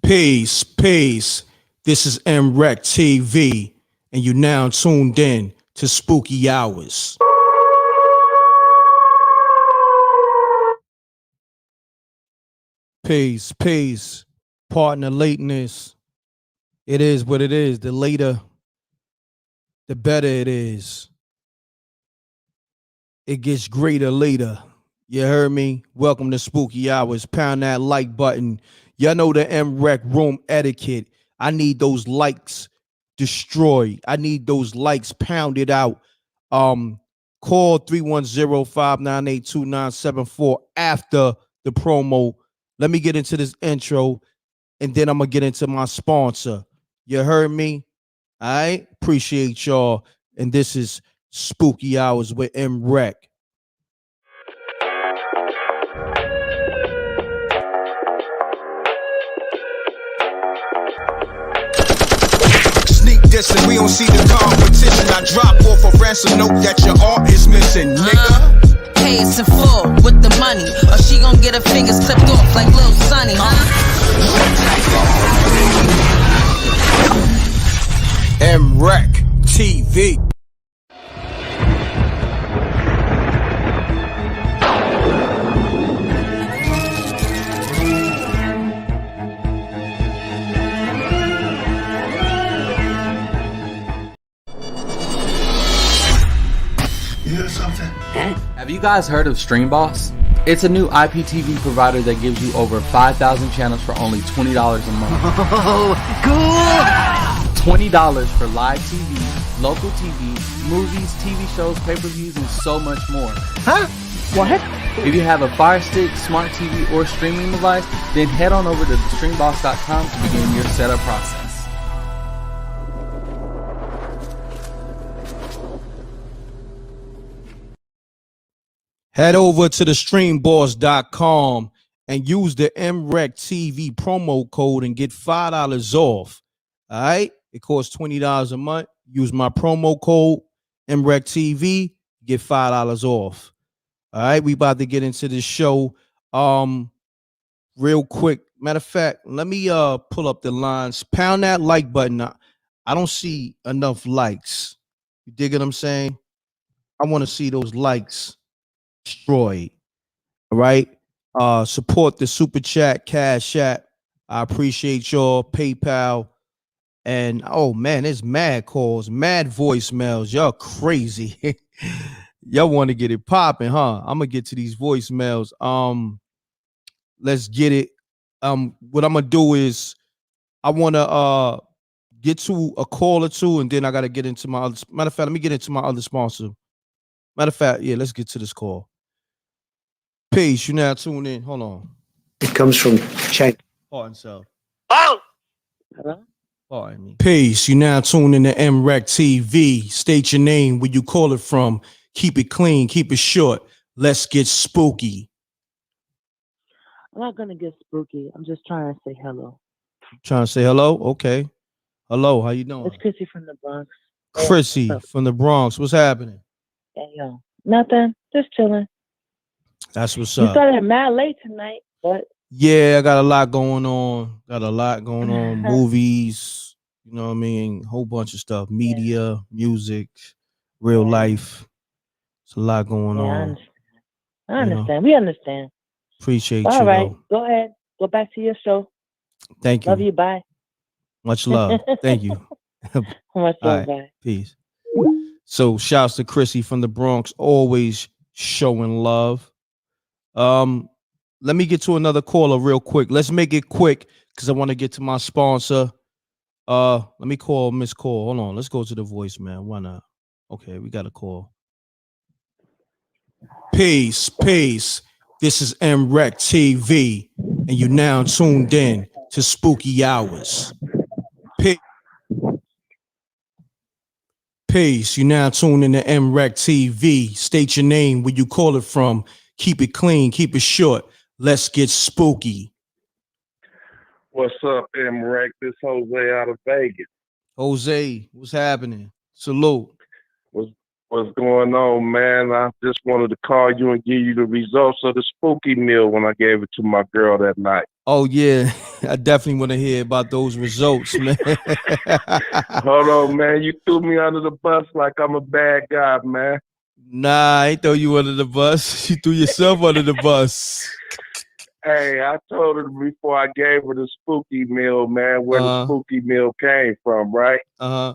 Peace, peace. This is MREC TV, and you now tuned in to Spooky Hours. Peace, peace. Partner lateness. It is what it is. The later, the better it is. It gets greater later. You heard me? Welcome to Spooky Hours. Pound that like button. Y'all know the MREC room etiquette. I need those likes destroyed. I need those likes pounded out. Call 310-598-2974 after the promo. Let me get into this intro, and then I'm going to get into my sponsor. You heard me? All right? Appreciate y'all. And this is Spooky Hours with MREC. Dissing, we don't see the competition. I drop off a ransom note that your art is missing, nigga. Pay us in full with the money, or she gon' get her fingers clipped off like Lil Sonny, MREC TV. Have you guys heard of Streamboss? It's a new IPTV provider that gives you over 5,000 channels for only $20 a month. Oh, cool! $20 for live TV, local TV, movies, TV shows, pay-per-views, and so much more. Huh? What? If you have a Fire Stick, smart TV, or streaming device, then head on over to streamboss.com to begin your setup process. Head over to the streamboss.com and use the MREC TV promo code and get $5 off. All right? It costs $20 a month. Use my promo code MREC TV, get $5 off. All right? We about to get into this show real quick. Matter of fact, let me pull up the lines. Pound that like button. I don't see enough likes. You dig what I'm saying? I want to see those likes destroyed. All right. Support the super chat, cash app. I appreciate y'all. PayPal. And oh man, there's mad calls, mad voicemails. Y'all crazy. Y'all want to get it popping, huh? I'm gonna get to these voicemails. Let's get it. What I'm gonna do is I wanna get to a call or two, and then I gotta get into my other. Matter of fact, let me get into my other sponsor. Matter of fact, yeah, let's get to this call. Peace, you now tune in. Hold on. It comes from China. Pardon, so. Oh! Hello? Pardon me. Peace, you now tune in to MREC TV. State your name, where you call it from. Keep it clean, keep it short. Let's get spooky. I'm not gonna get spooky. I'm just trying to say hello. Trying to say hello? Okay. Hello, how you doing? It's Chrissy from the Bronx. Chrissy from the Bronx. What's happening? Hey, yo. Nothing. Just chilling. That's what's You up. started mad late tonight, but Yeah, I got a lot going on. Movies, you know what I mean? Whole bunch of stuff. Media, music, real life. It's a lot going on. I understand. We understand. Appreciate All you. right. Though. Go ahead. Go back to your show. Thank you. Love you. Bye. Much love. Thank you. Much love. Right. Bye. Peace. So shouts to Chrissy from the Bronx, always showing love. Let me get to another caller real quick. Let's make it quick because I want to get to my sponsor. Let me call Miss Call. Hold on. Let's go to the voicemail. Why not? Okay, we got a call. Peace, peace. This is MREC TV, and you now tuned in to Spooky Hours. Peace. You now tuned in to MREC TV. State your name, where you call it from. Keep it clean, keep it short. Let's get spooky. What's up, MREC? This Jose out of Vegas. Jose, what's happening? Salute. What's What's going on, man? I just wanted to call you and give you the results of the spooky meal when I gave it to my girl that night. Oh yeah, I definitely want to hear about those results, man. Hold on, man. You threw me under the bus like I'm a bad guy, man. Nah, I ain't throw you under the bus. You threw yourself under the bus. Hey, I told her before I gave her the spooky meal, man, where the spooky meal came from, right? Uh-huh.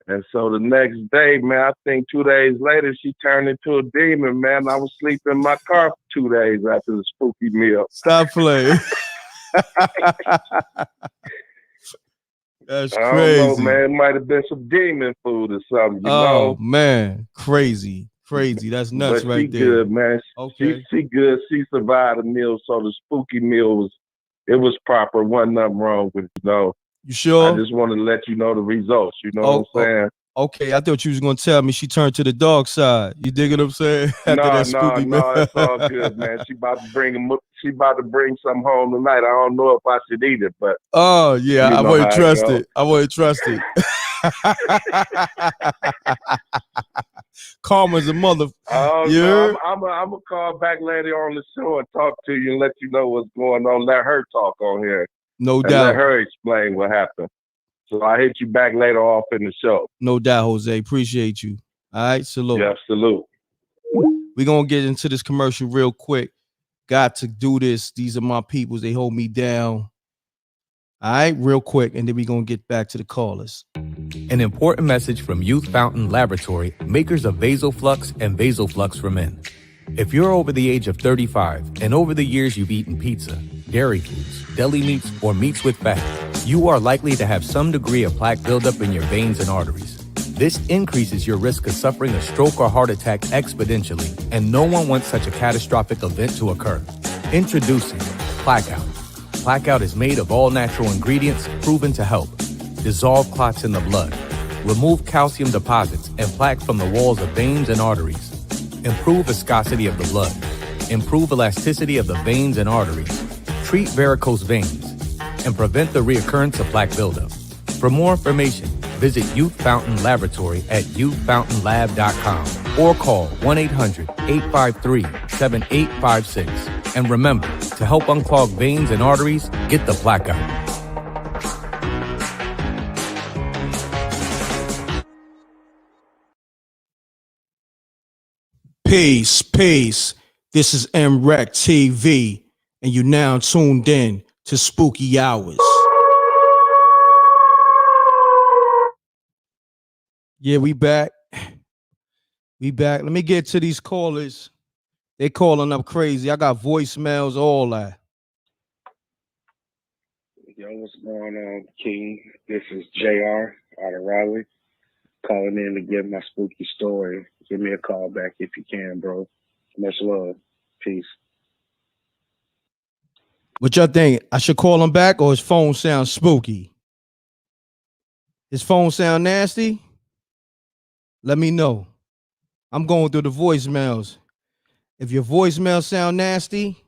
And so the next day, man, I think 2 days later, she turned into a demon, man. I was sleeping in my car for 2 days after the spooky meal. Stop playing. That's I crazy. don't know, man. It might have been some demon food or something, you know? Oh, man. Crazy. That's nuts but right she there. Good, man. Okay. She good. She survived the meal, so the spooky meal was proper. Wasn't nothing wrong with it, you know. You sure? I just wanted to let you know the results. You know what I'm saying? Okay, I thought you was gonna tell me she turned to the dark side. You dig what I'm saying? No, it's all good, man. She about to bring some home tonight. I don't know if I should eat it, but oh yeah, I wouldn't trust it. I wouldn't trust it. Karma's a mother. Oh yeah. no, I'm gonna call back later on the show and talk to you and let you know what's going on. Let her talk on here. No and doubt. Let her explain what happened. So I'll hit you back later off in the show. No doubt, Jose. Appreciate you. All right, salute. Yeah, salute. We're going to get into this commercial real quick. Got to do this. These are my peoples. They hold me down. All right, real quick, and then we're going to get back to the callers. An important message from Youth Fountain Laboratory, makers of Vasoflux and Vasoflux for Men. If you're over the age of 35 and over the years you've eaten pizza, dairy foods, deli meats, or meats with fat, you are likely to have some degree of plaque buildup in your veins and arteries. This increases your risk of suffering a stroke or heart attack exponentially, and no one wants such a catastrophic event to occur. Introducing Blackout. Blackout is made of all natural ingredients proven to help dissolve clots in the blood, remove calcium deposits and plaque from the walls of veins and arteries, improve viscosity of the blood, improve elasticity of the veins and arteries, treat varicose veins, and prevent the reoccurrence of plaque buildup. For more information, visit Youth Fountain Laboratory at youthfountainlab.com or call 1-800-853-7856. And remember, to help unclog veins and arteries, get the Blackout. Peace. This is MREC TV, and you now tuned in to Spooky Hours. Yeah, we back. Let me get to these callers. They calling up crazy. I got voicemails, all that. Yo, what's going on, King? This is JR out of Raleigh, calling in to give my spooky story. Give me a call back if you can, bro. Much love. Peace. What y'all think? I should call him back, or his phone sounds spooky? His phone sound nasty? Let me know. I'm going through the voicemails. If your voicemail sound nasty,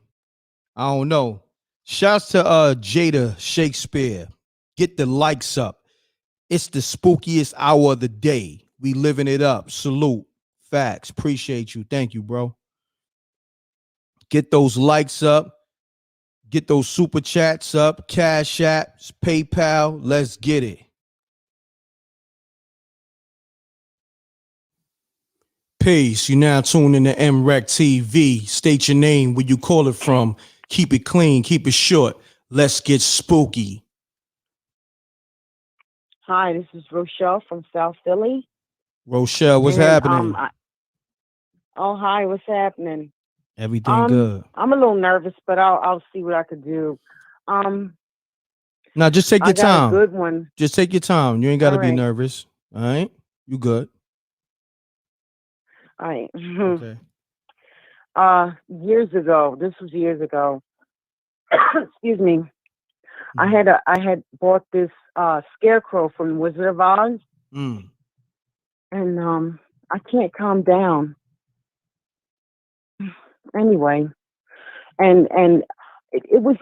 I don't know. Shouts to Jada Shakespeare. Get the likes up. It's the spookiest hour of the day. We living it up. Salute. Facts. Appreciate you. Thank you, bro. Get those likes up. Get those super chats up. Cash Apps, PayPal. Let's get it. Peace. You now tune in to MREC TV. State your name, where you call it from. Keep it clean. Keep it short. Let's get spooky. Hi, this is Rochelle from South Philly. Rochelle, what's happening? Hi, what's happening? Everything good. I'm a little nervous, but I'll see what I could do. Now, just take your time. A good one. Just take your time. You ain't got to be nervous. All right? You good. All right. Okay. Years ago, excuse me. I had bought this scarecrow from Wizard of Oz. And I can't calm down. Anyway, and it was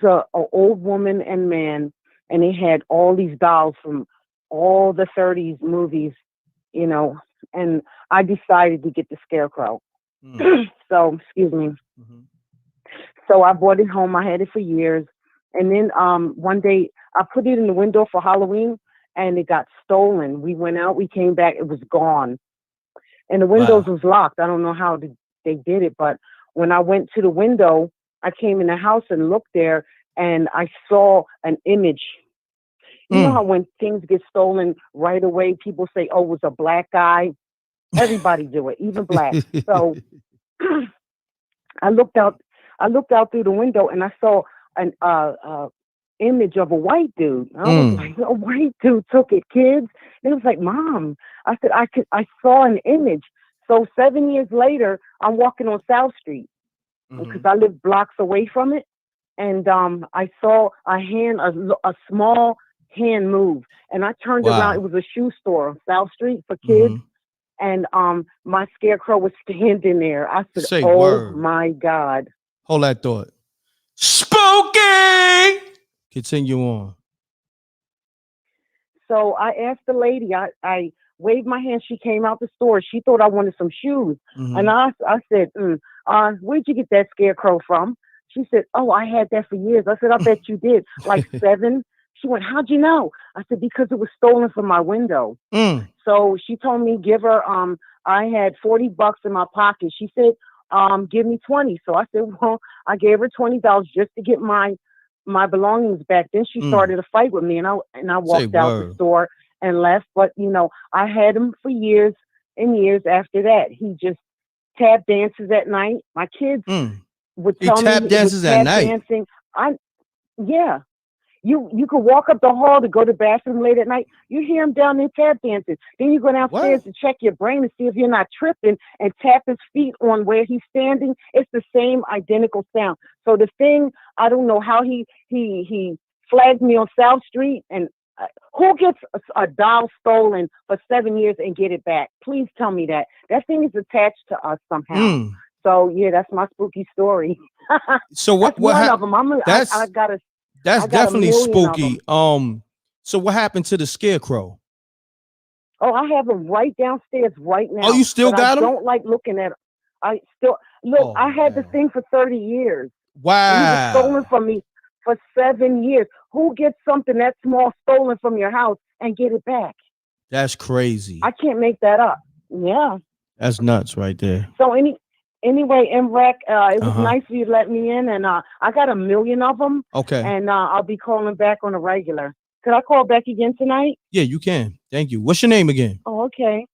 a old woman and man, and they had all these dolls from all the 30s movies, you know, and I decided to get the scarecrow. So, excuse me. So I brought it home. I had it for years. And then one day I put it in the window for Halloween and it got stolen. We went out, we came back, it was gone. And the windows was locked. I don't know how they did it, but when I went to the window, I came in the house and looked there and I saw an image. You know how when things get stolen right away, people say, oh, it was a black guy. Everybody do it, even black. So I looked out through the window and I saw an image of a white dude. I was like, a white dude took it, kids. And it was like, Mom. I said, I saw an image. So 7 years later, I'm walking on South Street because I live blocks away from it. And I saw a hand, a small hand move. And I turned around. It was a shoe store on South Street for kids. And my scarecrow was standing there. I said, Say oh, word. my God. Hold that thought. Spooky! Continue on. So I asked the lady, I waved my hand. She came out the store. She thought I wanted some shoes. And I said, where'd you get that scarecrow from? She said, oh, I had that for years. I said, I bet you did. Like 7. She went, how'd you know? I said, because it was stolen from my window. So she told me, give her, I had $40 in my pocket. She said, give me 20. So I said, well, I gave her $20 just to get my belongings back. Then she started a fight with me and I walked out the store and left. But, you know, I had him for years and years after that. He just tap dances at night. My kids would tell me tap dances at night. Dancing. Yeah. You could walk up the hall to go to the bathroom late at night. You hear him down there tap dancing. Then you go downstairs to check your brain to see if you're not tripping and tap his feet on where he's standing. It's the same identical sound. So the thing, I don't know how he flagged me on South Street. And who gets a doll stolen for 7 years and get it back? Please tell me that. That thing is attached to us somehow. So yeah, that's my spooky story. So what one of them. I got a. That's definitely spooky. So what happened to the scarecrow? Oh, I have him right downstairs right now. Oh, you still got him? I don't like looking at him. I still look. Oh, I had this thing for 30 years. Wow. And he was stolen from me for 7 years. Who gets something that small stolen from your house and get it back? That's crazy. I can't make that up. Yeah. That's nuts right there. So anyway, MREC, it was nice of you to let me in, and I got 1 million of them. Okay. And I'll be calling back on a regular. Could I call back again tonight? Yeah, you can. Thank you. What's your name again? Oh, okay.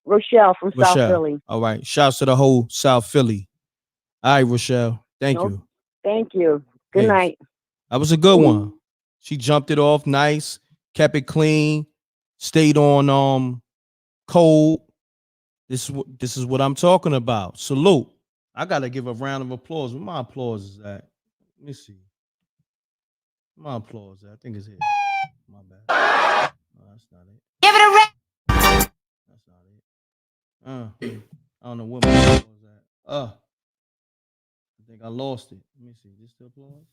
Rochelle from South Philly. All right. Shouts to the whole South Philly. All right, Rochelle. Thank you. Thank you. Good night. That was a good one. She jumped it off nice, kept it clean, stayed on cold. This is what I'm talking about. Salute. I gotta give a round of applause. Where my applause is at? Let me see. My applause. I think it's here. My bad. No, that's not it. Give it a rap. That's not it. I don't know where my applause at. I think I lost it. Let me see. This the applause?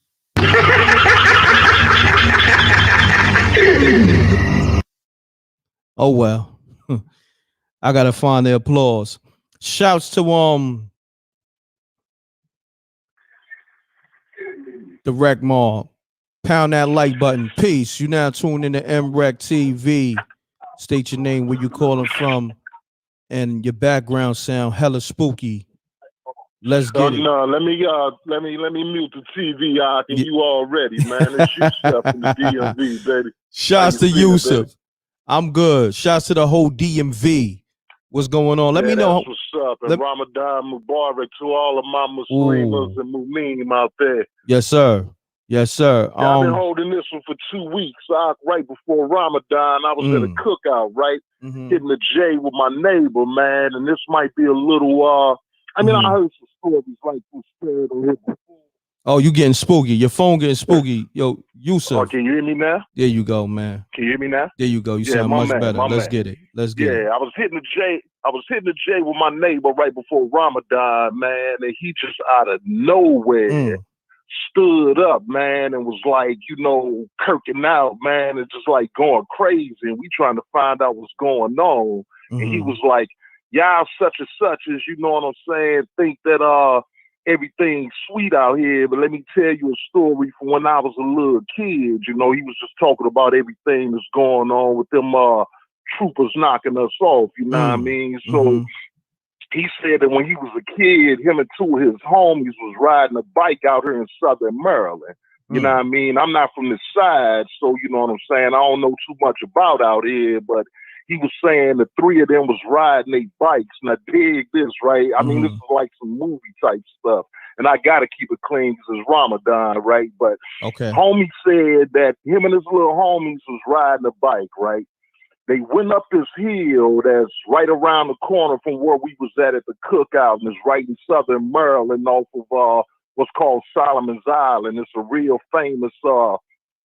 Oh well. I gotta find the applause. Shouts to the Rec Mall. Pound that like button. Peace. You now tuned into MREC TV. State your name, where you calling from, and your background sound hella spooky. Let's get it. No, let me mute the TV. You already, man. It's Yusuf from the DMV, baby. Shouts to Yusuf. I'm good. Shouts to the whole DMV. What's going on? Let me know. What's up? And Ramadan Mubarak to all of my Muslims and Mu'minim out there. Yes, sir. Yes, sir. I've been holding this one for 2 weeks. Right before Ramadan, I was at a cookout, right? Hitting the J with my neighbor, man. And this might be a little, I heard some stories like this scared or hit before. Oh, you getting spooky. Your phone getting spooky. Yo, Yusuf. Oh, can you hear me now? There you go, man. Can you hear me now? There you go. You sound much better. Let's get it. Let's get it. Yeah, I was hitting the J with my neighbor right before Ramadan, man, and he just out of nowhere stood up, man, and was like, you know, kirking out, man, and just like going crazy. And we trying to find out what's going on. And he was like, y'all such and such as, you know what I'm saying, think that everything's sweet out here. But let me tell you a story from when I was a little kid. You know, he was just talking about everything that's going on with them troopers knocking us off, you know what I mean? So he said that when he was a kid, him and two of his homies was riding a bike out here in Southern Maryland. You know what I mean? I'm not from this side, so you know what I'm saying? I don't know too much about out here, but he was saying the three of them was riding their bikes. And I dig this, right? I mean, this is like some movie type stuff. And I got to keep it clean because it's Ramadan, right? But homie said that him and his little homies was riding a bike, right? They went up this hill that's right around the corner from where we was at the cookout, and it's right in Southern Maryland off of what's called Solomon's Island. It's a real famous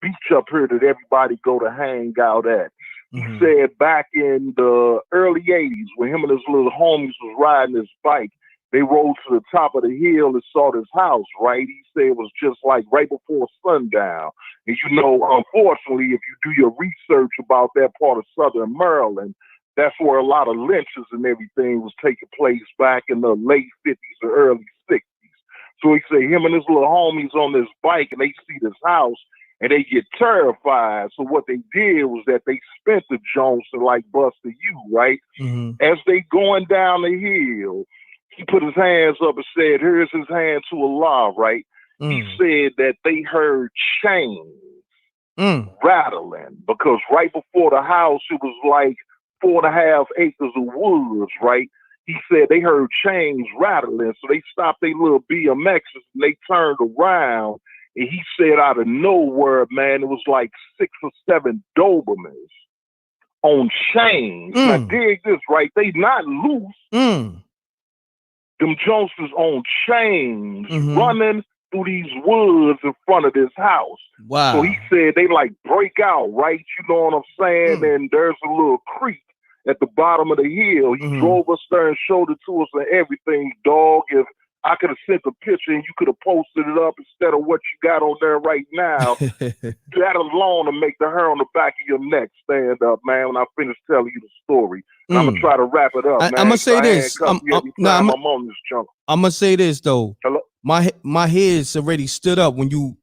beach up here that everybody go to hang out at. He said back in the early 80s, when him and his little homies was riding his bike, they rode to the top of the hill and saw this house, right? He said it was just like right before sundown. And you know, unfortunately, if you do your research about that part of Southern Maryland, that's where a lot of lynches and everything was taking place back in the late 50s or early 60s. So he said him and his little homies on this bike, and they see this house, and they get terrified. So what they did was that they spent the Jones to like bust the U, right? As they going down the hill, he put his hands up and said, here's his hand to Allah, right? He said that they heard chains rattling because right before the house, it was like 4.5 acres of woods, right? He said they heard chains rattling. So they stopped their little BMXs and they turned around. And he said out of nowhere, man, it was like 6 or 7 Dobermans on chains. Now dig this, right? They not loose. Them Joneses on chains running through these woods in front of this house. Wow. So he said they like break out, right? You know what I'm saying? And there's a little creek at the bottom of the hill. He drove us there and showed it to us and everything, dog. If I could have sent a picture and you could have posted it up instead of what you got on there right now, that alone to make the hair on the back of your neck stand up, man, when I finish telling you the story. And I'm going to try to wrap it up, man. I'm going to say this. I'm on this junk. I'm going to say this, though. Hello? My head's already stood up when you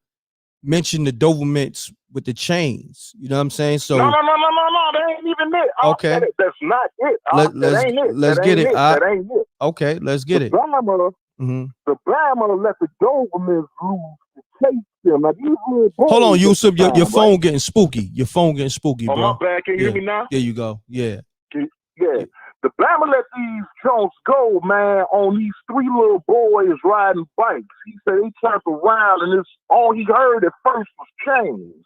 mentioned the Dobermans with the chains. You know what I'm saying? So No, that ain't even it. Okay. That's not it. That ain't it. Let's get it. That ain't it. Okay, let's get it. The Bama let the Dobermans loose to chase them. Now, these little boys, hold on, Yusuf. Your phone getting spooky. Your phone getting spooky, bro. Oh, my bad. Can you hear me now? There you go. Yeah. Yeah. The Bama let these Jones go, man, on these 3 little boys riding bikes. He said they turned around and all he heard at first was chains.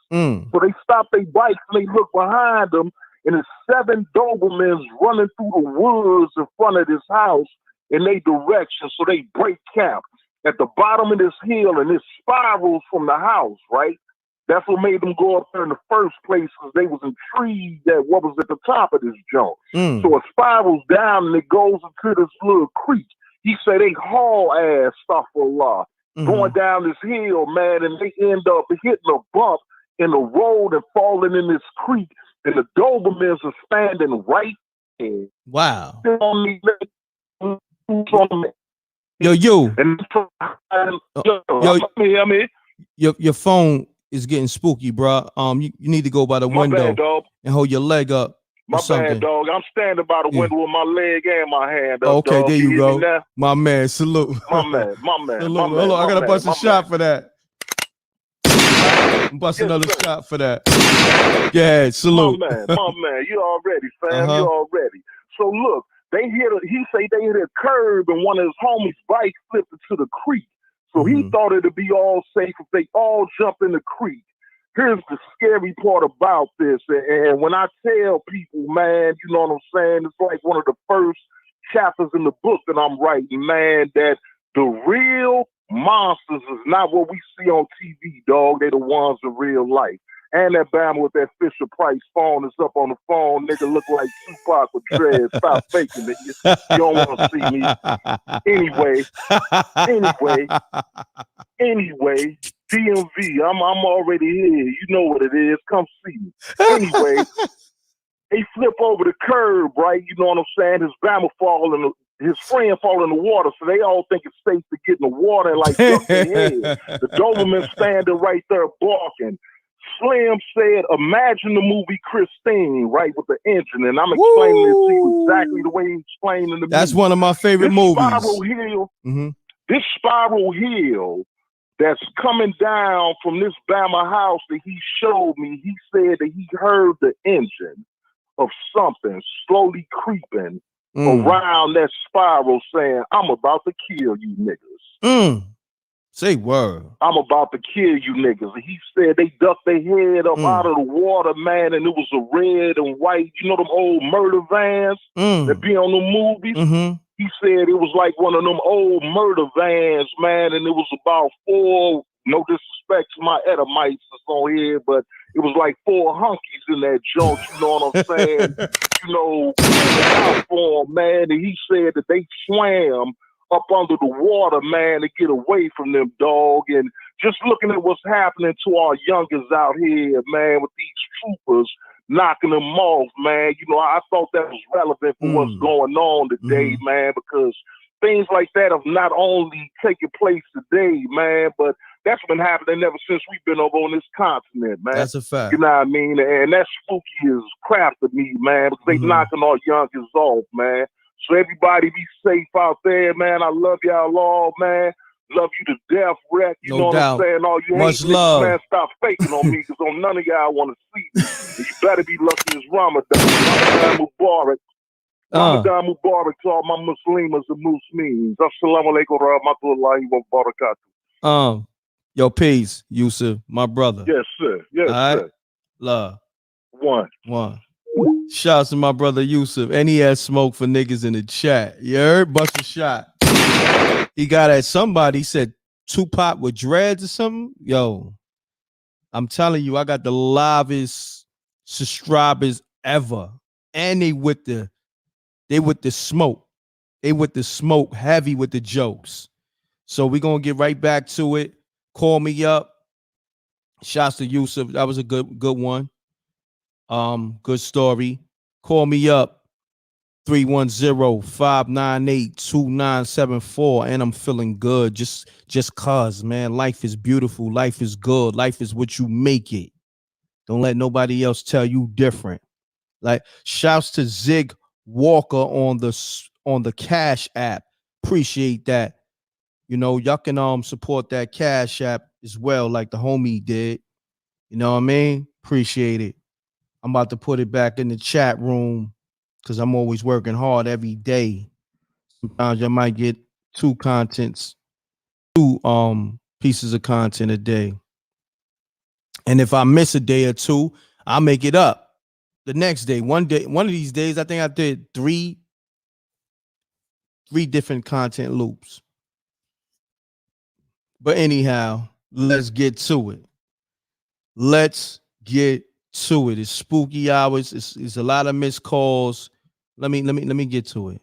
So they stopped their bikes and they looked behind them, and it's 7 Dobermans running through the woods in front of this house in their direction. So they break camp at the bottom of this hill, and it spirals from the house, right? That's what made them go up there in the first place, because they was intrigued at what was at the top of this joint. So it spirals down and it goes into this little creek. He said they haul ass, astaghfirullah, going down this hill, man, and they end up hitting a bump in the road and falling in this creek, and the Dobermans are standing right there. Wow. Your phone is getting spooky, bro. You need to go by the window and hold your leg up. My bad, dog. I'm standing by the window with my leg and my hand up. Okay, dog. there you go. My man, salute. My man. Salute. Hold on, I gotta bust a shot for that. Bust another shot for that. Yeah, salute. My man. You already, fam. You already. So look, he say they hit a curb and one of his homies' bike flipped into the creek. So he thought it'd be all safe if they all jump in the creek. Here's the scary part about this. And when I tell people, man, you know what I'm saying? It's like one of the first chapters in the book that I'm writing, man, that the real monsters is not what we see on TV, dog. They're the ones in real life. And that Bama with that Fisher Price phone is up on the phone. Nigga look like Tupac with dreads. Stop faking it. You don't want to see me. Anyway, DMV, I'm already here. You know what it is. Come see me. Anyway, they flip over the curb, right? You know what I'm saying? His Bama his friend fall in the water, so they all think it's safe to get in the water and like duck their head. The Doberman standing right there barking. Slim said, imagine the movie Christine, right, with the engine, and I'm explaining it to you exactly the way he explained in the movie. That's one of my favorite movies. This spiral hill that's coming down from this Bama house that he showed me, he said that he heard the engine of something slowly creeping around that spiral saying, I'm about to kill you niggas. Say word. I'm about to kill you niggas. And he said they ducked their head up out of the water, man, and it was a red and white, you know them old murder vans that be on the movies? He said it was like one of them old murder vans, man, and it was about 4, no disrespect to my Edomites that's on here, but it was like 4 hunkies in that junk, you know what I'm saying? You know, form, man, and he said that they swam up under the water, man, to get away from them, dog. And just looking at what's happening to our youngers out here, man, with these troopers knocking them off, man. You know, I thought that was relevant for what's going on today, man, because things like that have not only taken place today, man, but that's been happening ever since we've been over on this continent, man. That's a fact. You know what I mean? And that spooky is crap to me, man, because they knocking our youngers off, man. So everybody be safe out there, man. I love y'all all, man. Love you to death, Wreck. You know what I'm saying? All you Much hate love. niggas, man, stop faking on me, because on none of y'all want to see me. And you better be lucky it's Ramadan. Ramadan Mubarak. Ramadan Mubarak to all my Muslims and Muslims. Assalamu alaikum wa rahmatullahi wa barakatuh. Yo, peace, Yusuf, my brother. Yes, sir. Yes, sir. Love. One. Shouts to my brother Yusuf. And he has smoke for niggas in the chat. You heard? Bust a shot. He got at somebody, he said Tupac with dreads or something. Yo, I'm telling you, I got the livest subscribers ever. And they with the smoke. They with the smoke, heavy with the jokes. So we're gonna get right back to it. Call me up. Shouts to Yusuf. That was a good one. Good story. Call me up. 310-598-2974. And I'm feeling good. Just cause, man. Life is beautiful. Life is good. Life is what you make it. Don't let nobody else tell you different. Like, shouts to Zig Walker on the Cash App. Appreciate that. You know, y'all can support that Cash App as well, like the homie did. You know what I mean? Appreciate it. I'm about to put it back in the chat room because I'm always working hard every day. Sometimes I might get two pieces of content a day. And if I miss a day or two, I'll make it up the next day. One of these days, I think I did three different content loops. But anyhow, let's get to it. It's spooky hours. It's a lot of missed calls. Let me get to it.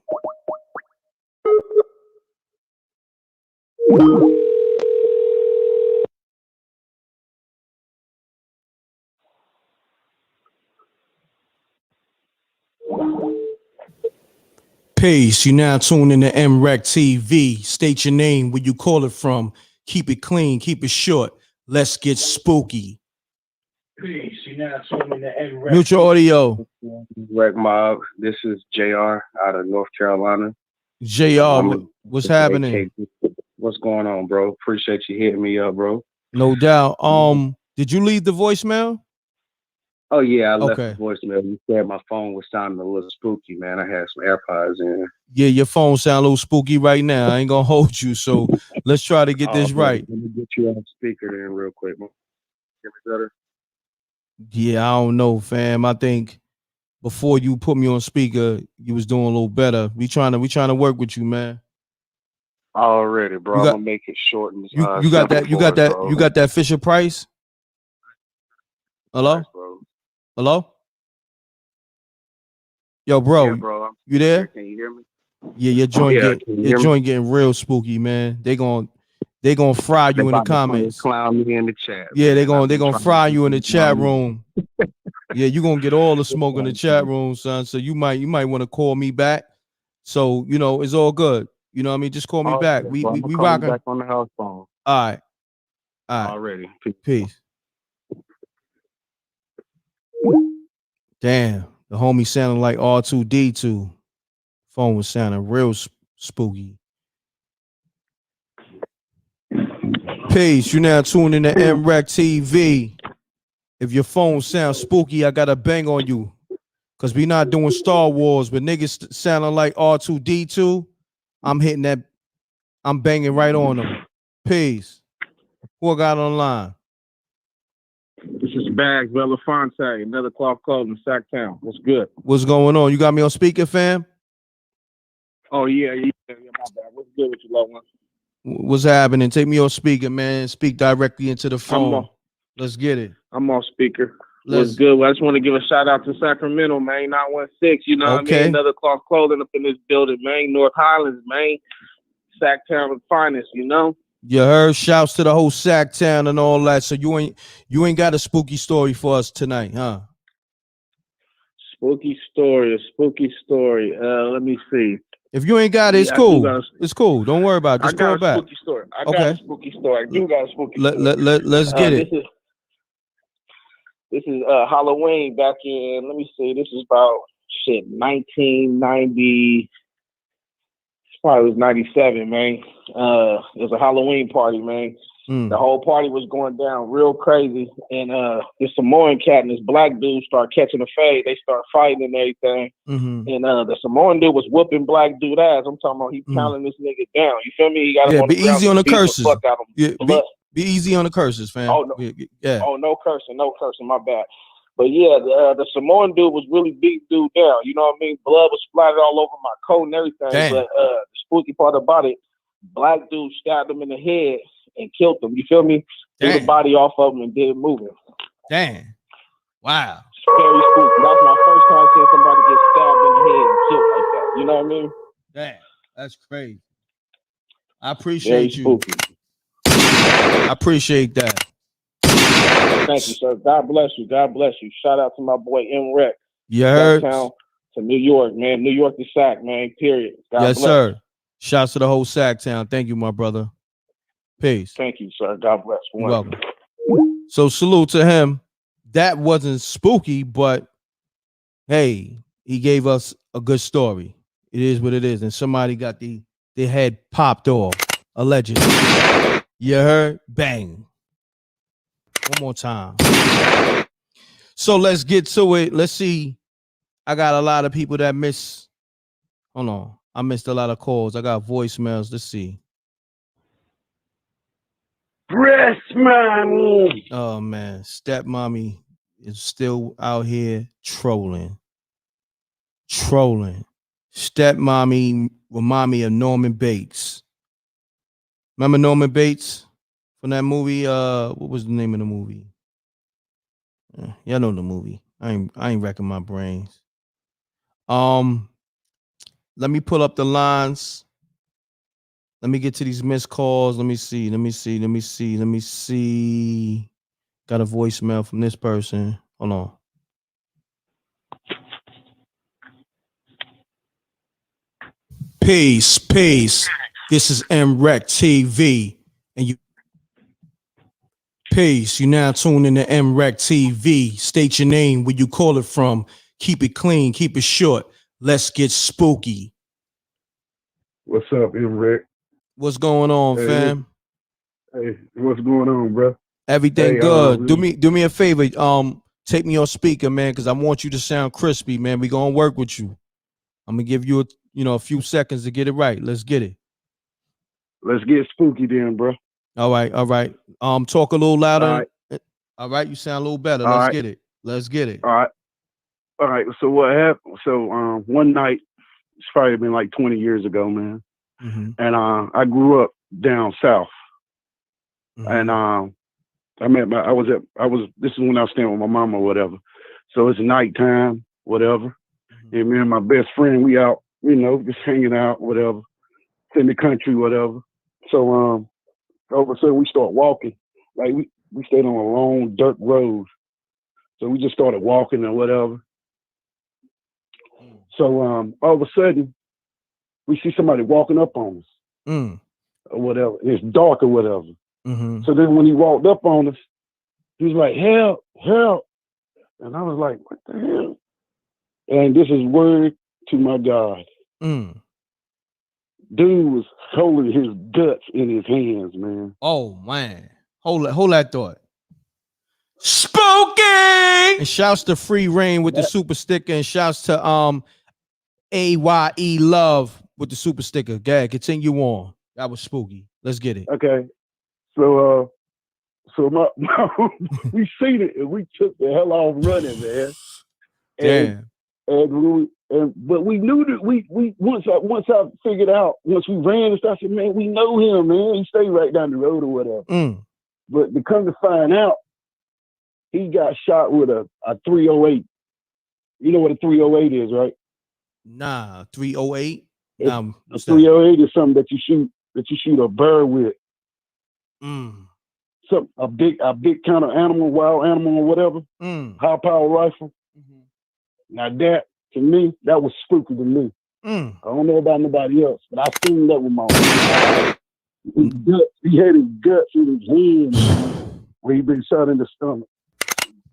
Peace. You now tune in to MREC TV. State your name, where you call it from. Keep it clean. Keep it short. Let's get spooky. Peace. You now tune in to MREC. Mute your audio. Rec Mob. This is JR out of North Carolina. JR, what's happening? What's going on, bro? Appreciate you hitting me up, bro. No doubt. Did you leave the voicemail? Oh yeah, I left the voicemail. You said my phone was sounding a little spooky, man. I had some AirPods in. Yeah, your phone sound a little spooky right now. I ain't gonna hold you, so let's try to get this right. Let me get you on speaker then real quick. Get me better? Yeah, I don't know, fam. I think before you put me on speaker, you was doing a little better. We trying to work with you, man. Already, bro. I'm gonna make it short and you got that Fisher Price? Hello? Nice, bro. Hello? Yo, bro, Yeah, bro. you there? Can you hear me? Yeah, your joint Yeah, can you your hear me? joint getting real spooky, man. They gonna fry They you in the about to comments. clown me in the chat. Yeah, man. I've they been gonna trying fry to you in the clown chat me. room. Yeah, you gonna get all the smoke in the chat room, son. So you might want to call me back. So it's all good. You know what I mean? Just call me back. Okay, We so I'm we, gonna we call you rocking. back on the house phone. All right. Already. Peace. Damn, the homie sounded like R2D2. Phone was sounding real spooky. Peace. You now tuned in to MREC TV. If your phone sounds spooky, I gotta bang on you. Cause we not doing Star Wars, but niggas sounding like R2D2. I'm hitting that. I'm banging right on them. Peace. Who I got online? This is Bags Belafonte, another Clark Code in Sacktown. What's good? What's going on? You got me on speaker, fam? Oh yeah, my bad. What's good with you, loved one? What's happening? Take me on speaker, man. Speak directly into the phone. Let's get it. I'm on speaker. What's good? Well, I just want to give a shout out to Sacramento, man. 916. You know what I mean? Another Clark Clothing up in this building, man. North Highlands, man. Sacktown finest, you know. You heard? Shouts to the whole Sacktown and all that. So you ain't got a spooky story for us tonight, huh? Spooky story. Let me see. If you ain't got it, it's cool. It's cool. Don't worry about it. Just call back. Spooky story. I got a spooky story. I do got a spooky story. Let's get it. This is Halloween back in, let me see, this is about 1990. Probably was 97, man. It was a Halloween party, man. The whole party was going down real crazy. And this Samoan cat and this black dude start catching a fade. They start fighting and everything. And the Samoan dude was whooping black dude ass. I'm talking about he pounding this nigga down. You feel me? He got him on be the ground, easy on the curses. fuck out him. Yeah, be easy on the curses, fam. Oh, no. Yeah. Oh, no cursing, my bad. But yeah, the Samoan dude was really beating dude down. You know what I mean? Blood was splattered all over my coat and everything. Damn. But the spooky part about it, black dude stabbed him in the head and killed him. You feel me? Threw the body off of him and did it moving. Damn. Wow. Very spooky. That's my first time seeing somebody get stabbed in the head and killed like that. You know what I mean? Damn. That's crazy. I appreciate you. Spooky. I appreciate that. Thank you, sir. God bless you. God bless you. Shout out to my boy MREC. You heard? Sacktown to New York, man. New York to Sack, man. Period. God yes, bless. Sir. Shouts to the whole Sacktown. Thank you, my brother. Peace. Thank you, sir. God bless. You're welcome. So salute to him. That wasn't spooky, but hey, he gave us a good story. It is what it is. And somebody got their head popped off, allegedly. You heard? Bang. One more time. So let's get to it. Let's see. I got a lot of people that miss. Hold on. I missed a lot of calls. I got voicemails. Let's see. Breast mommy. Oh man, stepmommy is still out here trolling. Stepmommy remind me of Norman Bates. Remember Norman Bates from that movie? What was the name of the movie? Y'all know the movie. I ain't wrecking my brains. Let me pull up the lines. Let me get to these missed calls. Let me see. Got a voicemail from this person. Hold on. Peace. This is MREC TV. And you peace. You now tune in to MREC TV. State your name, where you call it from. Keep it clean, keep it short. Let's get spooky. What's up, MREC? What's going on, fam? Hey, what's going on, bro? Everything good. Do me a favor. Take me on speaker, man, because I want you to sound crispy, man. We gonna work with you. I'm gonna give you a few seconds to get it right. Let's get it. Let's get spooky then, bro. All right. Talk a little louder. All right, you sound a little better. Let's get it. All right. So what happened? So one night, it's probably been like 20 years ago, man. Mm-hmm. And I grew up down south. Mm-hmm. And This is when I was staying with my mom or whatever. So it's nighttime, whatever. And me and my best friend, we out, just hanging out, whatever. In the country, whatever. So all of a sudden we start walking. Like we stayed on a long dirt road. So we just started walking and whatever. So all of a sudden we see somebody walking up on us. Or whatever. And it's dark or whatever. So then when he walked up on us, he was like, help, help. And I was like, what the hell? And this is word to my God. Dude was holding his guts in his hands, man. Oh, man. Hold that thought. Spooky! And shouts to Free Reign with the super sticker, and shouts to AYE Love with the super sticker. Go ahead, continue on. That was spooky. Let's get it. Okay. So we seen it and we took the hell off running, man. Damn. But we knew that we once I figured out, once we ran and stuff, I said, man, we know him, man. He stayed right down the road or whatever. But to come to find out, he got shot with a 308. You know what a 308 is, right? Nah, 308. A 308 is something that you shoot a bird with. A big kind of animal, wild animal or whatever. High power rifle. Now that, to me, that was spooky to me. I don't know about nobody else, but I seen that with my own. He had his guts in his hands where he been shot in the stomach.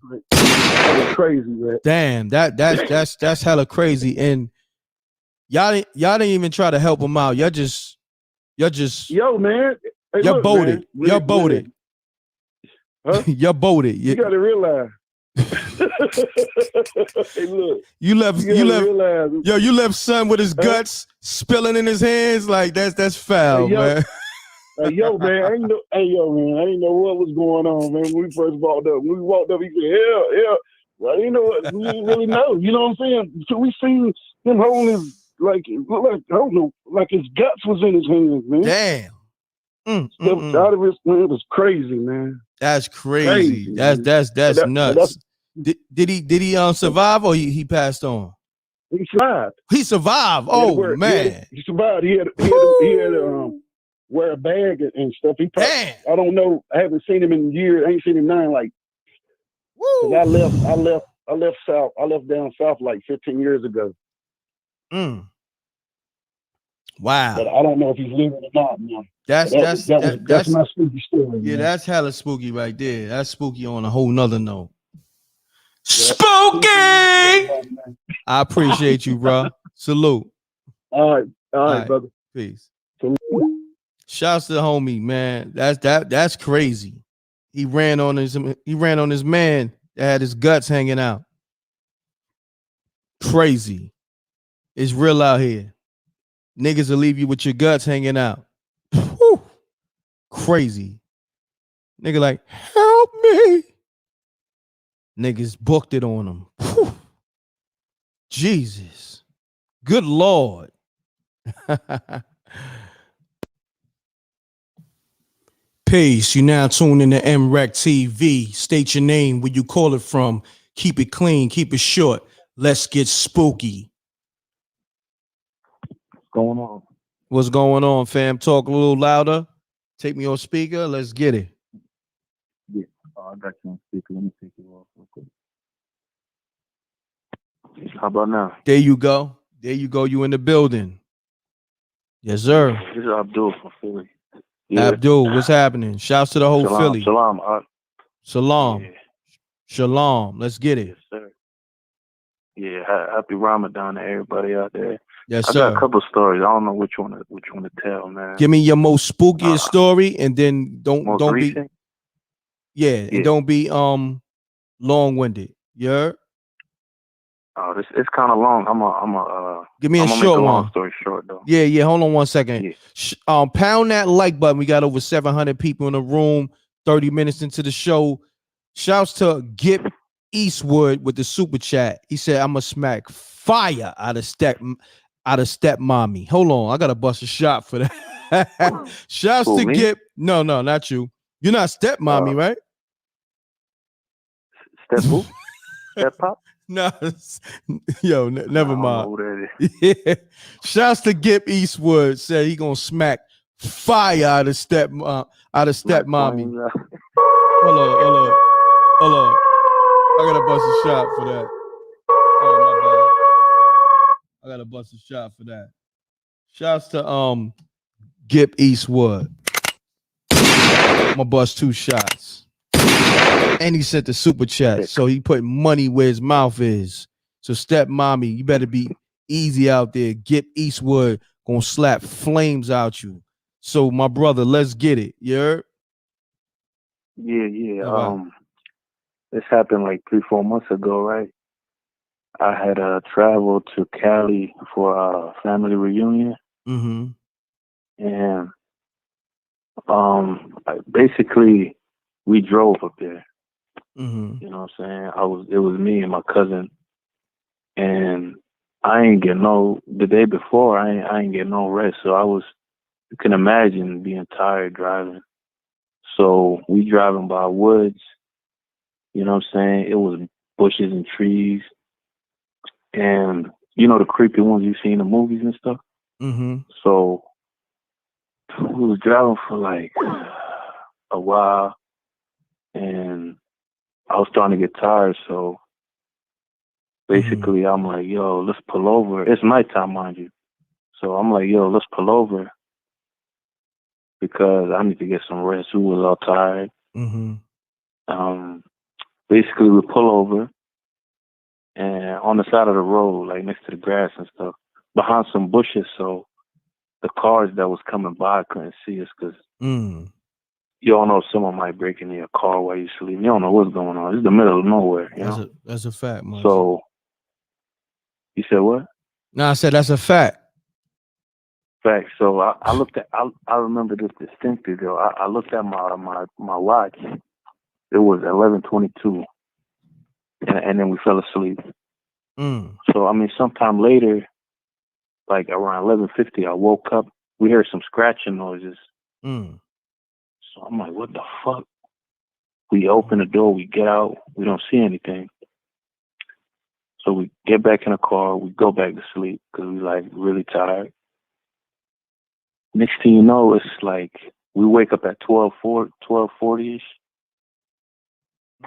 That was crazy, man. Damn, that's hella crazy. And y'all didn't even try to help him out. Y'all just yo, man. Hey, y'all look, boated. Man. Y'all boated. Huh? Y'all boated. You gotta realize. Hey, look. You left son with his guts spilling in his hands. Like that's foul, man. Yo, man, I ain't know what was going on, man. When we first walked up. When we walked up, he said, hell. Well, I didn't know what, we didn't really know. You know what I'm saying? So we seen him holding his, like I don't know, like his guts was in his hands, man. Damn. Out of his, man, it was crazy, man. That's crazy. That's nuts. Did he survive or he passed on? He survived. He survived. Oh man, he survived. He had wear a bag and stuff. I don't know. I haven't seen him in years. I ain't seen him now. Like, cause I left south. I left down south like 15 years ago. Wow. But I don't know if he's living or not, man. That's my spooky story. Yeah, man. that's hella spooky right there. That's spooky on a whole nother note. Spooky! I appreciate you, bro. Salute. All right, brother. Peace. Salute. Shouts to the homie, man. That's crazy. He ran on his man that had his guts hanging out. Crazy. It's real out here. Niggas will leave you with your guts hanging out. Whew. Crazy. Nigga like, help me. Niggas booked it on him. Whew. Jesus. Good Lord. Peace. You now tuned in to MREC TV. State your name, where you call it from. Keep it clean, keep it short. Let's get spooky. What's going on? What's going on, fam? Talk a little louder. Take me on speaker. Let's get it. Yeah, I got you on speaker. Let me take you off real quick. How about now? There you go. There you go. You in the building. Yes, sir. This is Abdul from Philly. Yeah. Abdul, what's happening? Shouts to the whole Shalom, Philly. Shalom. Shalom. Yeah. Shalom. Let's get it. Yes, sir. Yeah, happy Ramadan to everybody out there. Yes, I sir. got a couple of stories. I don't know which one to tell, man. Give me your most spookiest story, and then don't recent? and don't be long-winded. Yeah. Oh, it's kind of long. Give me a short make a one. long story short though. Yeah. Hold on 1 second. Yeah. Pound that like button. We got over 700 people in the room. 30 minutes into the show. Shouts to Gip Eastwood with the super chat. He said, "I'ma smack fire out of step mommy." Hold on, I gotta bust a shot for that. Shouts to me? Gip. No, not you. You're not step mommy, right? Step who? Step Pop? No, yo, never I don't mind. know who that is. Yeah. Shouts to Gip Eastwood. Said he gonna smack fire out of step mommy. Flames out. Hold on. I gotta bust a shot for that. Oh my bad. I gotta bust a shot for that. Shouts to Gip Eastwood. I'm gonna bust 2 shots. And he sent the super chat. So he put money where his mouth is. So step mommy, you better be easy out there. Gip Eastwood gonna slap flames out you. So my brother, let's get it. You heard? Yeah. All right. This happened like 3-4 months ago, right? I had traveled to Cali for a family reunion, and basically we drove up there. You know what I'm saying? It was me and my cousin, and I ain't get the day before I ain't get no rest. So you can imagine being tired driving. So we driving by woods, you know what I'm saying? It was bushes and trees, and you know the creepy ones you see in the movies and stuff. So we was driving for like a while, and I was starting to get tired. So basically, I'm like, yo, let's pull over. It's nighttime, mind you. So I'm like, yo, let's pull over because I need to get some rest. We was all tired. Basically, we pull over, and on the side of the road, like next to the grass and stuff, behind some bushes, so the cars that was coming by couldn't see us because you don't know if someone might break into your car while you sleep. You don't know what's going on. It's the middle of nowhere. That's a fact, man. So you said what? No, I said that's a fact. Fact. So I looked at. I remember this distinctly though. I looked at my watch. It was 11:22, and then we fell asleep. So I mean, sometime later, like around 11:50, I woke up. We heard some scratching noises. So I'm like, what the fuck? We open the door, we get out, we don't see anything. So we get back in the car, we go back to sleep because we like really tired. Next thing you know, it's like we wake up at 12:40ish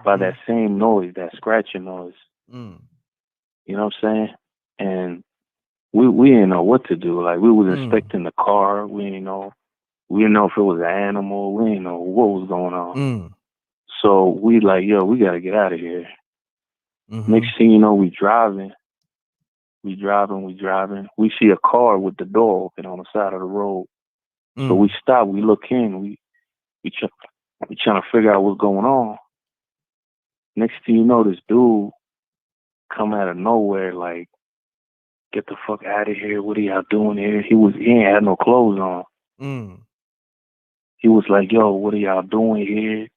by that same noise, that scratching noise. You know what I'm saying? And we didn't know what to do. Like we was inspecting the car. We didn't know if it was an animal. We didn't know what was going on. So we like, yo, we gotta get out of here. Next thing you know, we driving. We see a car with the door open on the side of the road. So we stop. We look in. We trying to figure out what's going on. Next thing you know, this dude come out of nowhere, like, get the fuck out of here. What are y'all doing here? He ain't had no clothes on. He was like, yo, what are y'all doing here?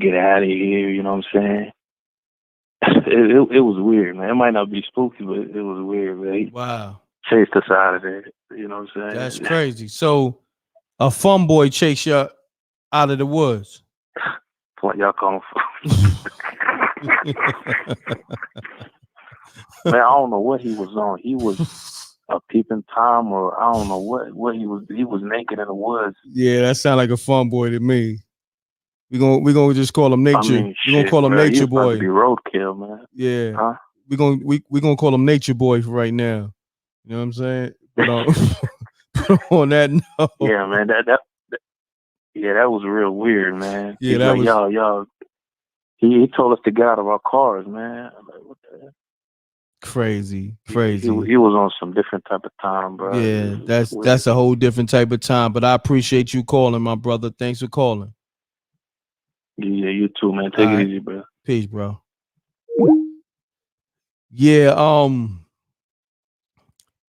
Get out of here. You know what I'm saying? It was weird, man. It might not be spooky, but it was weird, man. Wow. Chased us out of there. You know what I'm saying? That's crazy. So a fun boy chased you out of the woods. What y'all call him? Man, I don't know what he was on. He was a peeping Tom, or I don't know what he was. He was naked in the woods. Yeah, that sounds like a fun boy to me. We gonna just call him Nature. I mean, we gonna call him bro, Nature Boy. To be roadkill, man. Yeah. Huh? We gonna call him Nature Boy for right now. You know what I'm saying? But on that note, yeah, man, that was real weird, man. Yeah, He's that like, was y'all. He told us to get out of our cars, man. I'm like, what the heck? Crazy. He was on some different type of time, bro. Yeah, that's a whole different type of time. But I appreciate you calling, my brother. Thanks for calling. Yeah, you too, man. Take it easy, bro. Peace, bro. Yeah,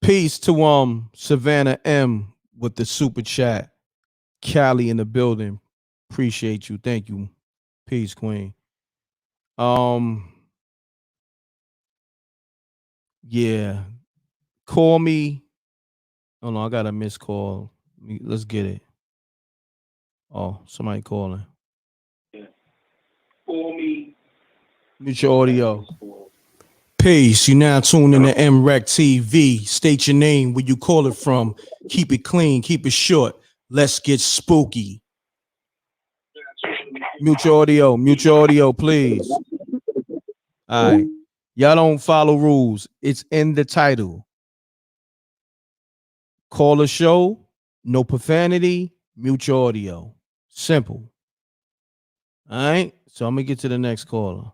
peace to Savannah M with the super chat. Cali in the building. Appreciate you. Thank you. Peace, Queen. Yeah. Call me. Oh no, I got a missed call. Let's get it. Oh, somebody calling. Yeah. Call me. Mute your audio. Peace. You now tuned in to MREC TV. State your name, where you call it from. Keep it clean, keep it short. Let's get spooky. Mute your audio, please. All right. Y'all don't follow rules. It's in the title. Call a show, no profanity, mute your audio. Simple. All right. So I'm gonna get to the next caller.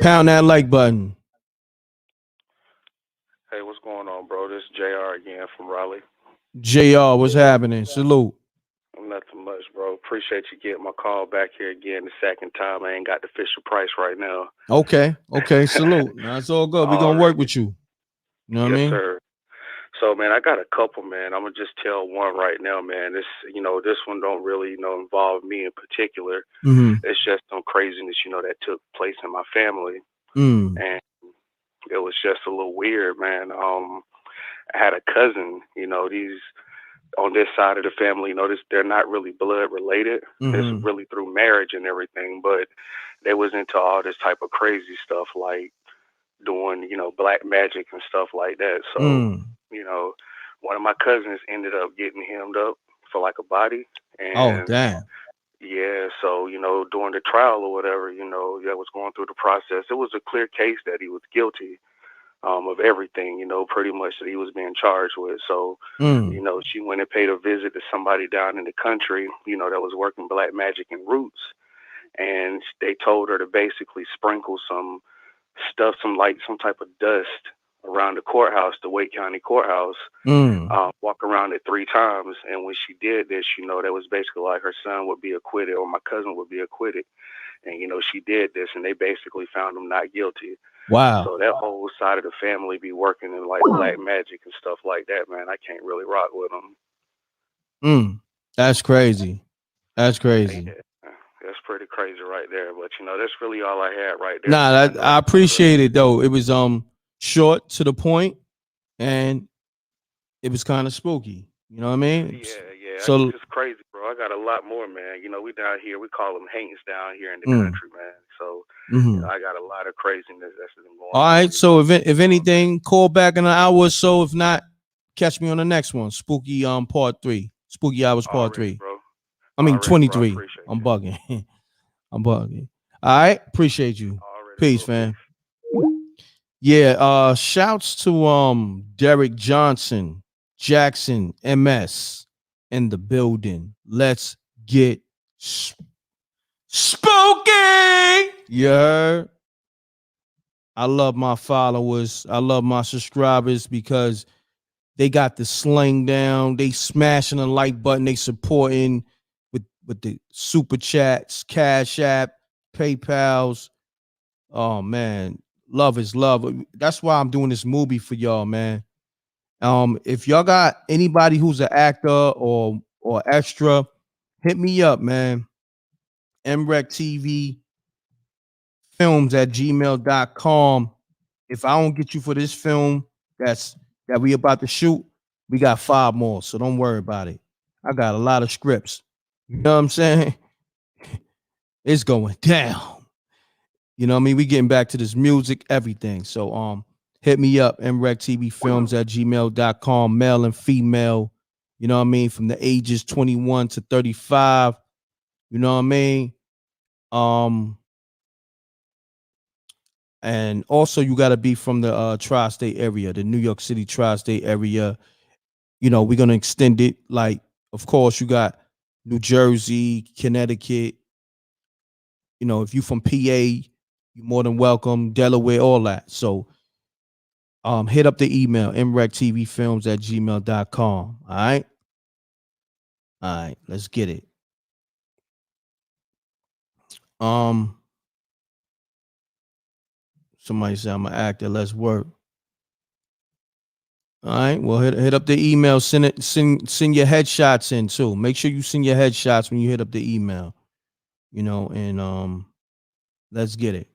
Pound that like button. Hey, what's going on, bro? This is JR again from Raleigh. JR, what's happening? Salute. Nothing much, bro. Appreciate you getting my call back here again the second time. I ain't got the official price right now. Okay. Salute. Now it's all good. We're gonna work with you. You know what I mean? Yes, sir. So, man, I got a couple, man. I'm gonna just tell one right now, man. This one don't really, involve me in particular. It's just some craziness, that took place in my family, and it was just a little weird, man. I had a cousin, these on this side of the family, they're not really blood related. It's really through marriage and everything, but they was into all this type of crazy stuff, like doing, black magic and stuff like that. So, one of my cousins ended up getting hemmed up for like a body. And damn. yeah, so, during the trial or whatever, that was going through the process, it was a clear case that he was guilty of everything, pretty much that he was being charged with. So, she went and paid a visit to somebody down in the country, that was working black magic and roots. And they told her to basically sprinkle some stuff, some type of dust around the courthouse, the Wake County courthouse, walk around it 3 times. And when she did this, that was basically like her son would be acquitted or my cousin would be acquitted. And, she did this and they basically found him not guilty. Wow. So that whole side of the family be working in like black magic and stuff like that, man. I can't really rock with them. That's crazy. That's crazy. Yeah, that's pretty crazy right there. But that's really all I had right there. Nah, I appreciate it though. It was short to the point, and it was kind of spooky. You know what I mean? Yeah. So it's crazy, bro. I got a lot more, man. We down here, we call them haints down here in the country, man. So I got a lot of craziness that's been going on. All right. So if anything, call back in an hour or so. If not, catch me on the next one. Spooky part 3. Spooky Hours part 3. Bro. I mean 23. Bro, I'm bugging. I'm bugging. All right. Appreciate you. Peace, fam. Yeah. Shouts to Derek Johnson, Jackson, MS in the building. Let's get spooky. Yeah. I love my followers. I love my subscribers because they got the sling down. They smashing the like button. They supporting with the super chats, Cash App, PayPals. Oh man, love is love. That's why I'm doing this movie for y'all, man. If y'all got anybody who's an actor or extra, hit me up, man. MREC TV films at gmail.com. If I don't get you for this film that we about to shoot, we got 5 more, so don't worry about it. I got a lot of scripts. You know what I'm saying? It's going down. You know what I mean? We getting back to this music, everything. So hit me up, mrectvfilms at gmail.com, male and female, you know what I mean, from the ages 21 to 35. You know what I mean? And also you got to be from the tri-state area, the New York City tri-state area. We're going to extend it. Like, of course, you got New Jersey, Connecticut. If you from PA, you're more than welcome. Delaware, all that. So hit up the email, mrectvfilms at gmail.com. All right? All right, let's get it. Somebody said I'm an actor. Let's work. All right. Well, hit up the email. Send your headshots in too. Make sure you send your headshots when you hit up the email. And let's get it.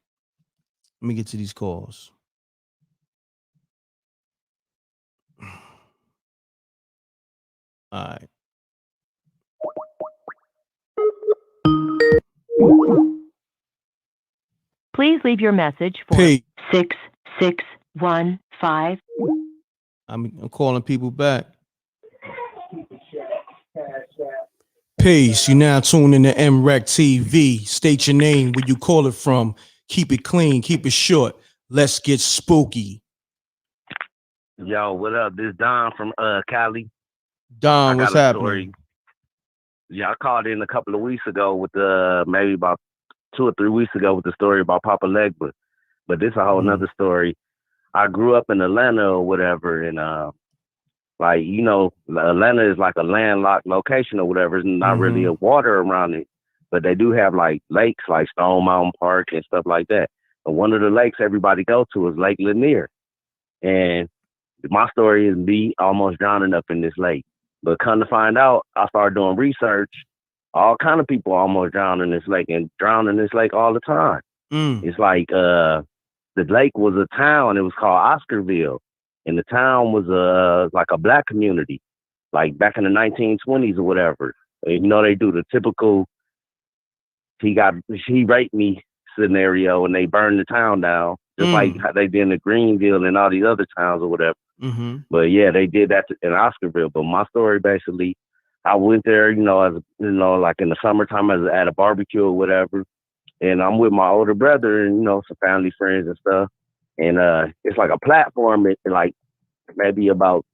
Let me get to these calls. All right. Please leave your message for 6615. I'm calling people back. Peace. You now tune in to MREC TV. State your name, where you call it from. Keep it clean, keep it short. Let's get spooky. Yo, what up? This Don from Cali. Don, what's happening? Story. Yeah, I called in a couple of weeks ago with maybe about 2 or 3 weeks ago with the story about Papa Legba. But this is a whole nother story. I grew up in Atlanta or whatever, and like, you know, Atlanta is like a landlocked location or whatever. There's not really a water around it, but they do have like lakes like Stone Mountain Park and stuff like that. And one of the lakes everybody go to is Lake Lanier. And my story is me almost drowning up in this lake. But come to find out, I started doing research. All kind of people almost drown in this lake and drown in this lake all the time. It's like the lake was a town. It was called Oscarville. And the town was like a black community, like back in the 1920s or whatever. And, you know, they do the typical he raped me scenario, and they burned the town down, just like how they did in the Greenville and all these other towns or whatever. But yeah, they did that in Oscarville. But my story basically, I went there, you know, as you know, like in the summertime at a barbecue or whatever, and I'm with my older brother and, you know, some family friends and stuff. And it's like a platform, like maybe about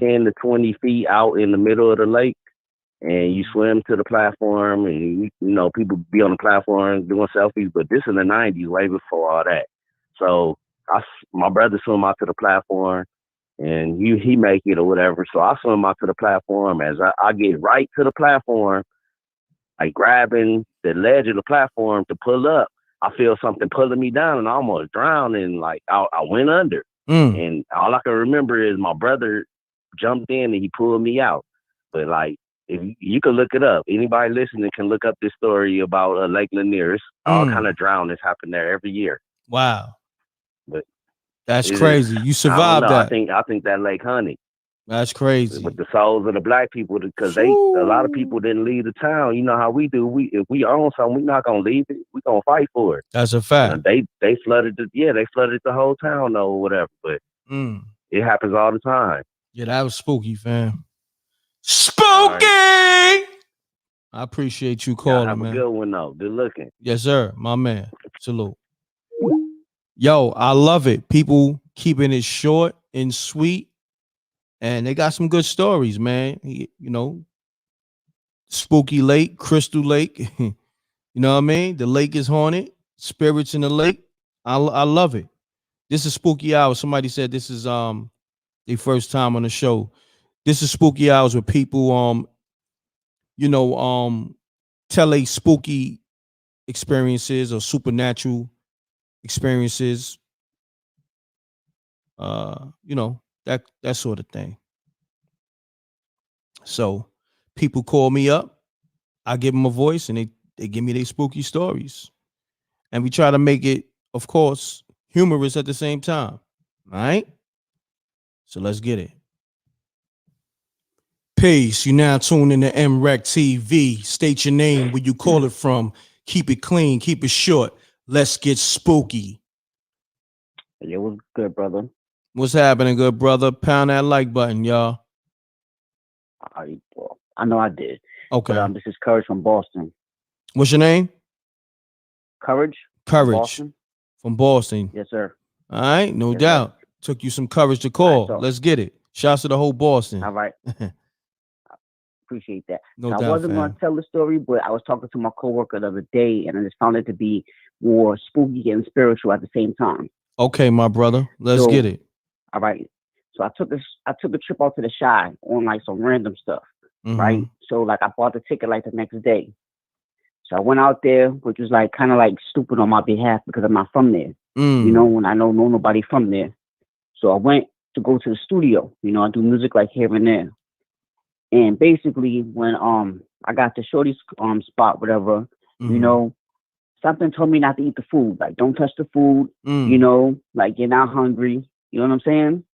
10 to 20 feet out in the middle of the lake. And you swim to the platform, and, you know, people be on the platform doing selfies. But this in the 90s, way before all that. So my brother swim out to the platform, and he make it or whatever. So I swim out to the platform. As I get right to the platform, like grabbing the ledge of the platform to pull up, I feel something pulling me down, and I almost drowned, and like I went under. And all I can remember is my brother jumped in and he pulled me out. But like, if you can look it up, anybody listening can look up this story about Lake Lanier. It's all kind of drownings happen there every year. Wow, but that's crazy. You survived that. I think that lake hunted. That's crazy. With the souls of the black people, because a lot of people didn't leave the town. You know how we do. If we own something, we're not gonna leave it. We're gonna fight for it. That's a fact. They flooded they flooded the whole town though, or whatever. But it happens all the time. Yeah, that was spooky, fam. Spooky. Right. I appreciate you calling, have man. Have a good one though. Good looking. Yes, sir, my man. Salute. Yo, I love it. People keeping it short and sweet. And they got some good stories, man. You know, Spooky Lake, Crystal Lake. You know what I mean? The lake is haunted. Spirits in the lake. I love it. This is Spooky Hours. Somebody said this is their first time on the show. This is Spooky Hours with people tell a spooky experiences or supernatural experiences. That sort of thing. So people call me up, I give them a voice, and they give me their spooky stories. And we try to make it, of course, humorous at the same time. All right? So let's get it. Peace. You now tune in to MREC TV. State your name, where you call it from. Keep it clean, keep it short. Let's get spooky. Yeah, what's good, brother? What's happening, good brother? Pound that like button, y'all. I know I did. Okay. But, this is Courage from Boston. What's your name? Courage. Courage. Boston. From Boston. Yes, sir. All right, no doubt. Sir. Took you some courage to call. Right, Let's get it. Shouts to the whole Boston. All right. Appreciate that. No doubt, I wasn't going to tell the story, but I was talking to my coworker the other day, and I just found it to be more spooky and spiritual at the same time. Okay, my brother. Let's get it. All right. So I took a trip out to the Shy on like some random stuff, right? So like I bought the ticket like the next day. So I went out there, which was like kind of like stupid on my behalf because I'm not from there, you know, and I don't know nobody from there. So I went to go to the studio. You know, I do music like here and there. And basically when I got to Shorty's spot, whatever, you know, something told me not to eat the food. Like, don't touch the food, you know, like you're not hungry. You know what I'm saying?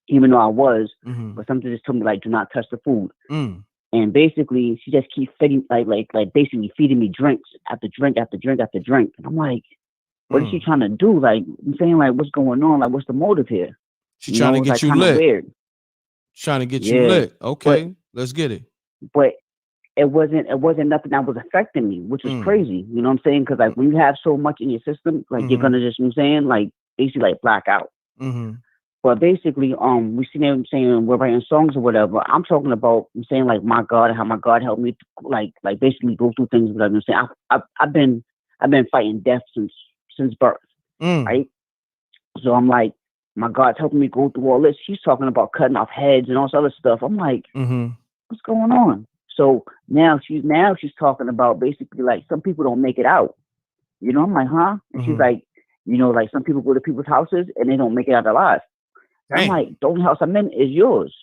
even though I was, but something just told me like, do not touch the food. And basically, she just keeps feeding, basically feeding me drinks after drink after drink after drink. And I'm like, what is she trying to do? Like, I'm saying, like, what's going on? Like, what's the motive here? She's trying to get you lit. Weird. Trying to get you lit. Okay, let's get it. But it wasn't nothing that was affecting me, which was crazy. You know what I'm saying? Because like when you have so much in your system, like you're gonna just, you know what I'm saying, like basically like black out. But basically, we see them saying we're writing songs or whatever. I'm talking about, I'm saying like my God, how my God helped me, like basically go through things. Whatever I'm saying, I've been fighting death since birth, right? So I'm like, my God's helping me go through all this. She's talking about cutting off heads and all this other stuff. I'm like, what's going on? So now she's talking about basically like some people don't make it out. You know, I'm like, huh? And she's like, you know, like some people go to people's houses and they don't make it out alive. I'm like, the only house I'm in is yours.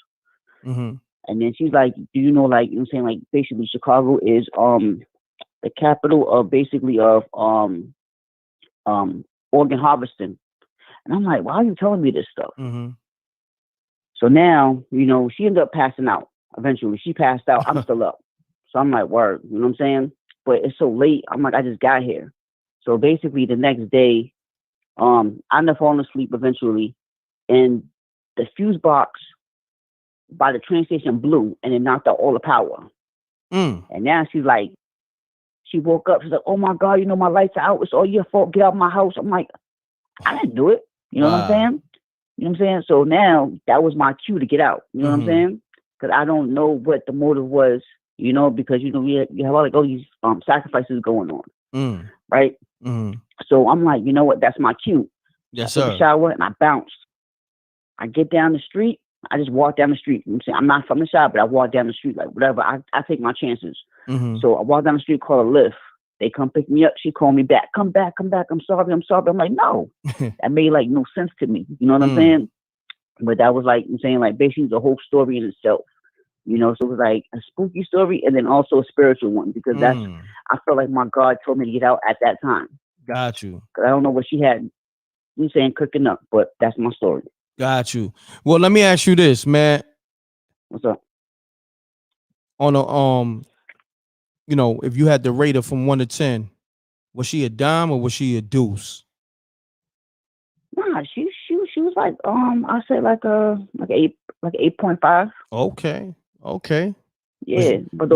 And then she's like, do you know, like, you know what I'm saying, like basically Chicago is the capital of basically of organ harvesting. And I'm like, why are you telling me this stuff? So now, you know, she ended up passing out. Eventually, she passed out. I'm still up. So I'm like, word, you know what I'm saying? But it's so late. I'm like, I just got here. So basically, the next day, I ended up falling asleep eventually. And the fuse box by the train station blew and it knocked out all the power. And now she's like, she woke up. She's like, oh my God, you know, my lights are out. It's all your fault. Get out of my house. I'm like, I didn't do it. You know what I'm saying? You know what I'm saying? So now that was my cue to get out. You know what I'm saying? Because I don't know what the motive was, you know, because, you know, you have all, like, all these sacrifices going on. Right? So I'm like, you know what? That's my cue. Yes, I took a shower and I bounced. I get down the street. I just walk down the street. You know what I'm saying? I'm not from the shop, but I walk down the street, like whatever. I take my chances. So I walk down the street, call a Lyft. They come pick me up. She called me back. Come back. I'm sorry. I'm like, no. That made like no sense to me. You know what I'm saying? But that was like, I'm saying, like basically the whole story in itself. You know, so it was like a spooky story and then also a spiritual one because that's, I felt like my God told me to get out at that time. Got you. Because I don't know what she had, you know, saying cooking up, but that's my story. Got you. Well, let me ask you this, man. What's up? On a you know, if you had to rate her from 1 to 10, was she a dime or was she a deuce? Nah, she was like I say like 8.5. Okay. Yeah, but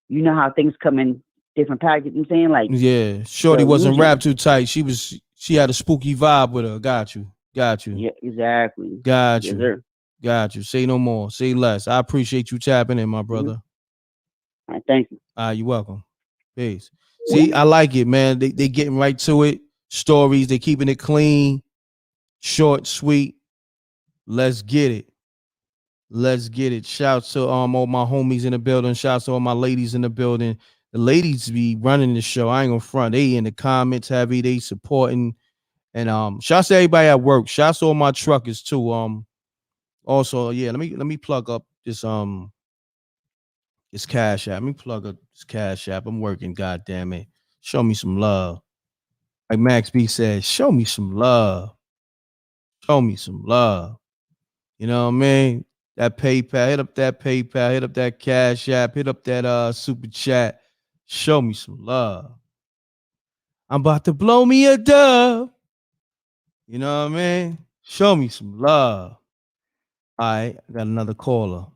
you know how things come in different packages. You know what I'm saying, like, yeah, shorty wasn't wrapped too tight. She had a spooky vibe with her. Got you. Yeah, exactly. Got yes, you. Sir. Got you. Say no more. Say less. I appreciate you tapping in, my brother. All right, thank you. You're welcome. Peace. See, I like it, man. They getting right to it. Stories, they keeping it clean, short, sweet. Let's get it. Shouts to all my homies in the building. Shouts to all my ladies in the building. The ladies be running the show. I ain't gonna front. They in the comments heavy. They supporting. And shouts to everybody at work. Shouts to all my truckers too. Also, yeah, let me plug up this this Cash App. Let me plug up this Cash App. I'm working, goddamn it. Show me some love. Like Max B said, show me some love. Show me some love. You know what I mean? That PayPal, hit up that PayPal, hit up that Cash App, hit up that super chat. Show me some love. I'm about to blow me a dub. You know what I mean? Show me some love. All right, I got another caller.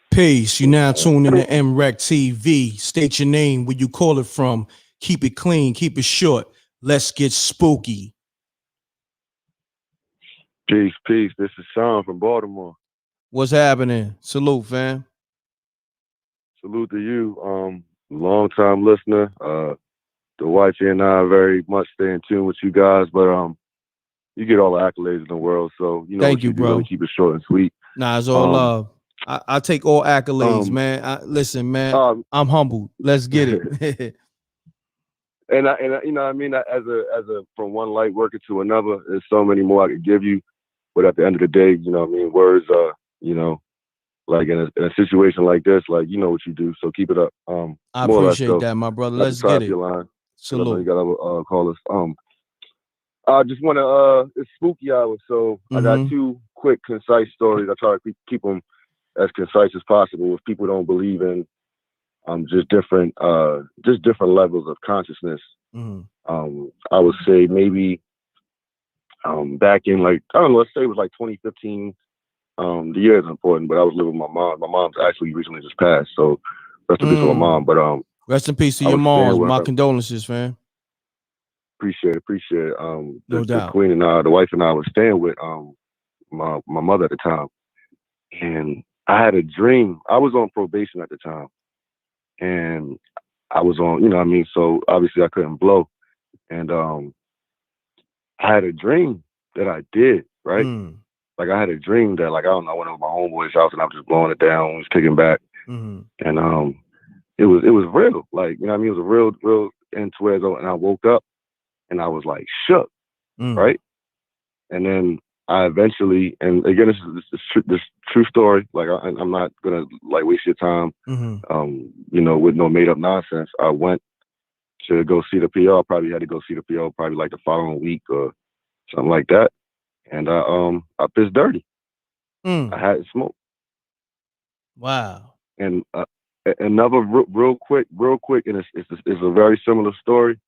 Peace. You now tuned in to MREC TV. State your name, where you call it from. Keep it clean, keep it short. Let's get spooky. Peace. This is Sean from Baltimore. What's happening? Salute, fam. Salute to you. Long time listener. The wifey and I very much stay in tune with you guys, but you get all the accolades in the world, so you know. Thank you, bro. Really keep it short and sweet. Nah, it's all love. I take all accolades, man. Listen, man. I'm humbled. Let's get it. and I, you know, what I mean, as a from one light worker to another, there's so many more I could give you. But at the end of the day, you know what I mean, words are, you know, like in a situation like this, like, you know what you do. So keep it up. I appreciate that, my brother. Let's get it. Your line. Salute. You got other callers. I just want to. It's spooky hour, so I got 2 quick, concise stories. I try to keep them as concise as possible. If people don't believe in just different levels of consciousness, I would say maybe back in like I don't know, let's say it was like 2015. The year is important, but I was living with my mom. My mom's actually recently just passed, so rest in peace to my mom. But rest in peace to I your was staying moms. with My her. condolences, fam. Appreciate it. No The doubt. queen and the wife and I was staying with my mother at the time, and I had a dream. I was on probation at the time, and I was on, you know what I mean? So obviously I couldn't blow. And I had a dream that I did, right? Like I had a dream that like I don't know, I went over my homeboy's house and I was just blowing it down, was kicking back. And it was real. Like, you know what I mean? It was a real into it. And I woke up and I was like shook, right? And then I eventually, and again, this true story. Like I'm not gonna like waste your time, you know, with no made up nonsense. I went to go see the PO. Probably had to go see the PO probably like the following week or something like that. And I pissed dirty. I hadn't smoked. Wow. And another real quick, and it's a very similar story.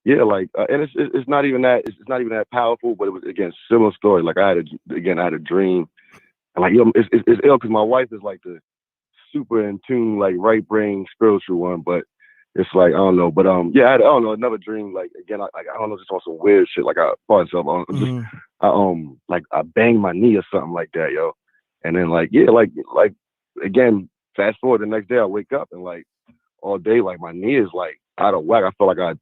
Yeah, like, and it's not even that that powerful, but it was again similar story. Like I had a dream, and like it's ill because my wife is like the super in tune, like right brain spiritual one, but it's like I don't know, but yeah, I don't know, another dream. Like again, I don't know, just on some weird shit. Like I bought myself, like I banged my knee or something like that, yo, and then like yeah, like again, fast forward the next day, I wake up and like all day, like my knee is like out of whack. I feel like I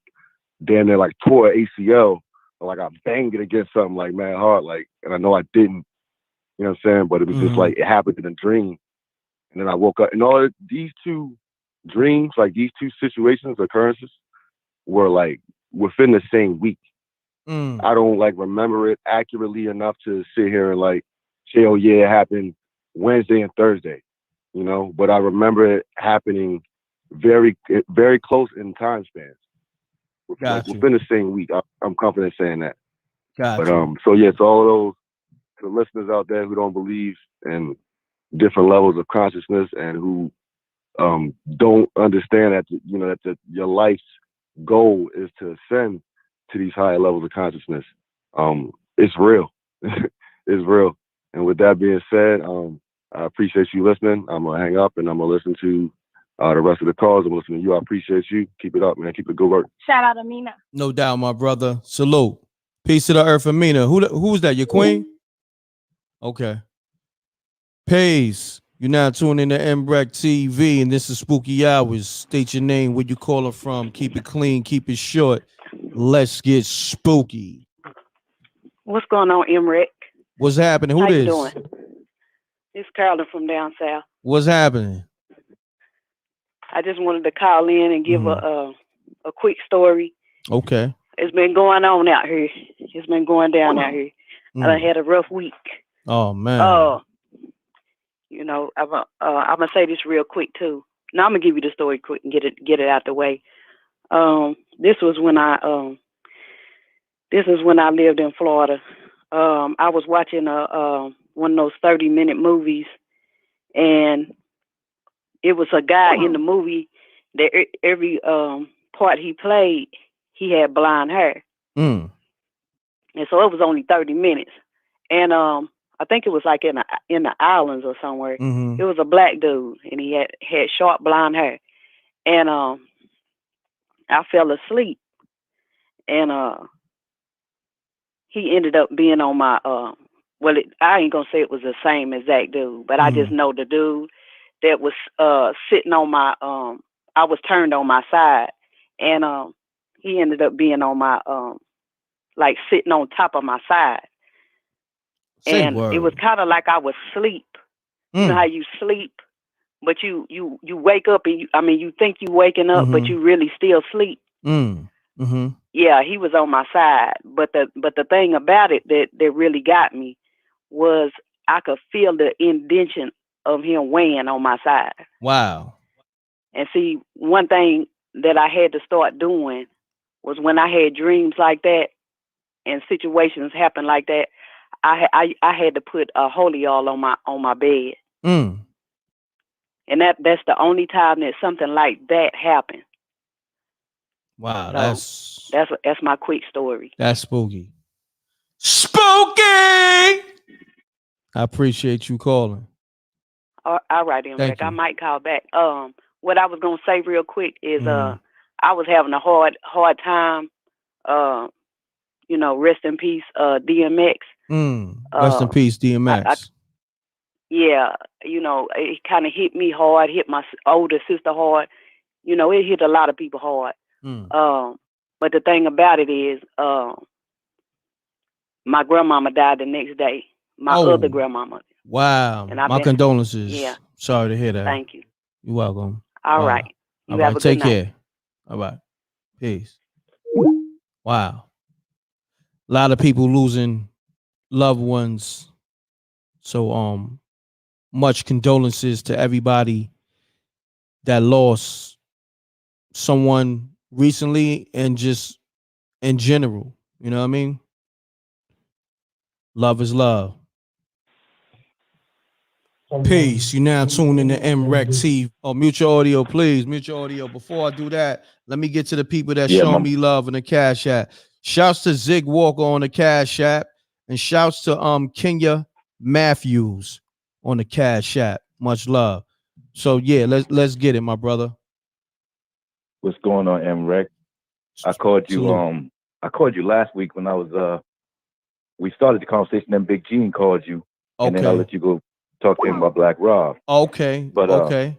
damn near like tore an ACL, or like I banged it against something like mad hard, like, and I know I didn't, you know what I'm saying? But it was just like it happened in a dream, and then I woke up, and all these 2 dreams, like these 2 situations, occurrences, were like within the same week. I don't like remember it accurately enough to sit here and like say, oh yeah, it happened Wednesday and Thursday, you know. But I remember it happening very, very close in time spans. Like within the same week. I'm confident saying that. But so yeah, to all of those, to the listeners out there who don't believe in different levels of consciousness and who don't understand that you know that your life's goal is to ascend to these higher levels of consciousness. It's real. It's real. And with that being said, I appreciate you listening. I'm gonna hang up and I'm gonna listen to the rest of the calls. I'm listening to you. I appreciate you. Keep it up, man. Keep it good work. Shout out to Mina. No doubt, my brother. Salute. Peace to the earth, Amina. Who's that? Your queen? Okay. Peace. You're now tuning in to MBREC TV, and this is Spooky Hours. State your name, where you calling from. Keep it clean, keep it short. Let's get spooky. What's going on, MREC? What's happening? Who How this? you doing? It's Carolyn from down south. What's happening? I just wanted to call in and give a quick story. Okay. It's been going on out here. It's been going down out here. I done had a rough week. Oh man. You know, I'm gonna say this real quick too. Now I'm gonna give you the story quick and get it out the way. This was when I lived in Florida. I was watching one of those 30-minute movies, and it was a guy in the movie that every part he played, he had blonde hair. And so it was only 30 minutes. And I think it was like in the islands or somewhere. It was a black dude, and he had short blonde hair. And I fell asleep, and he ended up being on my I ain't gonna say it was the same exact dude, but I just know the dude that was sitting on my I was turned on my side, and he ended up being on my like sitting on top of my side. And it was kind of like I was asleep. You know how you sleep, but you wake up and you think you waking up, but you really still sleep. Yeah, he was on my side, but the thing about it that really got me was I could feel the indentation of him weighing on my side. Wow. And see, one thing that I had to start doing was when I had dreams like that and situations happen like that. I had to put a holy oil on my bed, and that's the only time that something like that happened. Wow, so that's my quick story. That's spooky. Spooky. I appreciate you calling. All right, then, Rick. I might call back. What I was gonna say real quick is, I was having a hard time. Rest in peace, DMX. Rest in peace, DMX. It kind of hit me hard. Hit my older sister hard. It hit a lot of people hard. But the thing about it is, my grandmama died the next day. My other grandmama. Wow. And my condolences. Yeah. Sorry to hear that. Thank you. You're welcome. All right. You have a Take good night. care. All right. Peace. Wow. A lot of people losing loved ones. So much condolences to everybody that lost someone recently and just in general. You know what I mean? Love is love. Peace. You now tune in to MREC TV. Oh, mute your audio, please. Mute your audio. Before I do that, let me get to the people that show me love in the Cash App. Shouts to Zig Walker on the Cash App, and shouts to Kenya Matthews on the Cash App. Much love. So yeah, let's get it, my brother. What's going on, MREC? I called you. I called you last week when I was. We started the conversation. Then Big Gene called you, and then I let you go talk to him about Black Rob. Okay. But okay.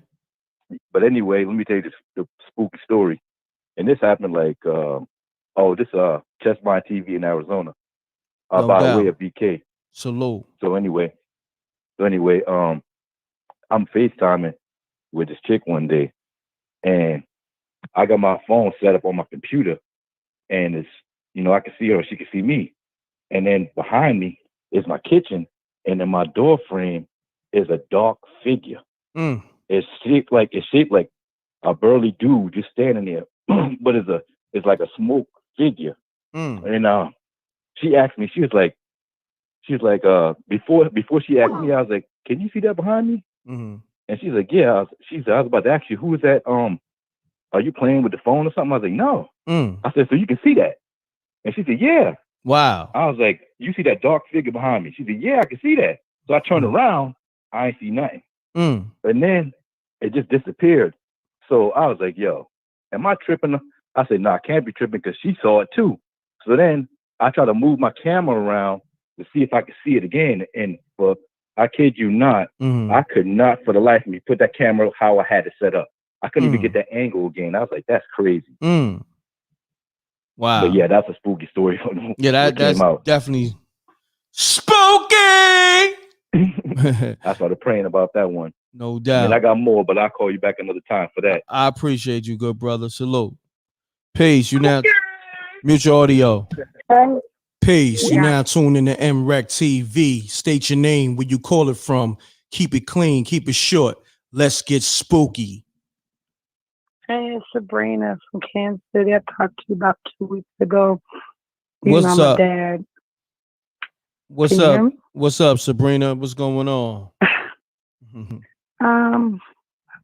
But anyway, let me tell you the spooky story. And this happened like Chessmine TV in Arizona. By the way of BK. Salute. So anyway, I'm FaceTiming with this chick one day, and I got my phone set up on my computer, and it's I can see her, she can see me, and then behind me is my kitchen, and in my door frame is a dark figure. It's shaped like a burly dude just standing there, but it's like a smoke figure. And she asked me, she was like, before she asked me, I was like, can you see that behind me? And she's like, yeah. I was about to ask you, who is that? Are you playing with the phone or something? I was like, no. I said, so you can see that? And she said, yeah. Wow. I was like, you see that dark figure behind me? She said, yeah, I can see that. So I turned around, I ain't see nothing. And then it just disappeared. So I was like, yo, am I tripping? I said, no, I can't be tripping because she saw it too. So then I tried to move my camera around to see if I could see it again. And I kid you not, I could not for the life of me put that camera how I had it set up. I couldn't even get that angle again. I was like, that's crazy. Wow. But yeah, that's a spooky story. Yeah, that's definitely spooky. I started praying about that one. No doubt. And I got more, but I'll call you back another time for that. I appreciate you, good brother. Salute. Peace. You now mute your audio. Peace. You now tune in to MREC TV. State your name, where you call it from. Keep it clean. Keep it short. Let's get spooky. Hey, it's Sabrina from Kansas City. I talked to you about 2 weeks ago. What's up? Dad. What's up? What's up, Sabrina? What's going on?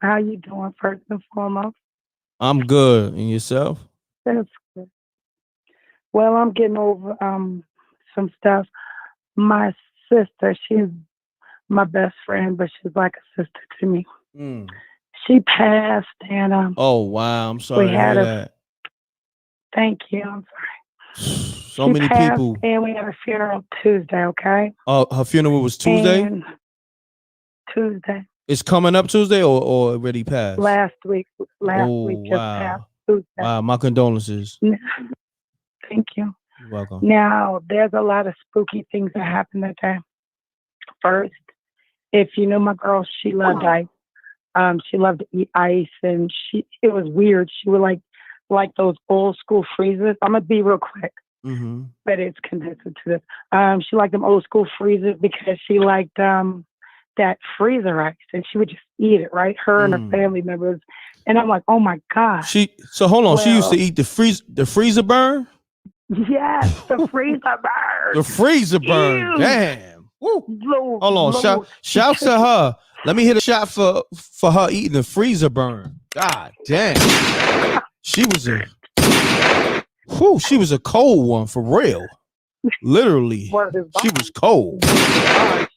How you doing, first and foremost? I'm good. And yourself? That's good. Well, I'm getting over some stuff. My sister, she's my best friend, but she's like a sister to me. She passed, and oh wow, I'm sorry to hear that. Thank you. I'm sorry. So many people. And we had a funeral Tuesday. Okay. Oh, her funeral was Tuesday. Tuesday. It's coming up Tuesday, or already passed. Last week just passed. Tuesday. Wow, my condolences. Thank you. You're welcome. Now, there's a lot of spooky things that happened that day. First, if you know my girl, she loved ice. She loved to eat ice, and it was weird. She would like those old school freezers. I'm gonna be real quick, but it's connected to this. She liked them old school freezers because she liked that freezer ice, and she would just eat it. Right, her and her family members, And I'm like, oh my God. So hold on. She used to eat the freezer burn? Yes, the freezer burn. The freezer burn. Ew. Damn. Woo. Lord, Hold on. Shout to her. Let me hit a shot for her eating the freezer burn. God damn. She was a cold one for real. Literally. She was cold.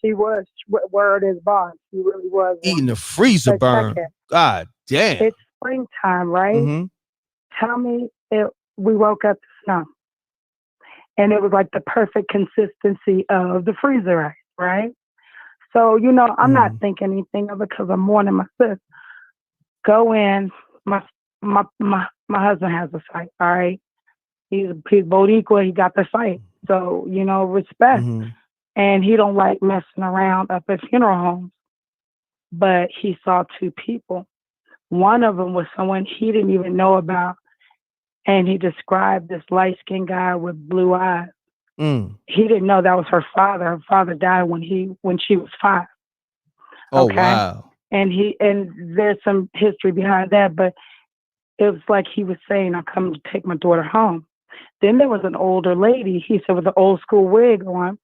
She was. Word is bond. She really was. Eating the freezer burn. God damn. It's springtime, right? Mm-hmm. Tell me, we woke up to snow. And it was like the perfect consistency of the freezer ice, right? So, I'm not thinking anything of it because I'm mourning my sis. Go in. My husband has a site, all right? He's Boricua. He got the site. So, respect. Mm-hmm. And he don't like messing around up at funeral homes. But he saw two people. One of them was someone he didn't even know about. And he described this light-skinned guy with blue eyes. Mm. He didn't know that was her father. Her father died when she was 5. Oh, okay? wow. And there's some history behind that, but it was like he was saying, I'm coming to take my daughter home. Then there was an older lady, he said, with an old school wig on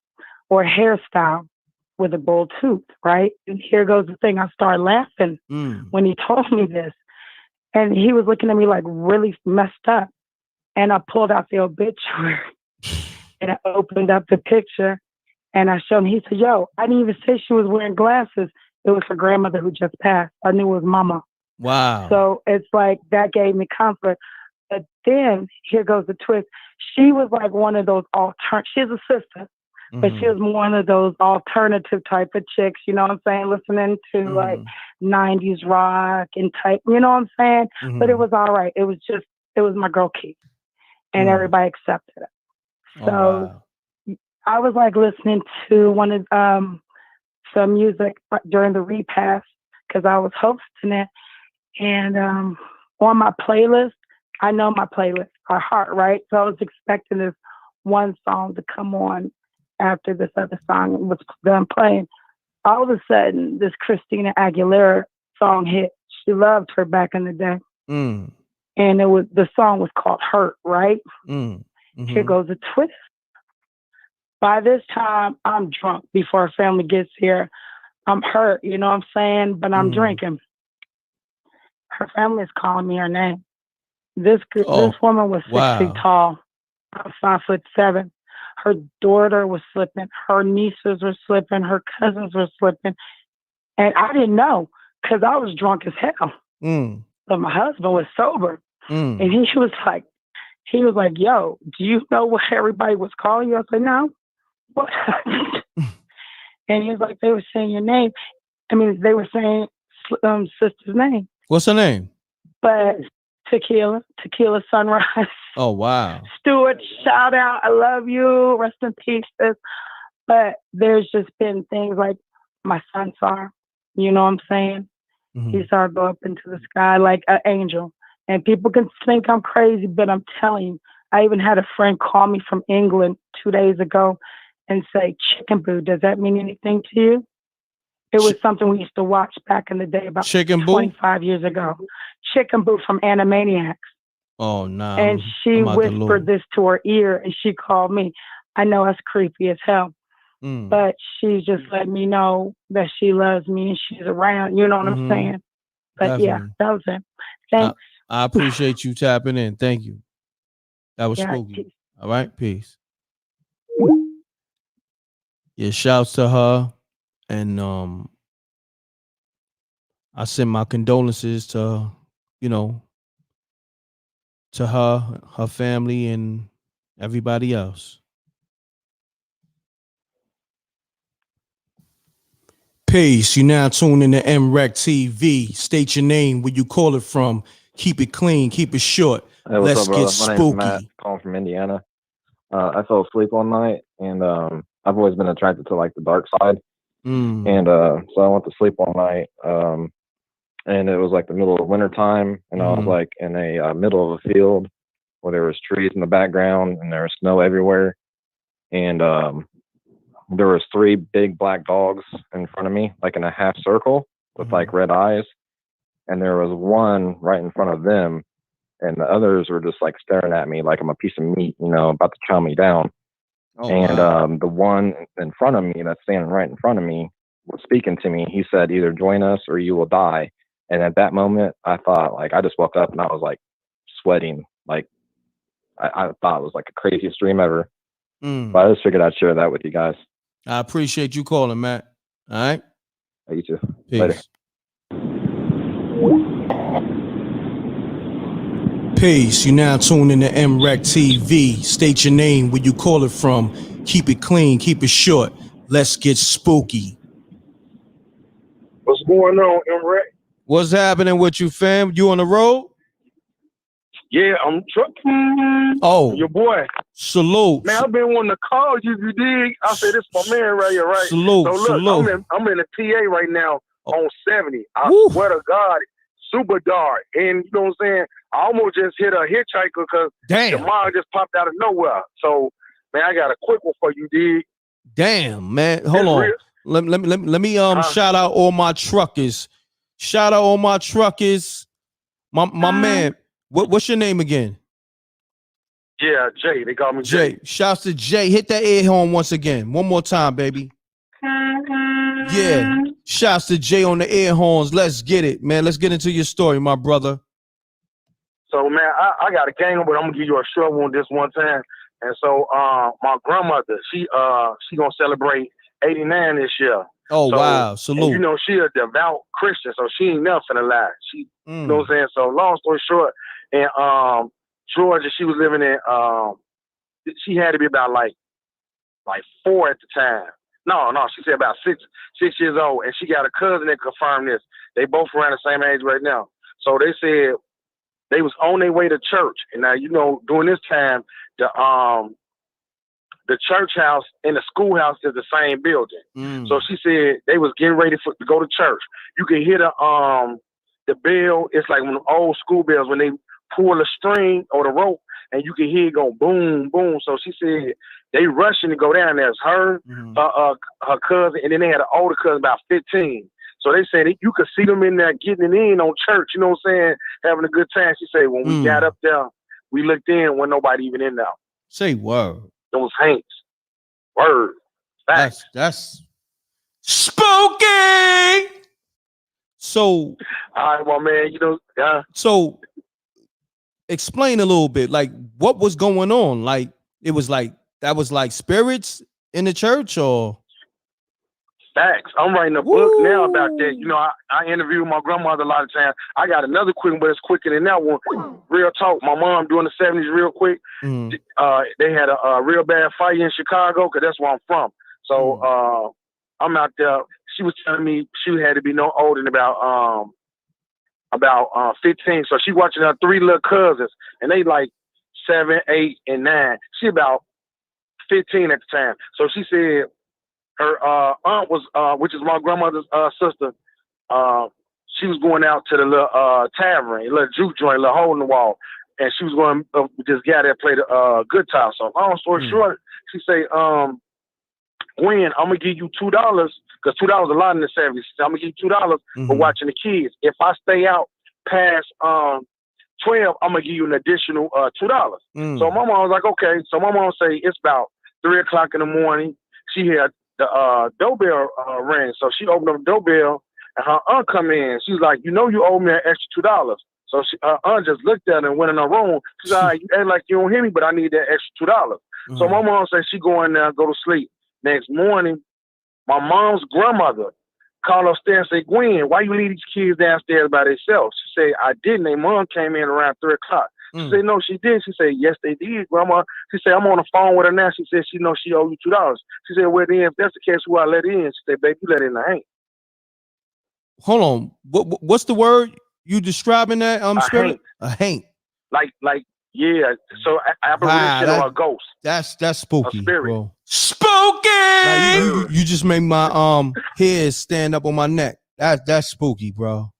or hairstyle with a gold tooth, right? And here goes the thing. I started laughing when he told me this. And he was looking at me like really messed up. And I pulled out the obituary and I opened up the picture and I showed him. He said, yo, I didn't even say she was wearing glasses. It was her grandmother who just passed. I knew it was mama. Wow. So it's like that gave me comfort. But then here goes the twist. She was like one of those she's a sister, but she was one of those alternative type of chicks, you know what I'm saying? Listening to like 90s rock and type, you know what I'm saying? But it was all right. It was my girl Keith. And everybody accepted it. So I was like listening to one of some music during the repast because I was hosting it. And on my playlist, I know my playlist by heart, right? So I was expecting this one song to come on after this other song was done playing. All of a sudden, this Christina Aguilera song hit. She loved her back in the day. And the song was called Hurt, right? Here goes a twist. By this time, I'm drunk before our family gets here. I'm hurt, you know what I'm saying? But I'm drinking. Her family is calling me her name. This woman was 6 feet tall. I'm 5'7". Her daughter was slipping. Her nieces were slipping. Her cousins were slipping. And I didn't know because I was drunk as hell. But my husband was sober. And he was like, yo, do you know what everybody was calling you? I said, no. What? And he was like, they were saying your name. I mean, they were saying sister's name. What's her name? But Tequila Sunrise. Oh, wow. Stuart, shout out. I love you. Rest in peace. But there's just been things like my son saw, you know what I'm saying? He saw her go up into the sky like an angel. And people can think I'm crazy, but I'm telling you, I even had a friend call me from England 2 days ago and say, Chicken Boo, does that mean anything to you? It was something we used to watch back in the day about 25 years ago. Chicken Boo from Animaniacs. Oh, no. And she whispered this to her ear and she called me. I know it's creepy as hell. But she just let me know that she loves me and she's around. You know what I'm saying? But Definitely. yeah, that was it. Thanks. I appreciate you tapping in. Thank you. That was spooky. Peace. All right. Peace. Yeah, shouts to her. And I send my condolences to, to her family, and everybody else. Peace. You now tune in to MREC TV. State your name, where you call it from. Keep it clean. Keep it short. Hey, what's Let's up, brother? get My name's spooky. Matt, calling from Indiana. I fell asleep one night, and I've always been attracted to like the dark side. And so I went to sleep one night, and it was like the middle of winter time, and I was like in a middle of a field where there was trees in the background and there was snow everywhere, and there was 3 big black dogs in front of me, like in a half circle with like red eyes. and there was one right in front of them, and the others were just like staring at me like I'm a piece of meat, you know, about to chow me down. Oh, and wow. the one in front of me, that's standing right in front of me, was speaking to me. He said, either join us or you will die. And at that moment, I thought, like, I just woke up and I was like sweating. Like, I thought it was like the craziest dream ever. But I just figured I'd share that with you guys. I appreciate you calling, Matt. All right. You too. Peace. Later. Peace. You now tune in to MREC TV. State your name, where you call it from. Keep it clean, keep it short. Let's get spooky. What's going on, MREC? What's happening with you, fam? You on the road? Yeah, I'm trucking. Oh, your boy. Salute. Man, I've been wanting to call you. You dig? I said, this is my man right here, right? Salute, so look, salute. I'm in the PA right now on 70. I swear to God, super dark. And you know what I'm saying? I almost just hit a hitchhiker because the mom just popped out of nowhere. So, man, I got a quick one for you, dig? Damn, man. Hold on. Let me shout out all my truckers. Shout out all my truckers. My man. What's your name again? Yeah, Jay. They call me Jay. Shouts to Jay. Hit that air horn once again. One more time, baby. Yeah. Shouts to Jay on the air horns. Let's get it, man. Let's get into your story, my brother. So, man, I got a gang, but I'm gonna give you a short one this one time. And so, my grandmother, she gonna celebrate 89 this year. Oh, wow. Salute. And, you know, she a devout Christian, so she ain't never finna lie. She, you know what I'm saying? So, long story short, and Georgia, she was living in, she had to be about like 4 at the time. No, she said about six years old, and she got a cousin that confirmed this. They both around the same age right now. So they said they was on their way to church, and now you know during this time the church house and the schoolhouse is the same building. So she said they was getting ready to go to church. You can hear the bell. It's like one of the old school bells when they pull the string or the rope, and you can hear it go boom, boom. So she said they rushing to go down there. It's her, her cousin, and then they had an older cousin about 15. So they said you could see them in there getting it in on church, you know what I'm saying, having a good time. She said when we got up there, we looked in, wasn't nobody even in there. Say word. Those Hanks. Word. Facts. That's spooky. So, all right, well, man, you know, so explain a little bit, like what was going on? Like it was like that was like spirits in the church, or? Facts. I'm writing a book now about that. You know, I interviewed my grandmother a lot of times. I got another quick one, but it's quicker than that one. Real talk. My mom during the 70s, real quick. They had a real bad fight in Chicago, because that's where I'm from. So I'm out there. She was telling me she had to be no older than about 15. So she watching her 3 little cousins, and they like 7, 8, and 9. She about 15 at the time. So she said her aunt was, which is my grandmother's sister, she was going out to the little tavern, a little juke joint, a little hole in the wall, and she was going with this guy that played a guitar. So long story short, she say, Gwen, I'm gonna give you $2, because $2 a lot in the 70s. I'm gonna give you $2 for watching the kids. If I stay out past 12, I'm gonna give you an additional $2. So my mom was like, okay. So my mom say it's about 3 o'clock in the morning. She had the doorbell ring, so she opened up the doorbell, and her aunt come in. She's like, you know, you owe me an extra $2. So her aunt just looked at her and went in her room. She's like, you act like you don't hear me, but I need that extra $2. So my mom said she go in there and go to sleep. Next morning, my mom's grandmother called upstairs and said, Gwen, why you leave these kids downstairs by themselves? She said, I didn't. Their mom came in around 3 o'clock. She said, no, she did. She said, yes, they did, Grandma. She said, I'm on the phone with her now. She said, she knows she owe you $2. She said, well, then, if that's the case, who I let in? She said, baby, you let in the Hank. Hold on. What's the word you describing that spirit? A Hank. Like, yeah. So apparition or a ghost. That's spooky, a spirit. bro. Spooky. Like, you just made my hairs stand up on my neck. That's spooky, bro.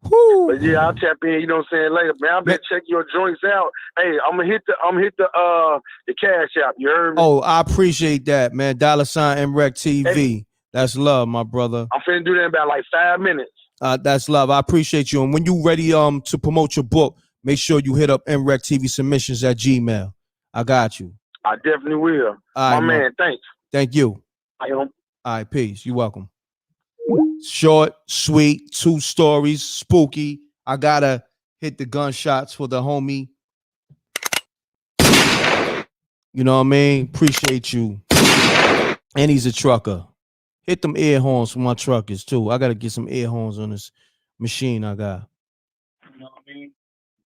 Whew. But yeah, I'll tap in, you know what I'm saying, later. Man, I've been checking your joints out. Hey, I'm gonna hit the cash out. You heard me? Oh, I appreciate that, man. $MREC TV. That's love, my brother. I'm finna do that in about like 5 minutes. That's love. I appreciate you. And when you ready to promote your book, make sure you hit up NREC TV Submissions at Gmail. I got you. I definitely will. All right, man, thanks. Thank you. I am. All right, peace. You're welcome. Short, sweet, 2 stories, spooky. I gotta hit the gunshots for the homie. You know what I mean? Appreciate you. And he's a trucker. Hit them air horns for my truckers too. I gotta get some air horns on this machine I got. You know what I mean?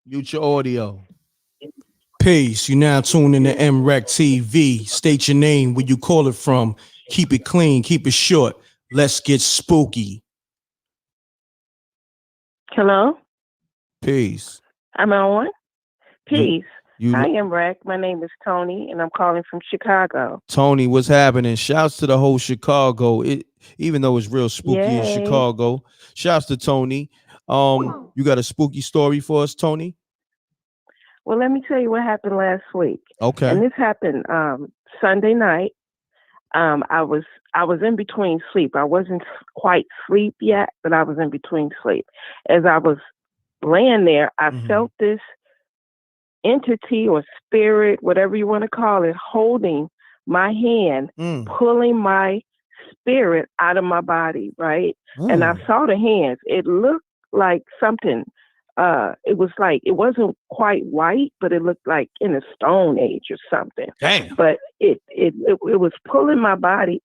Mute your audio. Peace. You now tune in to NREC TV. State your name, where you call it from. Keep it clean, keep it short. Let's get spooky. Hello? Peace. I'm on. Peace. You I am Rec. My name is Tony, and I'm calling from Chicago. Tony, what's happening? Shouts to the whole Chicago. Even though it's real spooky in Yay. Chicago. Shouts to Tony. You got a spooky story for us, Tony? Well, let me tell you what happened last week. Okay. And this happened Sunday night. I was in between sleep. I wasn't quite asleep yet, but I was in between sleep. As I was laying there, I felt this entity or spirit, whatever you want to call it, holding my hand, pulling my spirit out of my body, right? And I saw the hands. It looked like something. It was like, it wasn't quite white, but it looked like in a stone age or something. Damn. But it was pulling my body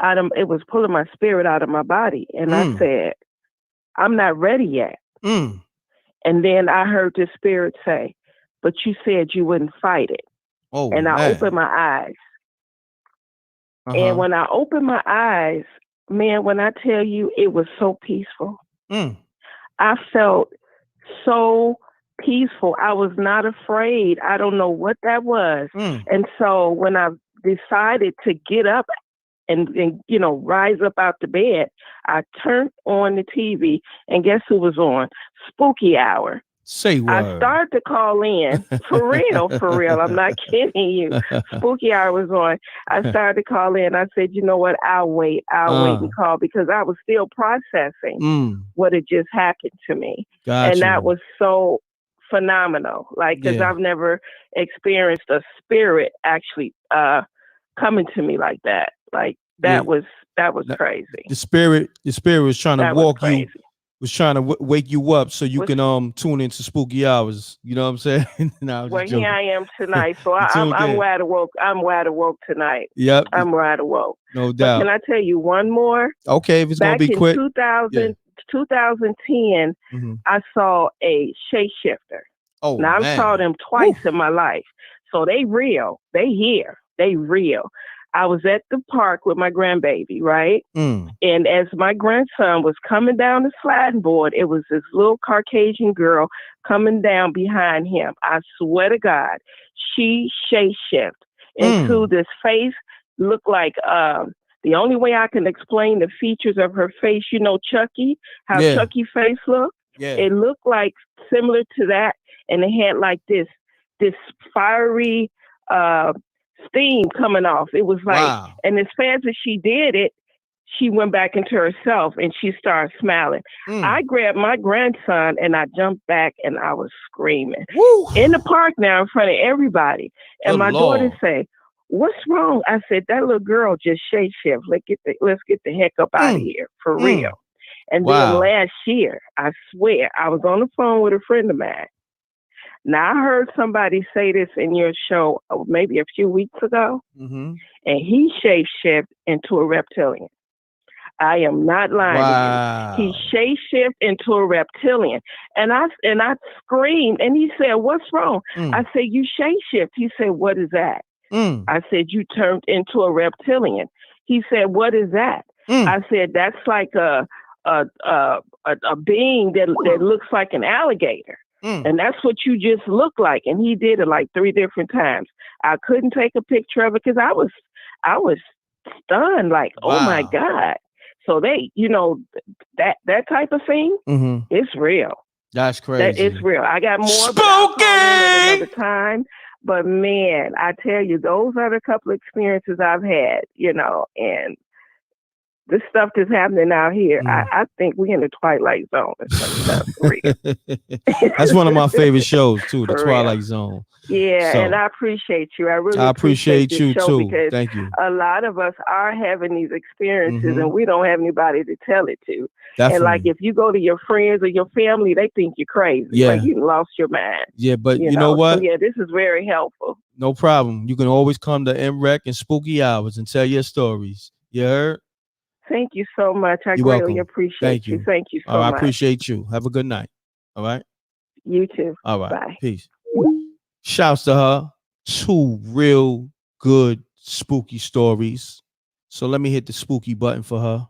out of, it was pulling my spirit out of my body. And I said, I'm not ready yet. And then I heard the spirit say, but you said you wouldn't fight it. Oh, and I opened my eyes. And when I opened my eyes, man, when I tell you, it was so peaceful. I felt so peaceful. I was not afraid. I don't know what that was. And so when I decided to get up and rise up out the bed, I turned on the TV, and guess who was on? Spooky Hour. Say what? I started to call in. For real. I'm not kidding you. Spooky Hour was on. I started to call in. I said, you know what? I'll wait and call, because I was still processing what had just happened to me. Gotcha. And that was so phenomenal. Like, because I've never experienced a spirit actually coming to me like that. Like, that was crazy. The spirit was trying to was trying to wake you up so you can tune into Spooky Hours. You know what I'm saying? Well, here I am tonight, so I'm wide awoke. I'm wide awoke tonight. Yep, I'm wide awoke. No doubt. But can I tell you one more? Okay, if it's gonna be quick. Back in 2010, I saw a Shapeshifter. Oh, now I saw them twice in my life, so they real. They here. They real. I was at the park with my grandbaby, right? And as my grandson was coming down the sliding board, it was this little Caucasian girl coming down behind him. I swear to God, she shape-shifted into this face, looked like, the only way I can explain the features of her face, you know, Chucky, how Chucky face looked? Yeah. It looked like similar to that, and it had like this fiery, steam coming off. It was like, and as fast as she did it, she went back into herself and she started smiling. I grabbed my grandson and I jumped back and I was screaming in the park now in front of everybody. And my daughter said, "What's wrong?" I said, "That little girl just shape-shift. Let's get the heck up out of here for real." And then last year, I swear, I was on the phone with a friend of mine. Now, I heard somebody say this in your show maybe a few weeks ago, and he shape-shifted into a reptilian. I am not lying to you. He shape-shifted into a reptilian. And I screamed, and he said, "What's wrong?" I said, "You shape-shift." He said, "What is that?" I said, "You turned into a reptilian." He said, "What is that?" I said, "That's like a being that looks like an alligator." And that's what you just look like. And he did it like 3 different times. I couldn't take a picture of it because I was stunned, like, oh my God. So they, that type of thing, it's real. That's crazy. That it's real. I got more, but I'll call in at another time. But man, I tell you, those are the couple experiences I've had, and the stuff that's happening out here, I think we're in the Twilight Zone and some stuff. For real. That's one of my favorite shows too, The For Twilight real. Zone. Yeah, So, and I appreciate you. I really I appreciate appreciate you this show too. because Thank you. a lot of us are having these experiences Mhm. and we don't have anybody to tell it to. And like Definitely. if you go to your friends or your family, they think you're crazy. Yeah. Like you lost your mind. Yeah, but you know So what? yeah, this is very helpful. No problem. You can always come to MREC and Spooky Hours and tell your stories. You heard? Thank you so much. I You're greatly welcome. appreciate Thank you. you. Thank you so All right, I much. appreciate you. Have a good night. All right? You too. All right. Bye. Peace. Shouts to her. 2 real good spooky stories. So let me hit the spooky button for her.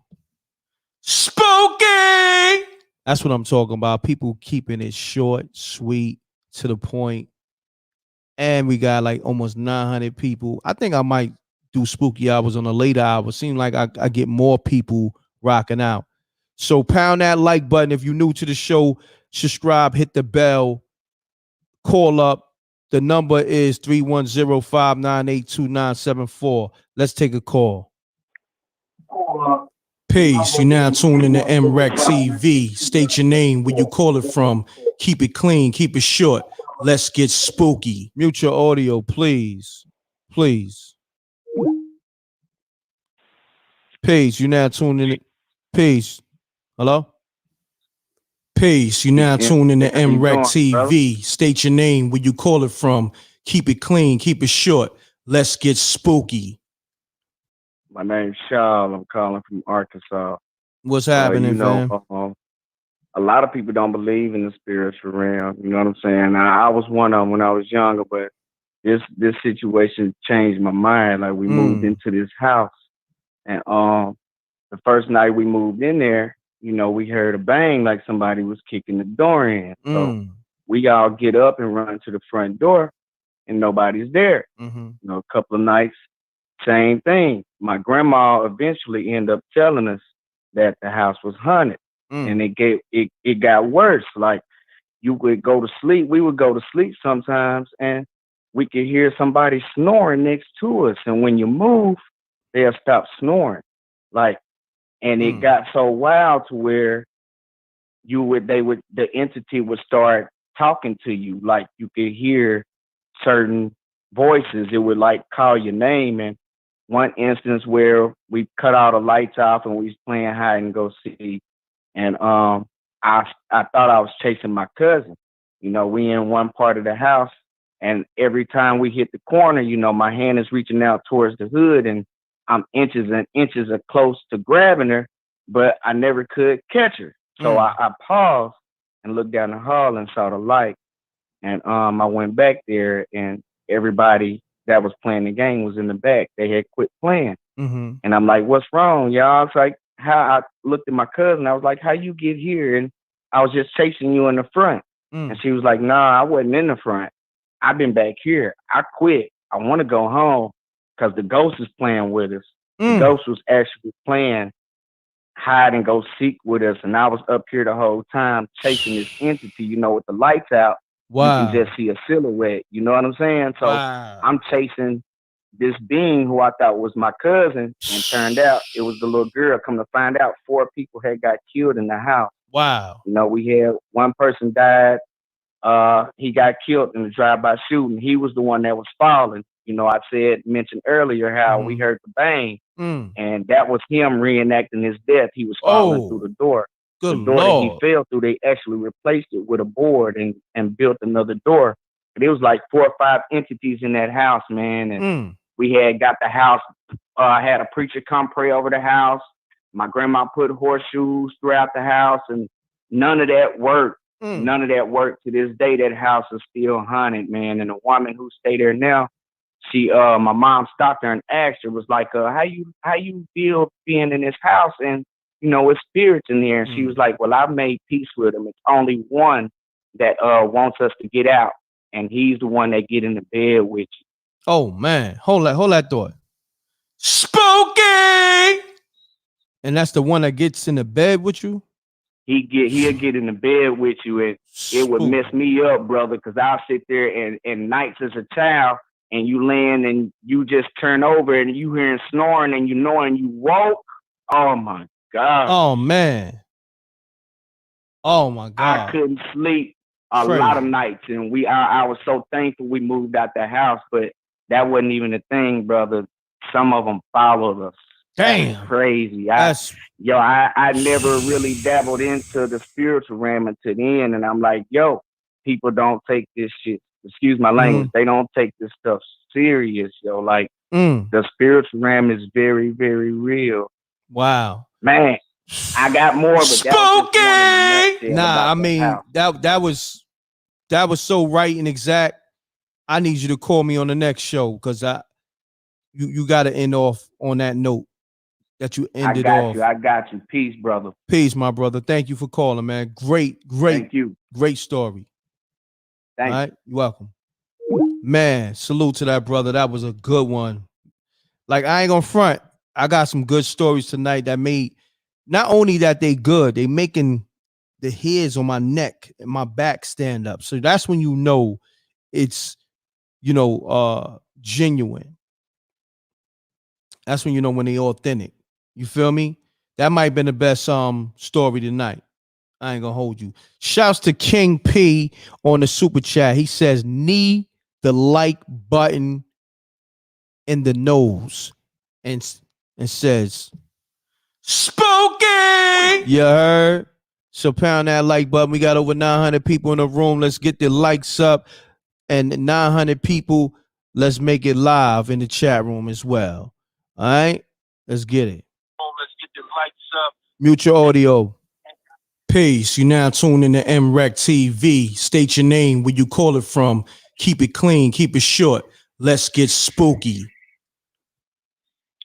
Spooky! That's what I'm talking about. People keeping it short, sweet, to the point. And we got like almost 900 people. I think I might do spooky hours on a later hour. Seems like I get more people rocking out. So pound that like button. If you're new to the show, subscribe, hit the bell, call up. The number is 310-598-2974. Let's take a call. Peace. You now tuned in to MREC TV. State your name, where you call it from. Keep it clean, keep it short. Let's get spooky. Mute your audio, please. Please. Peace. You now tuned in. Peace. Hello? Peace. You now tuned in to MREC TV. State your name, where you call it from. Keep it clean, keep it short. Let's get spooky. My name's Charles. I'm calling from Arkansas. What's happening, fam? A lot of people don't believe in the spiritual realm. You know what I'm saying? I was one of them when I was younger, but this situation changed my mind. Like we moved into this house, and the first night we moved in there, you know, we heard a bang like somebody was kicking the door in. So we all get up and run to the front door, and nobody's there. You know, a couple of nights, same thing. My grandma eventually ended up telling us that the house was haunted. And it got worse. Like you would go to sleep. We would go to sleep sometimes and we could hear somebody snoring next to us. And when you move, they'll stop snoring. Like, and it got so wild to where the entity would start talking to you. Like you could hear certain voices. It would like call your name. And one instance where we cut all the lights off and we was playing hide and go seek. And I thought I was chasing my cousin. You know, we in one part of the house, and every time we hit the corner, you know, my hand is reaching out towards the hood, and I'm inches and inches close to grabbing her, but I never could catch her. So I paused and looked down the hall and saw the light. And I went back there, and everybody that was playing the game was in the back. They had quit playing. And I'm like, what's wrong, y'all? It's like, how I looked at my cousin, I was like, how you get here? And I was just chasing you in the front. And she was like, nah, I wasn't in the front. I've been back here. I quit. I want to go home because the ghost is playing with us. The ghost was actually playing hide and go seek with us. And I was up here the whole time chasing this entity, you know, with the lights out. Wow. You can just see a silhouette. You know what I'm saying? So I'm chasing this being who I thought was my cousin, and turned out it was the little girl. Come to find out, 4 people had got killed in the house. Wow. You know, we had one person died. He got killed in a drive-by shooting. He was the one that was falling. You know, I mentioned earlier how we heard the bang, and that was him reenacting his death. He was falling through the door. The door that he fell through, they actually replaced it with a board and built another door. But it was like 4 or 5 entities in that house, man. And we had got the house. I had a preacher come pray over the house. My grandma put horseshoes throughout the house, and none of that worked. None of that worked. To this day, that house is still haunted, man. And the woman who stay there now, my mom stopped her and asked her, was like, how you feel being in this house? And, you know, it's spirits in there. And she was like, well, I've made peace with them. It's only one that wants us to get out. And he's the one that get in the bed with you. Oh man, hold that thought. Spooky! And that's the one that gets in the bed with you? He'll get in the bed with you, and it would mess me up, brother, because I'll sit there and nights as a child, and you land and you just turn over and you hearing snoring and you knowing you woke. Oh my God. Oh man. Oh my God. I couldn't sleep a lot of nights, and I was so thankful we moved out the house, but that wasn't even a thing, brother. Some of them followed us. Damn. That's crazy. I never really dabbled into the spiritual realm until then, and I'm like, yo, people don't take this shit. Excuse my language. They don't take this stuff serious, yo. Like the spiritual realm is very, very real. Wow. Man, I got more, but Spooky! that was just one in a nutshell. Nah, I mean that was so right and exact. I need you to call me on the next show because you got to end off on that note that you ended off. I got you. Peace, brother. Peace, my brother. Thank you for calling, man. Great. Thank you. Great story. Thank you. You're welcome. Man, salute to that brother. That was a good one. Like, I ain't gonna front. I got some good stories tonight that made, not only that they good, they making the hairs on my neck and my back stand up. So that's when you know it's, genuine. That's when you know when they authentic. You feel me? That might have been the best story tonight. I ain't gonna hold you. Shouts to King P on the super chat. He says, knee the like button in the nose and says, spooky. You heard? So pound that like button. We got over 900 people in the room. Let's get the likes up. And 900 people, let's make it live in the chat room as well. All right? Let's get it. Let's get the lights up. Mute your audio. Peace. You now tuned in to MREC TV. State your name, where you call it from. Keep it clean. Keep it short. Let's get spooky.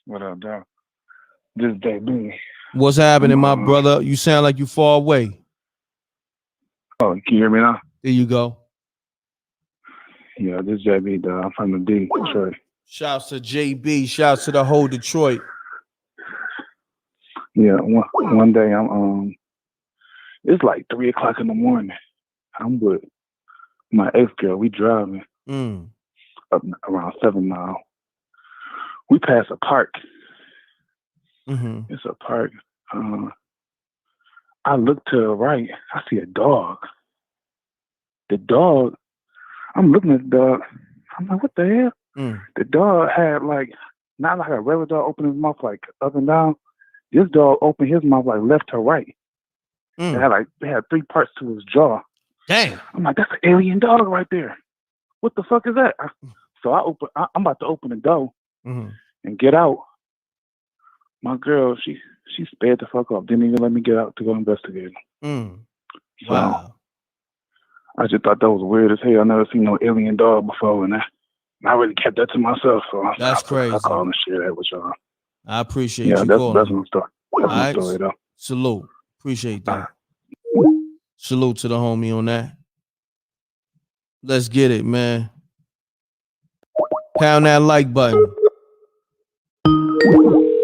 What up, dog? This is JB. What's happening, my brother? You sound like you far away. Oh, can you hear me now? There you go. Yeah, this is JB, dog. I'm from the D, Detroit. Shouts to JB. Shouts to the whole Detroit. Yeah, one day it's like 3:00 in the morning. I'm with my ex-girl. We driving up around 7 Mile. We pass a park. It's a park. I look to the right. I see a dog. The dog, I'm looking at the dog. I'm like, what the hell? The dog had like, not like a regular dog open his mouth like up and down. This dog opened his mouth like left to right. It had 3 parts to his jaw. Damn. I'm like, that's an alien dog right there. What the fuck is that? So I'm about to open the door and get out. My girl, she sped the fuck up. Didn't even let me get out to go investigate. Wow. I just thought that was weird as hell. I never seen no alien dog before, and I really kept that to myself. So that's crazy. I called and share that with y'all. I appreciate you. That's my story. That's my story, though. Salute. Appreciate that. Salute to the homie on that. Let's get it, man. Pound that like button.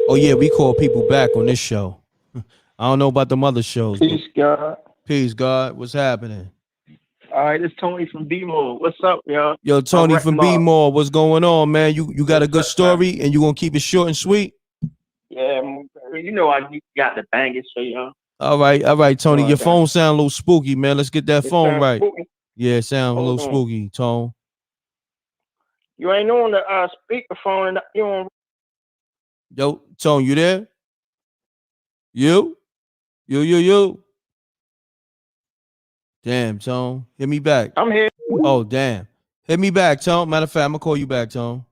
Oh, yeah, we call people back on this show. I don't know about them other shows. Peace, God. Peace, God. What's happening? All right, it's Tony from B-More. What's up, y'all? Yo, Tony from B-More. What's going on, man? You got a good story, and you going to keep it short and sweet? Yeah, you know I got the bangers for y'all. All right, Tony. Your phone sound a little spooky, man. Let's get that phone right. Spooky. Yeah, it sounds a little spooky, Tone. You ain't on the speakerphone. You on? Yo, Tone, you there? You. Damn, Tone. Hit me back. I'm here. Oh, damn. Hit me back, Tone. Matter of fact, I'm going to call you back, Tone.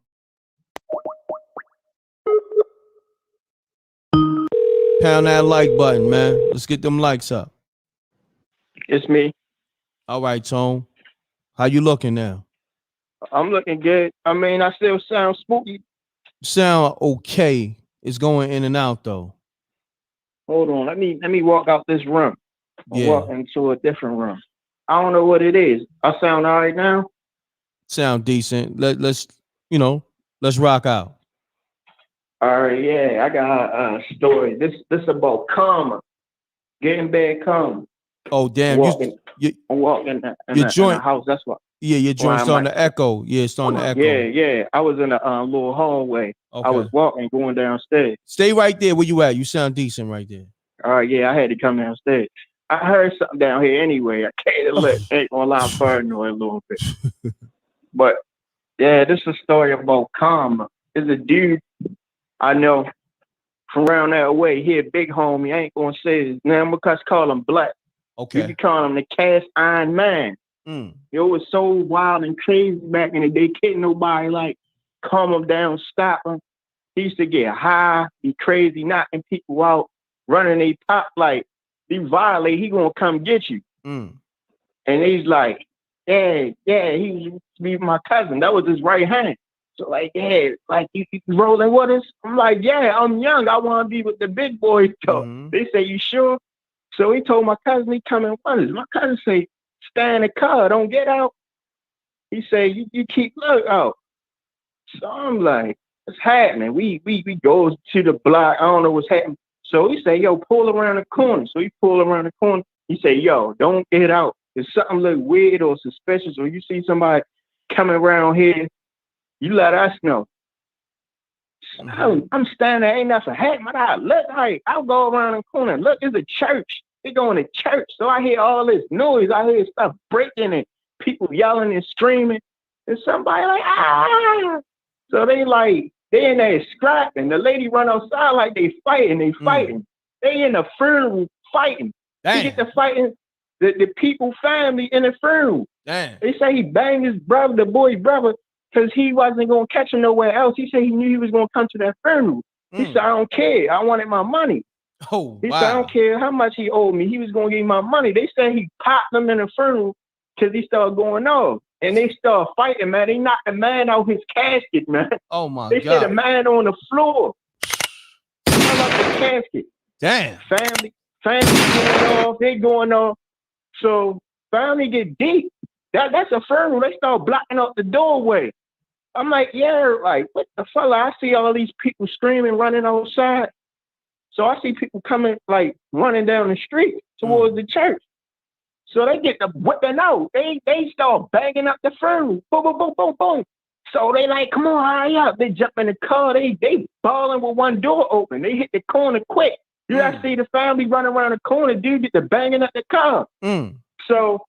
Pound that like button, man. Let's get them likes up. It's me. All right, Tone. How you looking now? I'm looking good. I mean, I still sound spooky. Sound okay. It's going in and out, though. Hold on. Let me walk out this room. Walk into a different room. I don't know what it is. I sound all right now? Sound decent. Let's rock out. All right, yeah. I got a story. This about karma. Getting bad karma. Oh, damn. I'm walking in the house. That's what. Yeah, your joint's starting to echo. Yeah, it's starting to echo. Yeah. I was in a little hallway. Okay. I was walking, going downstairs. Stay right there where you at. You sound decent right there. All right, yeah, I had to come downstairs. I heard something down here anyway. I can't let ain't gonna lie, paranoid a little bit. But yeah, this is a story about karma. There's a dude I know from around that way. He a big homie. I ain't gonna say his name because call him Black. Okay. You can call him the Cast Iron Man. It was so wild and crazy back in the day. Couldn't nobody like calm him down, stop him. He used to get high, be crazy, knocking people out, running they pop like he violate, he gonna come get you. And he's like, yeah, he used to be my cousin. That was his right hand. So like, yeah, like you rolling with us? I'm like, yeah, I'm young. I want to be with the big boys. So they say, you sure? So he told my cousin he coming with us. My cousin say, stay in the car, don't get out. He say, you keep look out. So I'm like, what's happening? We go to the block. I don't know what's happening. So he say, yo, pull around the corner. So he pull around the corner. He say, yo, don't get out. If something look weird or suspicious or you see somebody coming around here, you let us know. So I'm standing there, ain't nothing happening. I look like I'll go around the corner. Look, it's a church. They going to church. So I hear all this noise. I hear stuff breaking and people yelling and screaming. And somebody like, ah. So they in there scrapping. The lady run outside like they fighting. They in the funeral fighting. They get to fighting the people family in the funeral. Damn. They say he banged his brother, the boy's brother, because he wasn't going to catch him nowhere else. He said he knew he was going to come to that funeral. He said, I don't care. I wanted my money. Oh, he said, I don't care how much he owed me. He was going to give me my money. They said he popped them in the funeral because he started going off. And they started fighting, man. They knocked the man out his casket, man. Oh, my they God. They said the man on the floor. Fell out the casket. Damn. Family going off. They going off. So family get deep. That's a funeral. They start blocking out the doorway. I'm like, yeah, like, what the fuck? I see all these people screaming, running outside. So I see people coming, like, running down the street towards the church. So they get the whipping out. They start banging up the funeral. Boom, boom, boom, boom, boom. So they like, come on, hurry up. They jump in the car. They balling with one door open. They hit the corner quick. You gotta see the family running around the corner. Dude get the banging up the car. So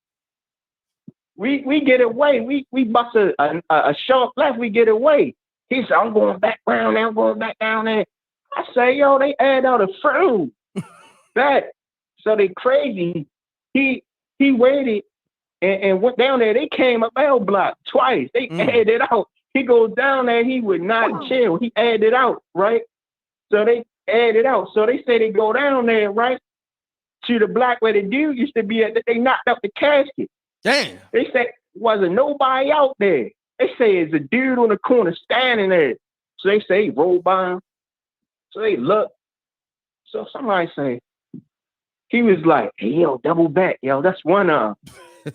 we get away. We bust a sharp left. We get away. He said, I'm going back down there. I'm going back down there. I say, yo, they add out a funeral. Back. So they crazy. He waited and went down there. They came up L block twice. They added out. He goes down there. He would not chill. He added out, right? So they added out. So they say they go down there, right, to the block where the dude used to be at. They knocked out the casket. Damn. They say wasn't nobody out there. They say it's a dude on the corner standing there. So they say he rolled by him. So they look. So somebody say, he was like, hey, yo, double back, yo, that's one arm.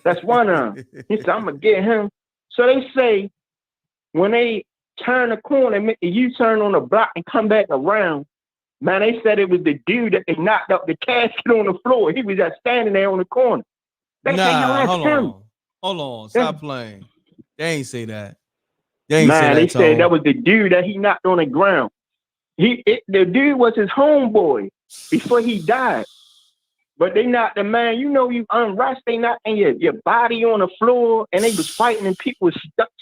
That's one arm. He said, I'm going to get him. So they say, when they turn the corner, make the U-turn on the block and come back around, man, they said it was the dude that they knocked out the casket on the floor. He was just standing there on the corner. They say, yo, that's him. Hold on. Stop playing. They ain't say that. They ain't say that. They said that was the dude that he knocked on the ground. The dude was his homeboy before he died. But they knocked the man, you know, you unrest, they knocking your body on the floor, and they was fighting, and people was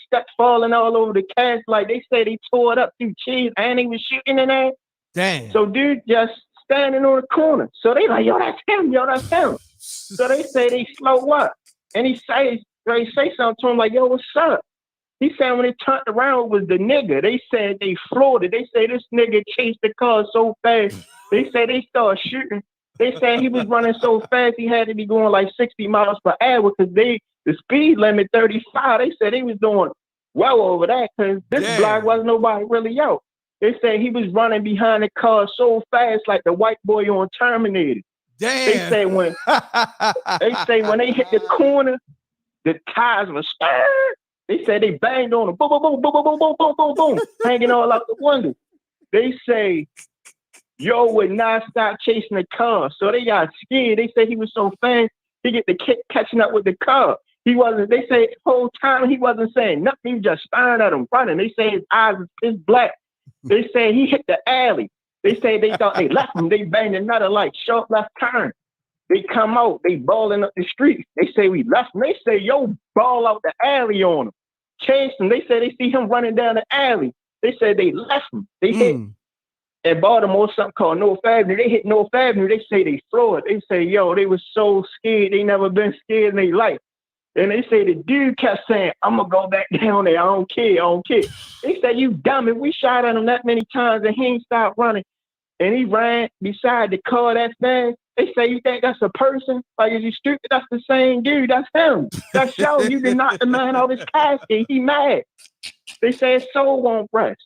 stuck falling all over the cast. Like they say they tore it up through cheese, and they was shooting in there. Damn. So dude just standing on the corner. So they like, yo, that's him, yo, that's him. So they say they slow up. And they say something to him like, yo, what's up? He said when they turned around, it was the nigga. They said they floored it. They say this nigga chased the car so fast. They say they started shooting. They said he was running so fast he had to be going like 60 miles per hour because the speed limit 35. They said he was doing well over that because this block wasn't nobody really out. They said he was running behind the car so fast like the white boy on Terminator. Damn. They say when they hit the corner, the tires were stirred. They said they banged on them, boom, boom, boom, boom, boom, boom, boom, boom, boom, hanging all out the window. They say yo would not stop chasing the car. So they got scared. They said he was so fast, he get the kick catching up with the car. He wasn't, they say the whole time he wasn't saying nothing. He was just staring at him, running. They say his eyes is black. They say he hit the alley. They say they thought they left him. They banged another like sharp left turn. They come out, they balling up the street. They say we left him. They say, yo, ball out the alley on him. Chased him. They say they see him running down the alley. They say they left him. They hit in Baltimore something called North Avenue. They hit North Avenue. They say they floored. They say, yo, they was so scared. They never been scared in their life. And they say the dude kept saying, I'm going to go back down there. I don't care. I don't care. They said, you dumb. If we shot at him that many times and he ain't stopped running and he ran beside the car that fast, they say, you think that's a person? Like, is you stupid? That's the same dude. That's him. That's yo. You did knock the man out his casket. He mad. They say his soul won't rest.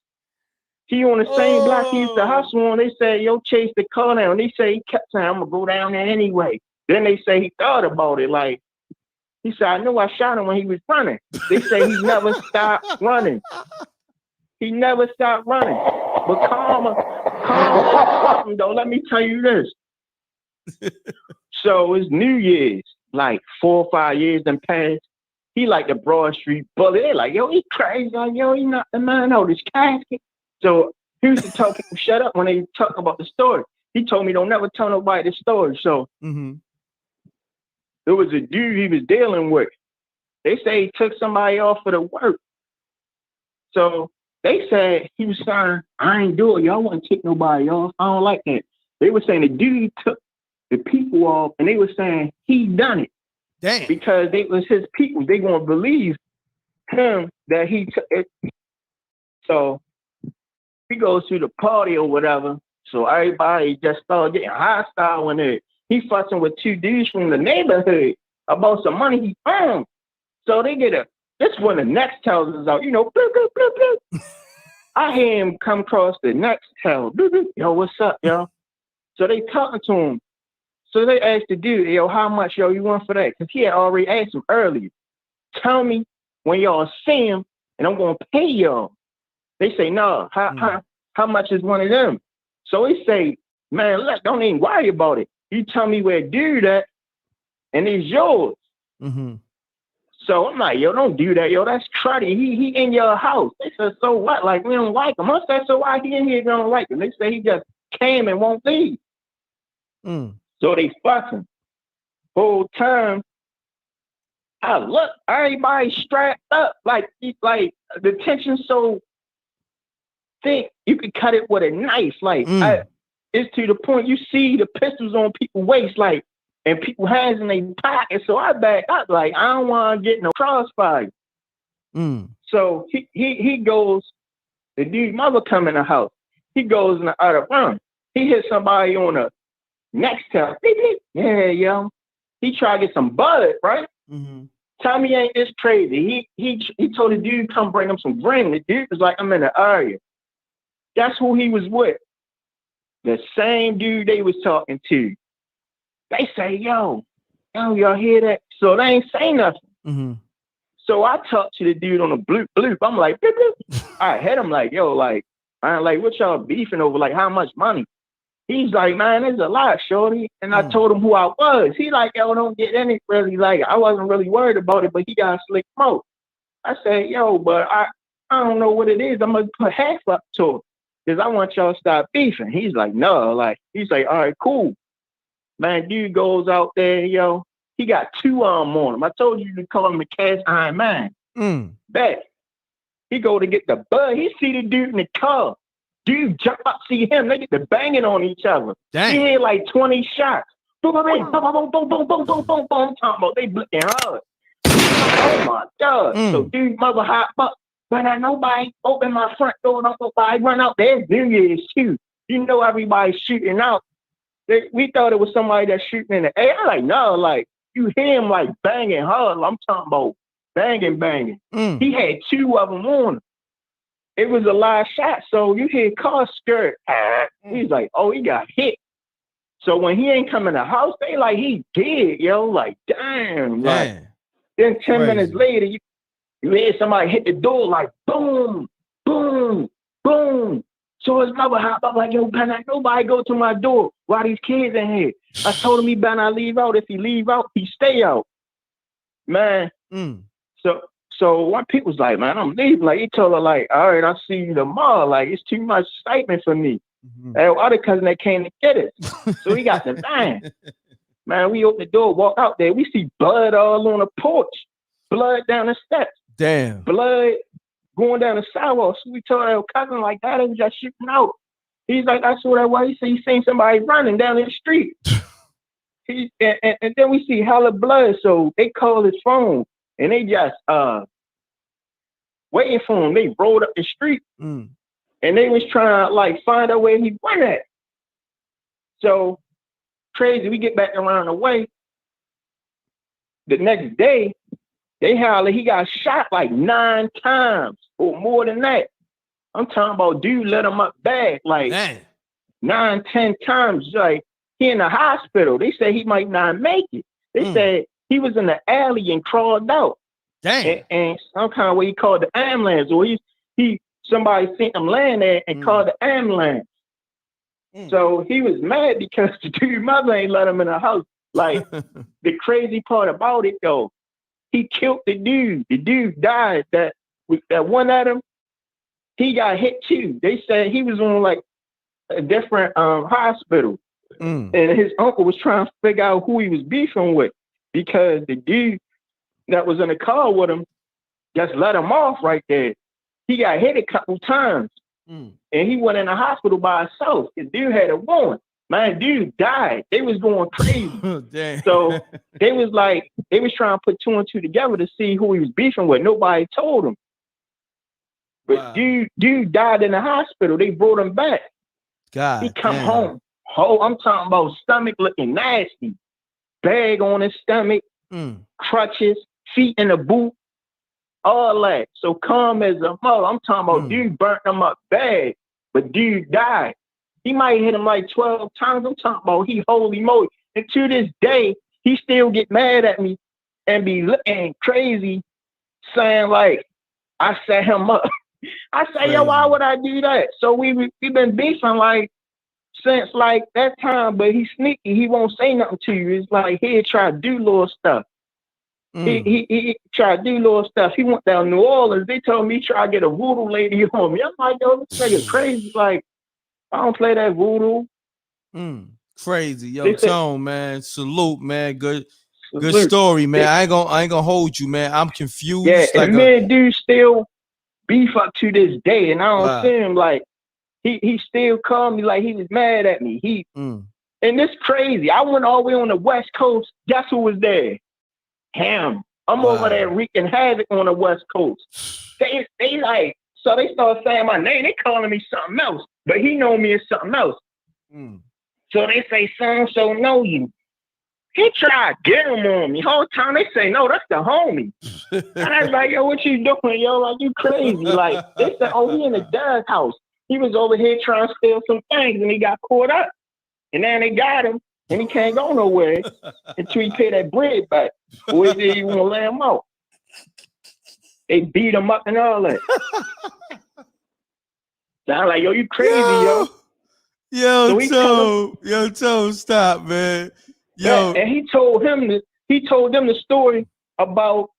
He on the same block he used to hustle on. They say, yo, chase the car down. They say he kept saying, I'm going to go down there anyway. Then they say he thought about it. Like, he said, I knew I shot him when he was running. They say he never stopped running. He never stopped running. But calm though, let me tell you this. So it's New Year's, like 4 or 5 years done passed. He like the Broad Street bully. They like, yo, he crazy. Like, yo, he knocked the man out his casket. So he used to tell people shut up when they talk about the story. He told me don't never tell nobody the story. So there was a dude he was dealing with. They say he took somebody off for the work. So they said he was saying, I ain't do it. Y'all wouldn't take nobody off. I don't like that. They were saying the dude took the people off, and they were saying he done it. Damn. Because they was his people. They gonna believe him that he took it. So he goes to the party or whatever. So everybody just started getting hostile when he fussing with two dudes from the neighborhood about some money he earned. So they get this when the next tells us out, you know, bloop, bloop, bloop, bloop. I hear him come across the next tell, bloop, bloop. Yo, what's up, yo? So they talking to him. So they asked the dude, yo, how much, yo, you want for that? Because he had already asked him earlier. Tell me when y'all see him, and I'm going to pay y'all. They say, no, how much is one of them? So he say, man, look, don't even worry about it. You tell me where dude at, and it's yours. So I'm like, yo, don't do that, yo. That's cruddy. He in your house. They said, so what? Like, we don't like him. I said, so why he in here don't like him? They say he just came and won't leave. So they fucking. Whole time, I look, everybody strapped up. Like the tension so thick, you could cut it with a knife. Like, it's to the point you see the pistols on people's waist, like, and people hands in their pockets. So I back up, like, I don't want to get no crossfire. So he goes, the dude's mother come in the house. He goes in the other room. He hit somebody on the next town. Yeah, yo. He tried to get some bud, right? Tommy ain't this crazy. He told the dude come bring him some green. The dude was like, I'm in the area. That's who he was with. The same dude they was talking to. They say, yo, y'all hear that? So they ain't say nothing. So I talked to the dude on the bloop bloop. I'm like, bloop, bloop. I hit him like, yo, like, man, like, what y'all beefing over? Like, how much money? He's like, man, there's a lot, shorty. And I told him who I was. He like, yo, don't get any really, like, I wasn't really worried about it, but he got a slick smoke. I said, yo, but I don't know what it is. I'm going to put half up to it because I want y'all to stop beefing. He's like, no, like, he's like, all right, cool. Man, dude goes out there, yo. He got 2 arms on him. I told you to call him the cast iron man. Bet. He go to get the bud. He see the dude in the car. Dude jump up, see him. They get to banging on each other. Dang. He hit like 20 shots. Boom, boom, boom, boom, boom, boom, boom, boom, boom, boom. Talking about they blicking hard. Oh my God. So dude mother hop up. But I nobody open my front door. Don't nobody run out. There's New Year's too. You know everybody's shooting out. We thought it was somebody that's shooting in the air. I'm like, no, like, you hear him like banging hard. I'm talking about banging. He had 2 of them on him. It was a live shot. So you hear car skirt. He's like, oh, he got hit. So when he ain't come in the house, they like, he dead, yo. Like, damn. Like, then 10 minutes later, you hear somebody hit the door like, boom, boom, boom. So his mother hopped up like, yo, better not nobody go to my door while these kids in here. I told him he better not leave out. If he leave out, he stay out. Man, So one people was like, man, I'm leaving. Like, he told her, like, all right, I'll see you tomorrow. Like, it's too much excitement for me. And other cousin that came to get us. So we got the van. Man, we open the door, walk out there. We see blood all on the porch. Blood down the steps. Damn. Blood going down the sidewalk. So we told our cousin, like, that, they was just shooting out. He's like, I saw that. Why? He said he seen somebody running down the street. And then we see hella blood. So they called his phone. And they just waiting for him. They rolled up the street and they was trying to like find out where he went at. So crazy. We get back around the way. The next day, they holler he got shot like 9 times or more than that. I'm talking about dude let him up bad like 9, 10 times. Like he in the hospital. They said he might not make it. They said he was in the alley and crawled out. Damn. And some kind of way he called the ambulance, or somebody sent him laying there and called the ambulance. So he was mad because the dude's mother ain't let him in the house. Like the crazy part about it though, he killed the dude. The dude died. That one at him, he got hit too. They said he was on like a different hospital, and his uncle was trying to figure out who he was beefing with because the dude that was in the car with him just let him off right there. He got hit a couple times, and he went in the hospital by himself. The dude had a wound. Man, dude died. They was going crazy. So they was trying to put 2 and 2 together to see who he was beefing with. Nobody told him. But dude died in the hospital. They brought him back. God, he come home. Oh, I'm talking about stomach looking nasty. Bag on his stomach, crutches, feet in the boot, all that. So calm as a mother. I'm talking about dude burnt him up bad, but dude died. He might hit him like 12 times. I'm talking about he holy moly. And to this day, he still get mad at me and be looking crazy, saying like, I set him up. I say, yo, why would I do that? So we been beefing like since like that time, but he's sneaky. He won't say nothing to you. It's like he'll try to do little stuff. He tried to do little stuff. He went down New Orleans. They told me he tried to get a voodoo lady on me. I'm like, yo, this nigga crazy. Like, I don't play that voodoo. Crazy. Yo, Tone, man. Salute, man. Good story, man. I ain't gonna hold you, man. I'm confused. Yeah, like and me and dude still beef up to this day. And I don't see him like he still called me like he was mad at me. And it's crazy. I went all the way on the West Coast. Guess who was there? Him. I'm over there wreaking havoc on the West Coast. They like, so they start saying my name. They calling me something else, but he know me as something else. So they say, so know you. He tried to get him on me. Whole time they say, no, that's the homie. And I was like, yo, what you doing, yo? Like, you crazy. Like, they said, oh, he in the Doug house. He was over here trying to steal some things and he got caught up. And then they got him and he can't go nowhere until he pay that bread back. Or they even want to lay him out. They beat him up and all that. So I'm like, yo, you crazy, yo. Toe, stop, man. Yo, and he told them the story about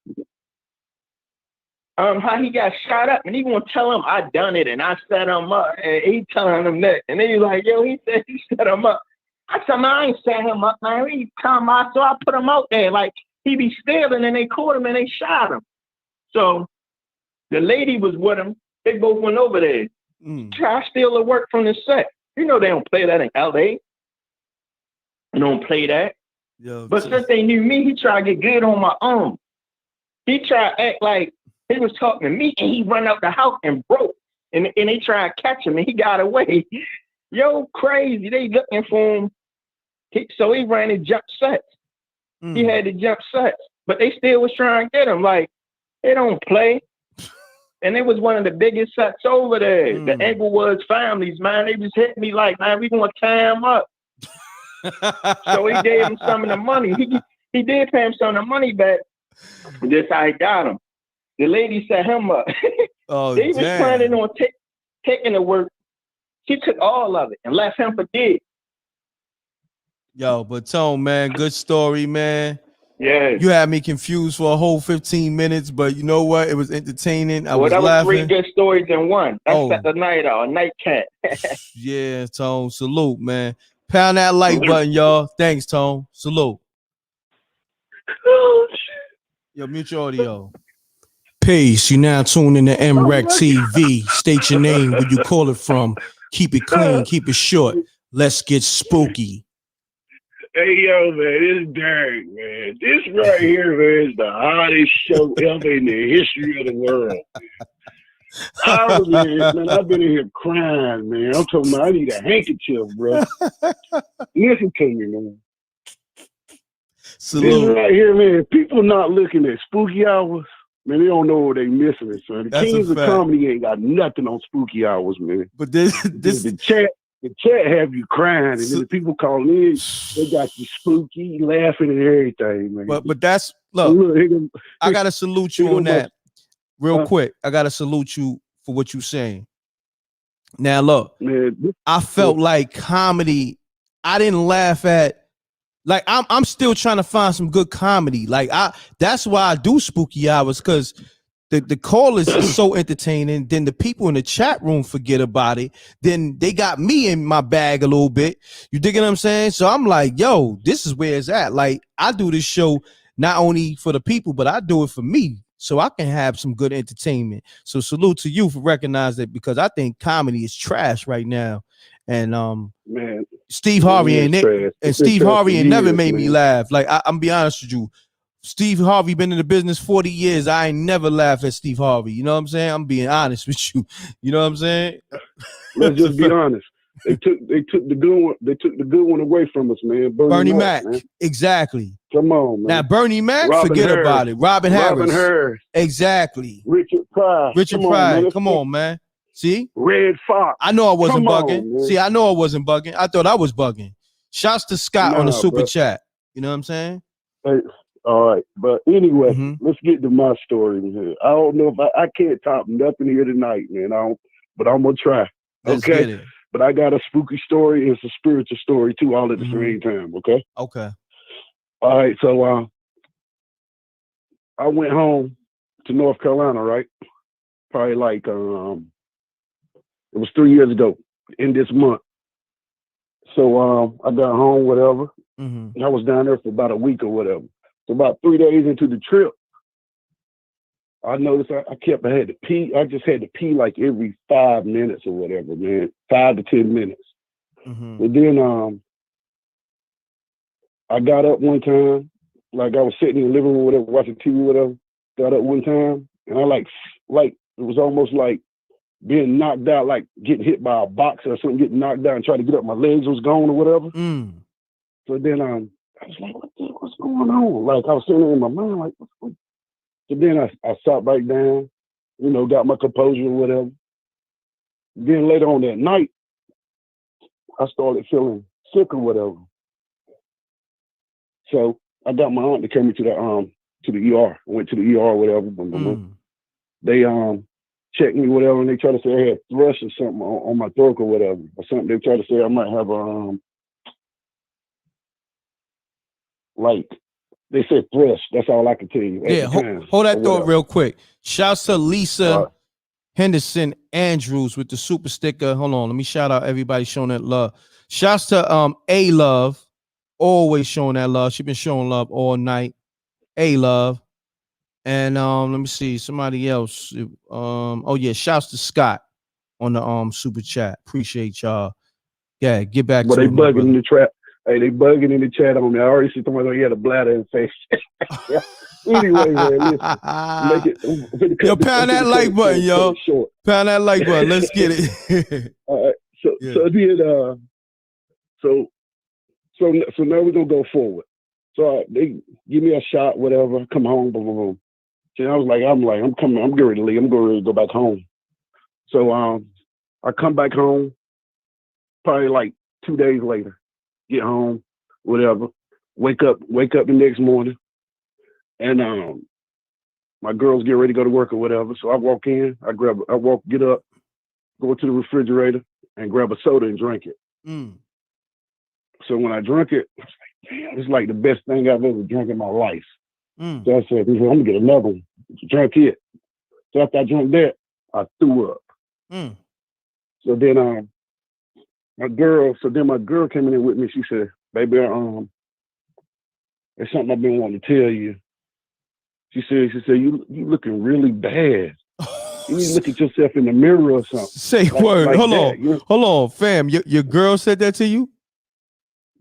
how he got shot up, and he gonna tell him I done it and I set him up, and he telling him that, and then he's like, yo, he said he set him up. I said, man, I ain't set him up, man. He come out, so I put him out there like he be stealing, and they caught him and they shot him. So the lady was with him. They both went over there. Try to steal the work from the set. You know they don't play that in LA. They don't play that. But since they knew me, he tried to get good on my own. He tried to act like he was talking to me, and he run out the house and broke. And they tried to catch him, and he got away. Yo, crazy. They looking for him. So he ran his jump sets. He had the jump sets. But they still was trying to get him. Like, they don't play. And it was one of the biggest sets over there. The Englewood's families, man, they just hit me like, man, we gonna tie him up. So he gave him some of the money. He did pay him some of the money back. This how he got him. The lady set him up. They was planning on taking the work. She took all of it and left him for dead. Yo, but Tone, man, good story, man. Yeah. You had me confused for a whole 15 minutes, but you know what? It was entertaining. I was that was laughing. 3 good stories in one. That's set the night out. A night cat. Yeah, Tone. Salute, man. Pound that like button, y'all. Thanks, Tone. Salute. Oh, shit. Yo, mute your audio. Peace. You now tuned in to MREC TV. State your name, where you call it from. Keep it clean, keep it short. Let's get spooky. Hey, yo, man, it's Derek, man. This right here, man, is the hottest show ever in the history of the world. I've been in here crying, man. I'm talking about I need a handkerchief, bro. Listen to me, man. Salute. This right here, man, people not looking at spooky hours, man, they don't know what they missing it, son. The That's Kings a of fact. Comedy ain't got nothing on spooky hours, man. But this the chat have you crying, and then the people calling in, they got you spooky, laughing and everything, man. But that's look, I gotta salute you on that real quick. I gotta salute you for what you saying. Now look, man, I felt like comedy. I didn't laugh at. Like I'm still trying to find some good comedy. Like that's why I do spooky hours, because the callers is so entertaining. Then the people in the chat room forget about it. Then they got me in my bag a little bit. You dig what I'm saying? So I'm like, yo, this is where it's at. Like I do this show not only for the people, but I do it for me, so I can have some good entertainment. So salute to you for recognizing it, because I think comedy is trash right now. And man, Steve Harvey ain't it, and Steve Harvey ain't never made me laugh. Like I'm be honest with you, Steve Harvey been in the business 40 years. I ain't never laughed at Steve Harvey. You know what I'm saying? I'm being honest with you. You know what I'm saying? Let's just be honest. They took the good one. They took the good one away from us, man. Bernie Mac, man. Exactly. Come on, man. Now Bernie Mac, Robin forget Harris. about it. Robin Harris, exactly. Richard Pryor, Come on, man. See, Red Fox. I know I wasn't Come on, bugging. man. See, I know I wasn't bugging. I thought I was bugging. Shouts to Scott on the super chat. You know what I'm saying? Hey, all right, but anyway, let's get to my story here. I don't know if I can't top nothing here tonight, man. But I'm gonna try. Let's okay, get it. But I got a spooky story and it's a spiritual story too, all at the same time. Okay. Okay. All right. So I went home to North Carolina, right? Probably like it was 3 years ago in this month. So I got home, whatever. And I was down there for about a week or whatever. So about 3 days into the trip, I noticed I had to pee. I just had to pee like every 5 minutes or whatever, man. 5 to 10 minutes. But then I got up one time, like I was sitting in the living room, whatever, watching TV, whatever. Got up one time, and I like it was almost like being knocked out, like getting hit by a box or something, getting knocked out and trying to get up. My legs was gone or whatever. So then I was like, what's going on? Like I was sitting there in my mind, like, what's so then I sat back down, you know, got my composure or whatever. Then later on that night, I started feeling sick or whatever. So I got my aunt to come me to the ER. I went to the ER or whatever. They checked me, whatever, and they tried to say I had thrush or something on my throat or whatever. Or something. They tried to say I might have like they said thrush. That's all I can tell you. Yeah, hold that thought real quick. Shouts to Lisa Henderson Andrews with the super sticker. Hold on, let me shout out everybody showing that love. Shouts to A Love, always showing that love. She been showing love all night. A Love. And let me see somebody else. Oh yeah, shouts to Scott on the super chat. Appreciate y'all. Yeah, get back to they it, bugging in the trap. Hey, they bugging in the chat on me. I already see somebody he had a bladder infection. Anyway, man, listen. Yo, pound that like button, yo. Pound that like button. Let's get it. All right. So now we're gonna go forward. So they give me a shot, whatever. Come home, boom, boom, boom. So I was like, I'm coming. I'm getting ready to leave. I'm going to go back home. So I come back home. Probably like 2 days later. Get home, whatever. Wake up the next morning, and my girls get ready to go to work or whatever. So I walk in, get up, go to the refrigerator, and grab a soda and drink it. So when I drank it, I was like, damn, it's like the best thing I've ever drank in my life. So I said, I'm gonna get another one. Drink it. So after I drank that, I threw up. So then my girl came in with me. She said, baby, there's something I've been wanting to tell you. She said, you looking really bad. You need to look at yourself in the mirror or something. Say word. Hold on, fam. Your girl said that to you?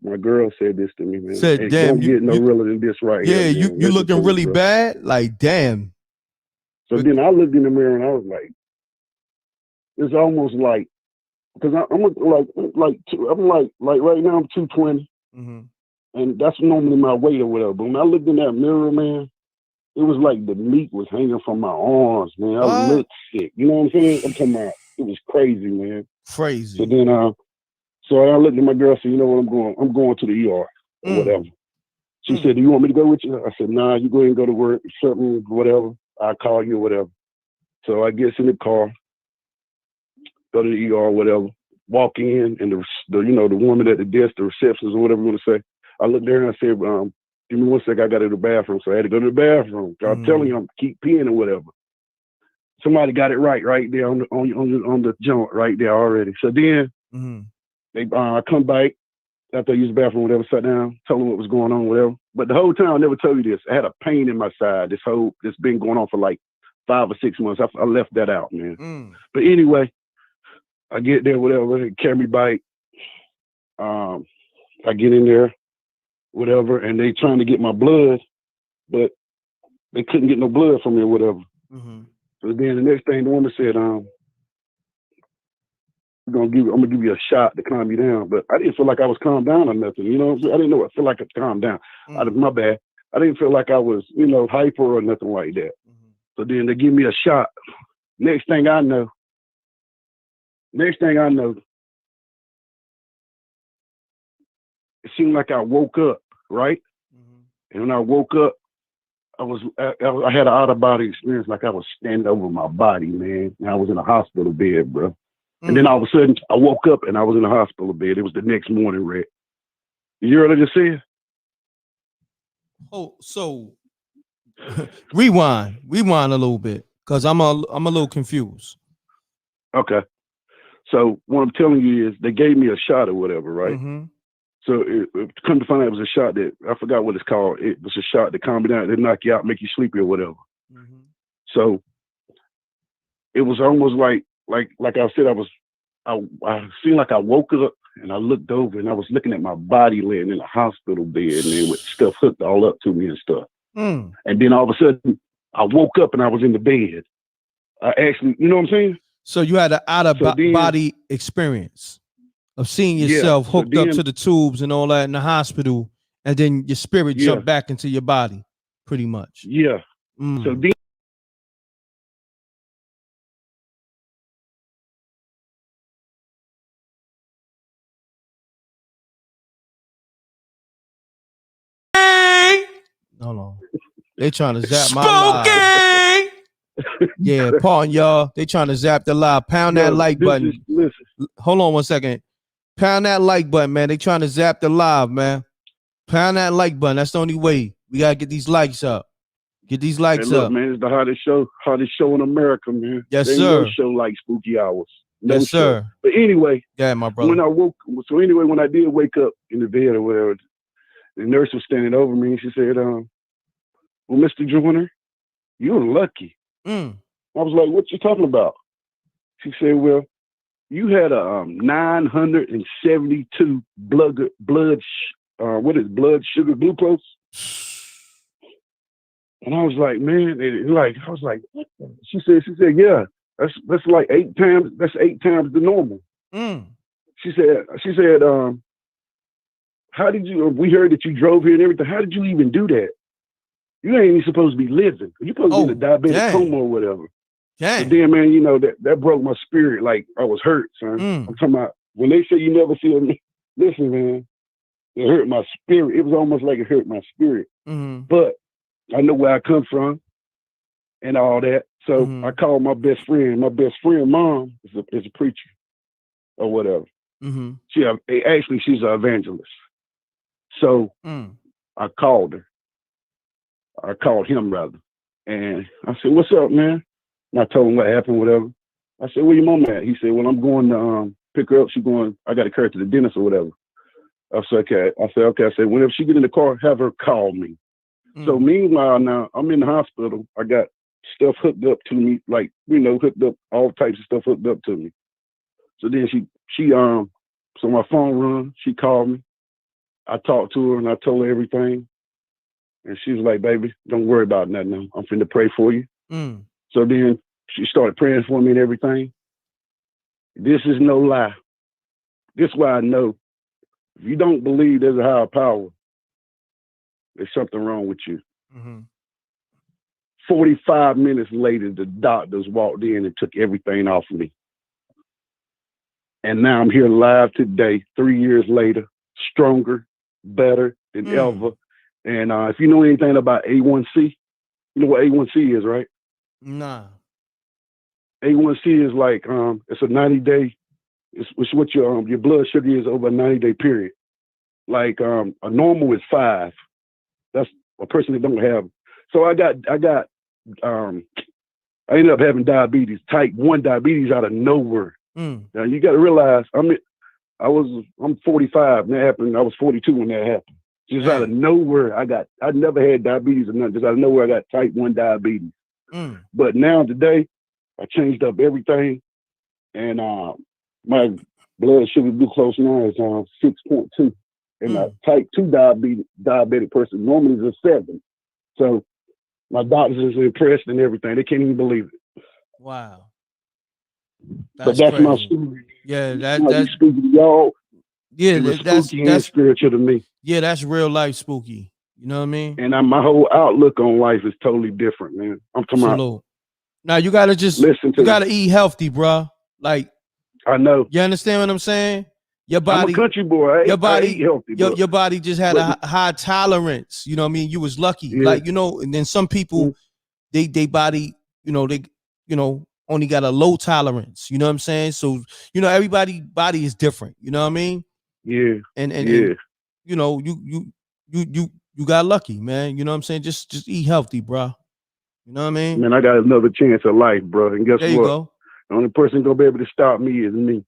My girl said this to me, man. Said, hey, damn, don't get no realer than this right here. Yeah, you looking really bad? Like, damn. So then I looked in the mirror and I was like, it's almost like, because I'm like right now I'm 220, and that's normally my weight or whatever. But when I looked in that mirror, man, it was like the meat was hanging from my arms, man. I looked sick. You know what I'm saying? I'm talking about, it was crazy, man. Crazy. So then so I looked at my girl and said, you know what, I'm going to the ER or whatever. She said, do you want me to go with you? I said, nah, you go ahead and go to work, something, whatever. I'll call you or whatever. So I get in the car, go to the ER or whatever, walk in, and the woman at the desk, the receptionist or whatever you want to say, I looked there and I said, give me 1 second, I got to the bathroom. So I had to go to the bathroom. I'm telling you, I'm keep peeing or whatever. Somebody got it right there on the joint right there already. So then I come back after I used the bathroom, whatever, sat down, told them what was going on, whatever. But the whole time I never told you this. I had a pain in my side. This been going on for like 5 or 6 months. I left that out, man. But anyway, I get there, whatever, they carry me back. I get in there, whatever, and they trying to get my blood, but they couldn't get no blood from me or whatever. So then the next thing the woman said, I'm gonna give you a shot to calm you down. But I didn't feel like I was calmed down or nothing. You know, I didn't know I feel like I calmed down. My bad. I didn't feel like I was, hyper or nothing like that. So then they give me a shot. Next thing I know, it seemed like I woke up, right? And when I woke up, I had an out-of-body experience, like I was standing over my body, man. And I was in a hospital bed, bro. And then all of a sudden, I woke up and I was in a hospital bed. It was the next morning, Red. You hear what I just said? Oh, so rewind a little bit, because I'm a little confused. Okay. So what I'm telling you is they gave me a shot or whatever, right? So it come to find out it was a shot that, I forgot what it's called. It was a shot that calm you down, that knock you out, make you sleepy or whatever. So it was almost like I said, I seemed like I woke up and I looked over and I was looking at my body laying in a hospital bed, and then with stuff hooked all up to me and stuff. And then all of a sudden I woke up and I was in the bed. I actually, you know what I'm saying? So you had an out-of-body experience of seeing yourself hooked up to the tubes and all that in the hospital, and then your spirit jumped back into your body, pretty much. Yeah. So then hold on. They trying to zap my live. Yeah, pardon y'all. They trying to zap the live. Pound that like button. Hold on 1 second. Pound that like button, man. They trying to zap the live, man. Pound that like button. That's the only way. We gotta get these likes up. Get these likes up, man. It's the hottest show in America, man. Yes, there sir. No show like Spooky Hours. No yes, sir. Show. But anyway, yeah, my brother. When I did wake up in the bed or whatever, the nurse was standing over me and she said, "Well, Mr. Joyner, you're lucky." I was like, "What you talking about?" She said, "Well, you had a 972 blood sugar glucose." And I was like, man, I was like, what? She said, yeah, that's like 8 times. That's 8 times the normal. She said, how did you? We heard that you drove here and everything. How did you even do that? You ain't even supposed to be living. You're supposed to be in a diabetic coma or whatever. But then, man, that broke my spirit. Like I was hurt, son. I'm talking about when they say you never see me. Listen, man, it hurt my spirit. It was almost like it hurt my spirit. But I know where I come from and all that. So I called my best friend. My best friend, mom, is a preacher or whatever. She's an evangelist. So I called her. I called him rather. And I said, "What's up, man?" And I told him what happened, whatever. I said, "Where your mom at?" He said, "Well, I'm going to pick her up. I got to carry her to the dentist or whatever." I said, "Okay." I said, "Whenever she get in the car, have her call me." So meanwhile, now I'm in the hospital. I got stuff hooked up to me, like, hooked up, all types of stuff hooked up to me. So then so my phone rung, she called me. I talked to her and I told her everything. And she was like, "Baby, don't worry about nothing now. I'm finna pray for you." So then she started praying for me and everything. This is no lie. This is why I know if you don't believe there's a higher power, there's something wrong with you. 45 minutes later, the doctors walked in and took everything off of me. And now I'm here live today, 3 years later, stronger, better than ever. And if you know anything about A1C, you know what A1C is, right? Nah. A1C is like, it's a 90-day, it's what your blood sugar is over a 90-day period. Like a normal is 5. That's a person that don't have. So I ended up having diabetes, type 1 diabetes out of nowhere. Now you got to realize, I'm 45 when that happened. I was 42 when that happened. Just out of nowhere, I never had diabetes or nothing. Just out of nowhere, I got type 1 diabetes. But now today, I changed up everything, and my blood sugar glucose now is 6.2, and a type 2 diabetic person normally is a 7. So my doctors is impressed and everything. They can't even believe it. Wow. But that's crazy. my story. Yeah, that's spooky to y'all. Yeah, that's spooky and spiritual to me. Yeah, that's real life spooky. You know what I mean? And my whole outlook on life is totally different, man. I'm talking about. Now you gotta just listen to. You gotta eat healthy, bro. Like I know. You understand what I'm saying? Your body. I'm a country boy. I eat healthy. Your body just had a high tolerance. You know what I mean? You was lucky. Yeah. Like and then some people, they body, they only got a low tolerance. You know what I'm saying? So everybody body is different. You know what I mean? Yeah. And yeah. You got lucky, man. You know what I'm saying? Just eat healthy, bro. You know what I mean? Man, I got another chance at life, bro. And guess there what? You go. The only person gonna be able to stop me is me.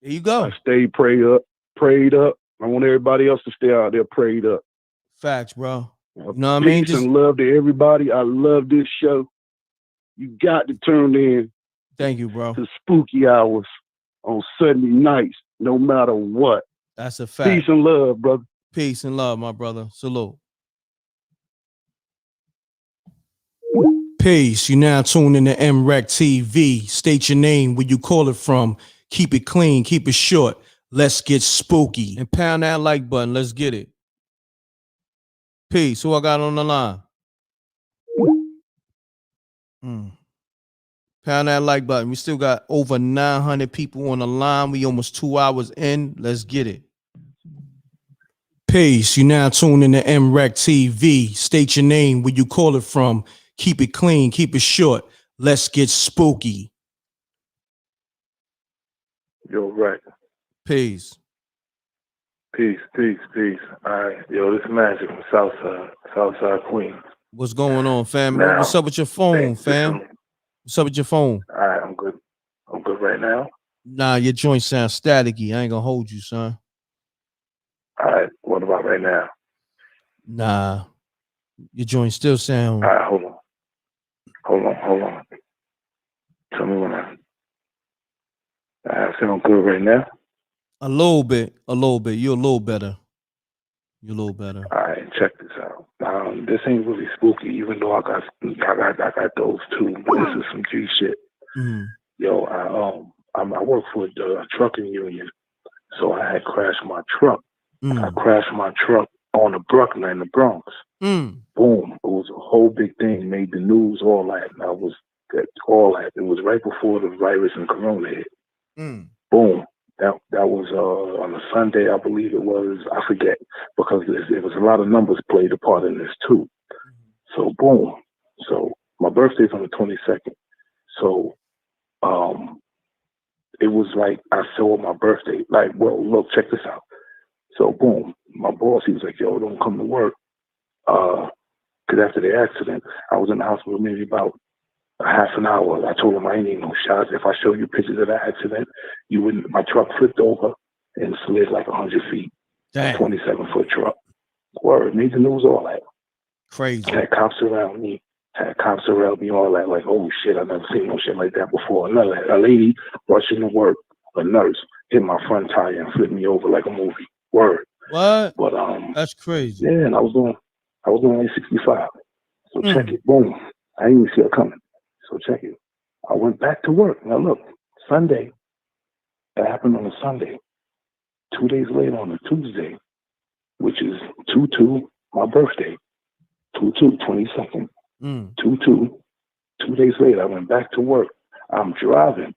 There you go. I stayed prayed up. I want everybody else to stay out there prayed up. Facts, bro. You know what I mean? Peace and love to everybody. I love this show. You got to tune in. Thank you, bro. To spooky hours on Sunday nights, no matter what. That's a fact. Peace and love, brother. Peace and love, my brother. Salute. Peace. You now tuned in to MREC TV. State your name, where you call it from. Keep it clean, keep it short. Let's get spooky. And pound that like button. Let's get it. Peace. Who I got on the line? Pound that like button. We still got over 900 people on the line. We almost 2 hours in. Let's get it. Peace. You now tuned in to MREC TV. State your name, where you call it from. Keep it clean, keep it short. Let's get spooky. Yo, right. Peace. Peace. All right. Yo, this is Magic from Southside Queens. What's going on, fam? Now, what's up with your phone, fam? What's up with your phone? All right, I'm good. I'm good right now. Nah, your joint sounds staticky. I ain't gonna hold you, son. All right. What about right now? Nah. Your joint still sound. All right, hold on. Tell me when I sound good right now. A little bit. You're a little better. All right, check this out. This ain't really spooky, even though I got those too. But this is some G shit. Mm-hmm. Yo, I work for the trucking union, so I had crashed my truck. I crashed my truck on the Brooklyn in the Bronx. Boom! It was a whole big thing. Made the news. All that. All that. It was right before the virus and Corona hit. Boom! That was on a Sunday, I believe it was. I forget, because it was a lot of numbers played a part in this too. So boom. So my birthday's on the 22nd. So it was like I saw my birthday. Like, well, look, check this out. So boom, my boss, he was like, yo, don't come to work. Because after the accident, I was in the hospital maybe about a half an hour. I told him I ain't need no shots. If I show you pictures of the accident, you wouldn't. My truck flipped over and slid like 100 feet. Damn. A 27-foot truck. Word, made the news, all that. Crazy. Had cops around me. All that. Like, oh shit, I've never seen no shit like that before. A lady rushing to work, a nurse, hit my front tire and flipped me over like a movie. Word. What? But that's crazy. Yeah, and I was doing like 65. So check it. Boom. I didn't even see it coming. So check it. I went back to work. Now look, Sunday. That happened on a Sunday. 2 days later on a Tuesday, which is 2/2, my birthday. 2/2, 22nd. 2/2. 2 days later, I went back to work. I'm driving.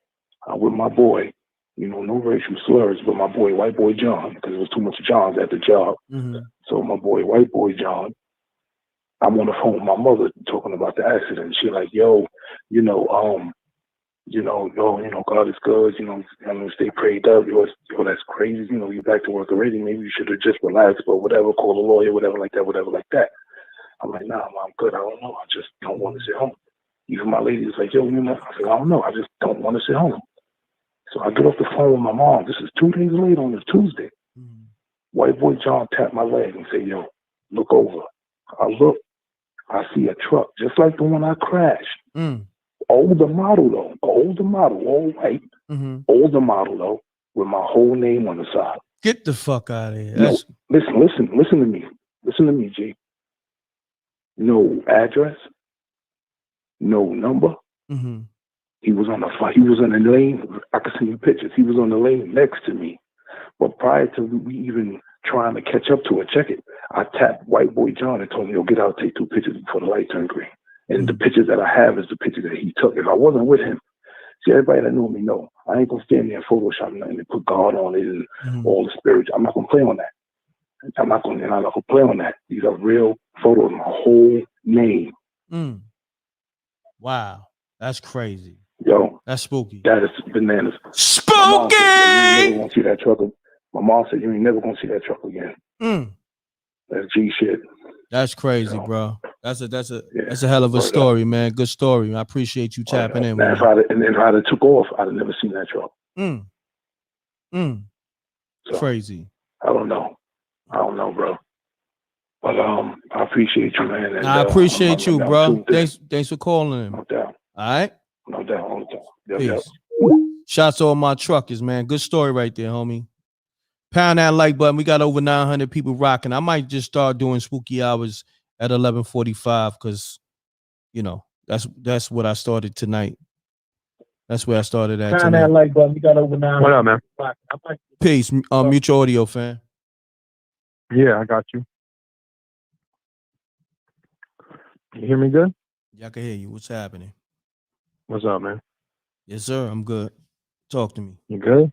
I'm with my boy. You know, no racial slurs, but my boy, white boy John, because there was too much Johns at the job. So my boy, white boy John, I'm on the phone with my mother talking about the accident. She like, yo, God is good. Stay prayed up. Yo, that's crazy. You're back to work already. Maybe you should have just relaxed, but whatever. Call a lawyer, whatever like that. I'm like, nah, I'm good. I don't know. I just don't want to sit home. Even my lady was like, yo, I said, I don't know. I just don't want to sit home. So I get off the phone with my mom. This is 2 days later on a Tuesday. White boy John tapped my leg and said, yo, look over. I look. I see a truck just like the one I crashed. Older model, though. All white. Older model, though, with my whole name on the side. Get the fuck out of here. No, listen to me. Listen to me, G. No address. No number. He was on the lane. I could see the pictures. He was on the lane next to me. But prior to me even trying to catch up to it, check it, I tapped white boy John and told him, yo, get out, take 2 pictures before the light turned green. And the pictures that I have is the picture that he took. If I wasn't with him, see, everybody that knew me know, I ain't gonna stand there and Photoshop nothing and put God on it and all the spirits. I'm not gonna play on that. I'm not gonna play on that. These are real photos, my whole name. Wow, that's crazy. Yo, that's spooky. That is bananas. Spooky. My mom said you ain't never gonna see that truck again. That's G shit. That's crazy, bro. That's a hell of a story, man. Good story. I appreciate you tapping in. Man, if I'd have took off, I'd have never seen that truck. So, crazy. I don't know, bro. But I appreciate you, man. And, I appreciate you, bro. Thanks for calling in. No doubt. All right. No doubt. All the time. Peace. Shouts to all my truckers, man. Good story right there, homie. Pound that like button. We got over 900 people rocking. I might just start doing spooky hours at 11:45 because, that's what I started tonight. That's where I started at Pound tonight. that like button. We got over 900. What up, man? Peace. Mutual audio, fan. Yeah, I got you. You hear me good? Yeah, I can hear you. What's happening? What's up, man? Yes, sir. I'm good. Talk to me. You good?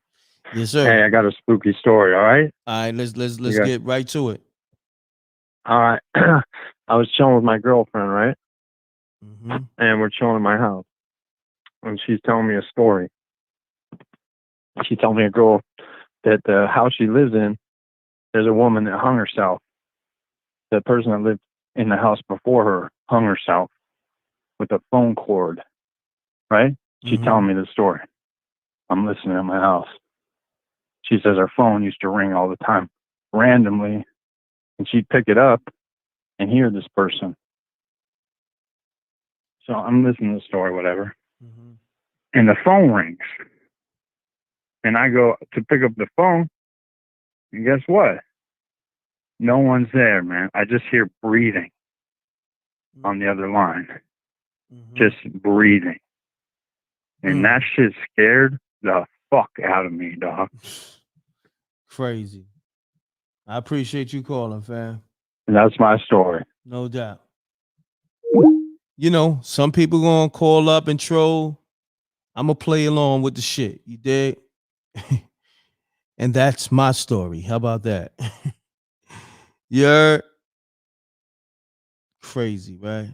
Yes, sir. Hey, I got a spooky story. All right. All right. Let's get right to it. All right. I was chilling with my girlfriend, right? And we're chilling in my house, and she's telling me a story. She told me a girl that the house she lives in, there's a woman that hung herself. The person that lived in the house before her hung herself with a phone cord, right? She's telling me the story. I'm listening in my house. She says her phone used to ring all the time, randomly, and she'd pick it up and hear this person. So I'm listening to the story, whatever, and the phone rings. And I go to pick up the phone, and guess what? No one's there, man. I just hear breathing on the other line. Just breathing. And that shit scared the fuck out of me, dog. Crazy. I appreciate you calling, fam. And that's my story. No doubt. Some people gonna call up and troll. I'm gonna play along with the shit. You dig? And that's my story. How about that? You're crazy, right?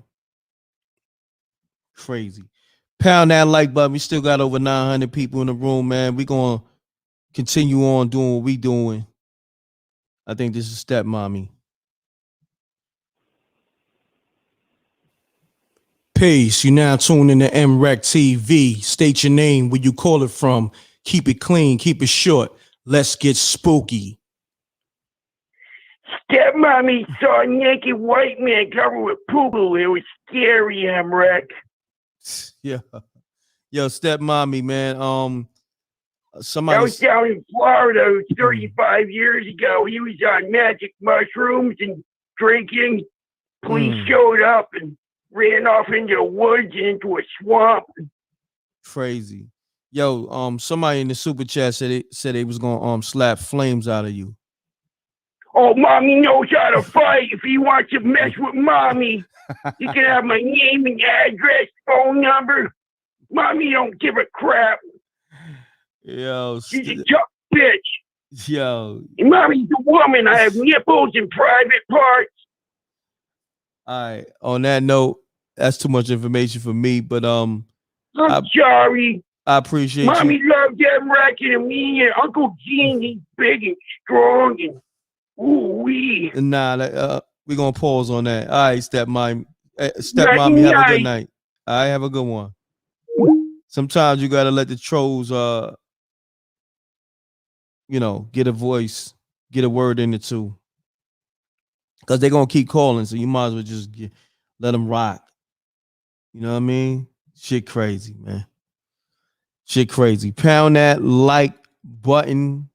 Crazy. Pound that like button. We still got over 900 people in the room, man. We're going to continue on doing what we doing. I think this is stepmommy. Peace. You now tune in to MREC TV. State your name, where you call it from. Keep it clean, keep it short. Let's get spooky. Stepmommy saw a naked white man covered with poo-poo. It was scary, MREC. Yeah. Yo, stepmommy, man. Somebody. I was down in Florida 35 years ago. He was on magic mushrooms and drinking. Police showed up and ran off into the woods and into a swamp. Crazy. Yo, somebody in the super chat said they was gonna slap flames out of you. Oh, mommy knows how to fight. If he wants to mess with mommy, you can have my name and address, phone number. Mommy don't give a crap. Yo, she's a tough bitch. Yo, and mommy's a woman. I have nipples and private parts. All right. On that note, that's too much information for me. But I'm sorry. I appreciate mommy you. loves that racket and me and Uncle Gene. He's big and strong and ooh-wee. Nah, we're gonna pause on that. All right, stepmommy. Stepmommy, have a good night. All right, have a good one. Sometimes you gotta let the trolls get a voice, get a word in it too. Because they're gonna keep calling, so you might as well just let them rock. You know what I mean? Shit crazy, man. Shit crazy. Pound that like button.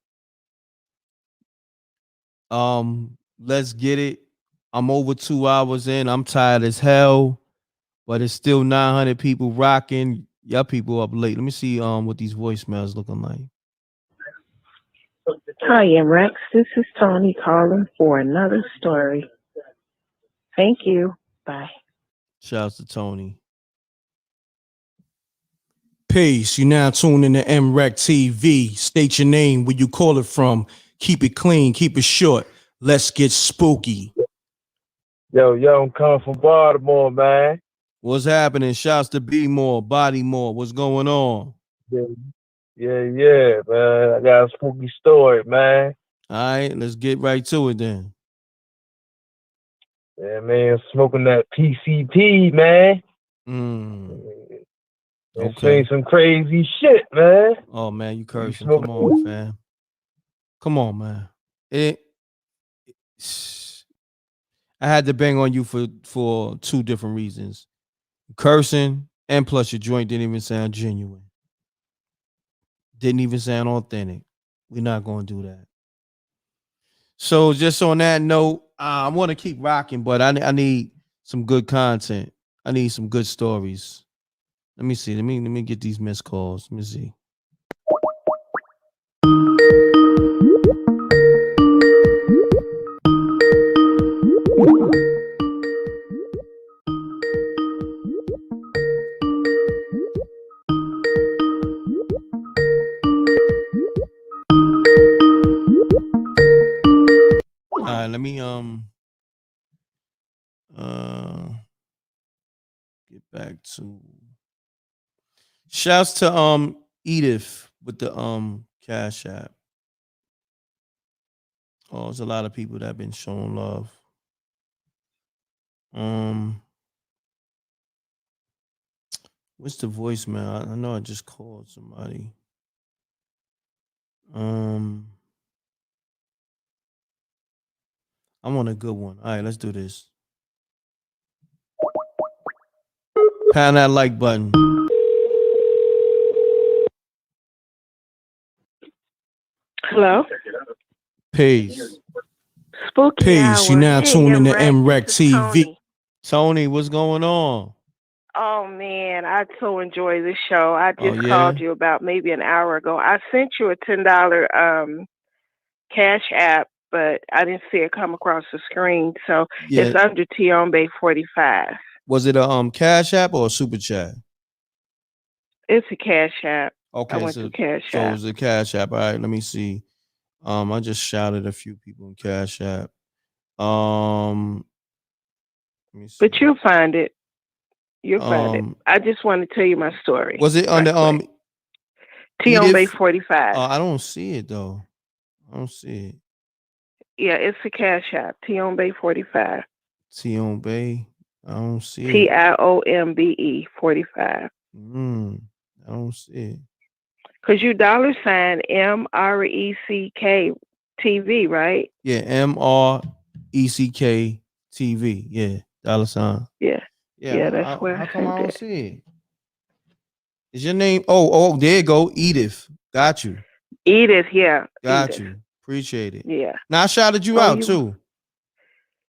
Let's get it. I'm over 2 hours in. I'm tired as hell, but it's still 900 people rocking. Y'all people up late. Let me see what these voicemails looking like. Hi, Rex. This is Tony calling for another story. Thank you. Bye. Shouts to Tony. Peace. You now tune in to MREC TV. State your name, where you call it from. Keep it clean, keep it short. Let's get spooky. Yo, I'm coming from Baltimore, man. What's happening? Shouts to Be More, Body More. What's going on? Yeah, man. I got a spooky story, man. All right, let's get right to it then. Yeah, man, smoking that PCP, man. Okay. Saying some crazy shit, man. Oh man, you cursing. Come on, fam. Come on, man. I had to bang on you for two different reasons. Cursing, and plus your joint didn't even sound genuine. Didn't even sound authentic. We're not going to do that. So just on that note, I want to keep rocking, but I need some good content. I need some good stories. Let me see. Let me get these missed calls. Let me see. All right, let me get back to shouts to Edith with the Cash App. Oh, there's a lot of people that have been showing love. What's the voicemail? I know I just called somebody. I want a good one. All right, let's do this. Pound that like button. Hello? Peace. Spooky Peace. You hour. now Hey, tune in to MREC, MREC this is TV. Tony, what's going on? Oh man, I so enjoy this show. I just yeah? called you about maybe an hour ago. I sent you a $10 Cash App, but I didn't see it come across the screen. So it's under Tiombe 45. Was it a Cash App or a Super Chat? It's a Cash App. Okay, I went to Cash so it App. was a Cash App. All right, let me see. I just shouted a few people in Cash App. Let me see. But you'll find it. You'll find it. I just want to tell you my story. Was it under Tiombe 45? I don't see it though. I don't see it. Yeah, it's a cash app. Tion Bay 45. Tion Bay. I don't see it. TIOMBE 45. I don't see it. Cause you $MRECK TV, right? Yeah, MRECK TV. Yeah, $. Yeah. Yeah, That's where how I come I sent don't it. see it? Is your name? Oh, there you go, Edith. Got you. Edith, yeah. Got Edith. you. Appreciate it. Yeah. Now I shouted you out too.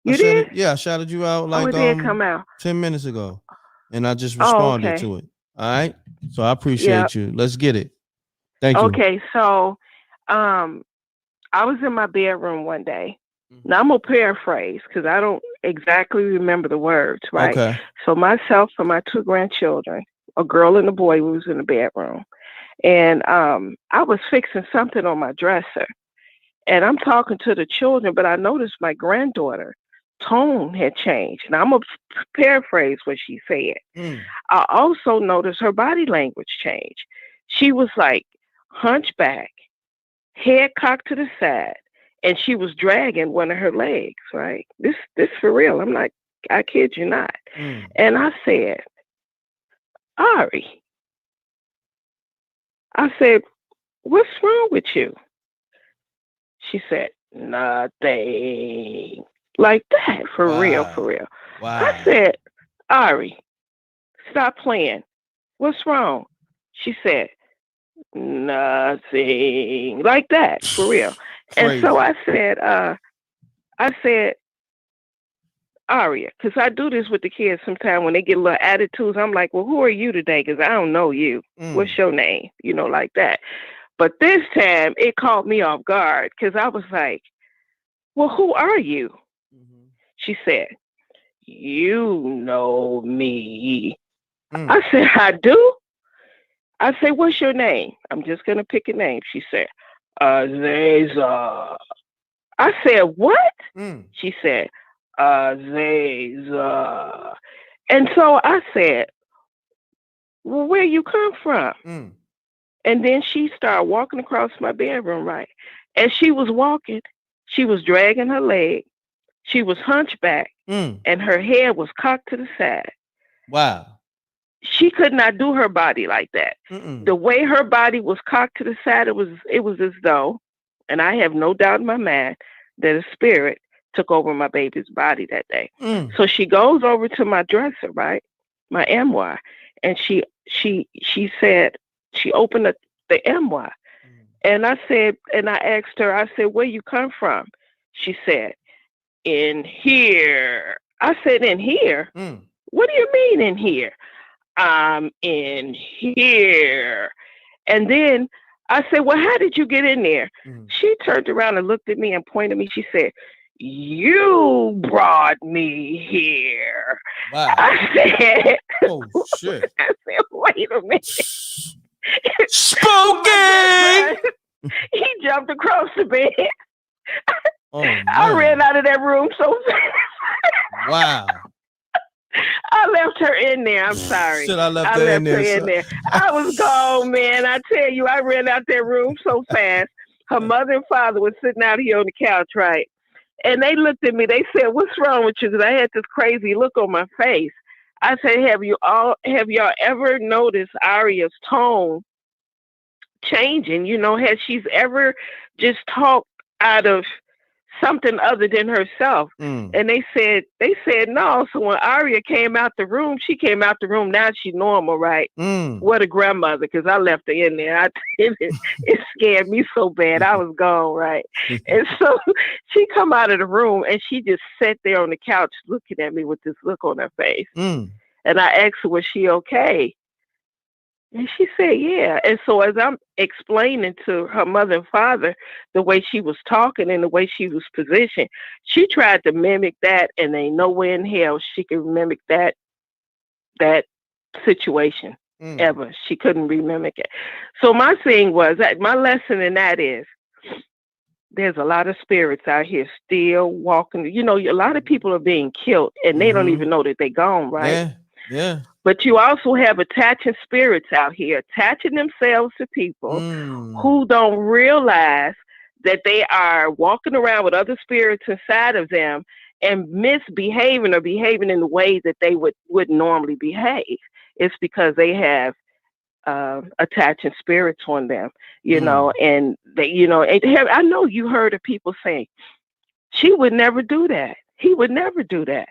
You did? I shouted you out like it did come out 10 minutes ago, and I just responded to it. All right. So I appreciate you. Let's get it. Thank you. Okay, so I was in my bedroom one day. Now I'm gonna paraphrase because I don't exactly remember the words, right? Okay. So myself and my 2 grandchildren, a girl and a boy, we was in the bedroom. And I was fixing something on my dresser. And I'm talking to the children, but I noticed my granddaughter tone had changed. And I'm gonna paraphrase what she said. I also noticed her body language change. She was like hunchback, head cocked to the side, and she was dragging one of her legs, right? This for real. I'm like, I kid you not. And I said, Ari, I said, what's wrong with you? She said, nothing. Like that, for real. Wow. I said, Ari, stop playing. What's wrong? She said, nothing. Like that, for real. And so I said, Aria, because I do this with the kids sometimes when they get a little attitudes. I'm like, well, who are you today? Because I don't know you. What's your name? You know, like that. But this time it caught me off guard because I was like, well, who are you? She said, you know me. I said, I do? I said, what's your name? I'm just going to pick a name. She said, Aziza. I said, what? She said, Aziza. And so I said, well, where you come from? And then she started walking across my bedroom, right? As she was walking, she was dragging her leg. She was hunchback, and her head was cocked to the side. Wow. She could not do her body like that. The way her body was cocked to the side, it was as though, and I have no doubt in my mind that a spirit took over my baby's body that day. So she goes over to my dresser, right, my MY, and she said, she opened the MY, and I said, and I asked her, I said, where you come from? She said, in here. I said, in here? What do you mean in here? I'm in here. And then I said, well, how did you get in there? She turned around and looked at me and pointed at me. She said, you brought me here. Wow. I said, oh, shit. I said, wait a minute. Spooky! He jumped across the bed. I ran out of that room so fast. Wow. I left her in there. I'm sorry. Shit, I left her in there. I was gone, man. I tell you, I ran out that room so fast. Her mother and father was sitting out here on the couch, right? And they looked at me. They said, what's wrong with you? Because I had this crazy look on my face. I said, have y'all ever noticed Aria's tone changing? You know, has she's ever just talked out of something other than herself? And they said no. So when Aria came out the room, she came out the room. Now she's normal, right? What a grandmother, because I left her in there. It scared me so bad. I was gone, right? And so she come out of the room and she just sat there on the couch looking at me with this look on her face. And I asked her, was she okay? And she said, yeah. And so as I'm explaining to her mother and father the way she was talking and the way she was positioned, she tried to mimic that, and ain't nowhere in hell she could mimic that situation ever. She couldn't remimic it. So my thing was that my lesson in that is there's a lot of spirits out here still walking. You know, a lot of people are being killed and they don't even know that they're gone, right? Yeah. But you also have attaching spirits out here, attaching themselves to people who don't realize that they are walking around with other spirits inside of them and misbehaving or behaving in the ways that they would normally behave. It's because they have attaching spirits on them, and they, I know you heard of people saying, she would never do that. He would never do that.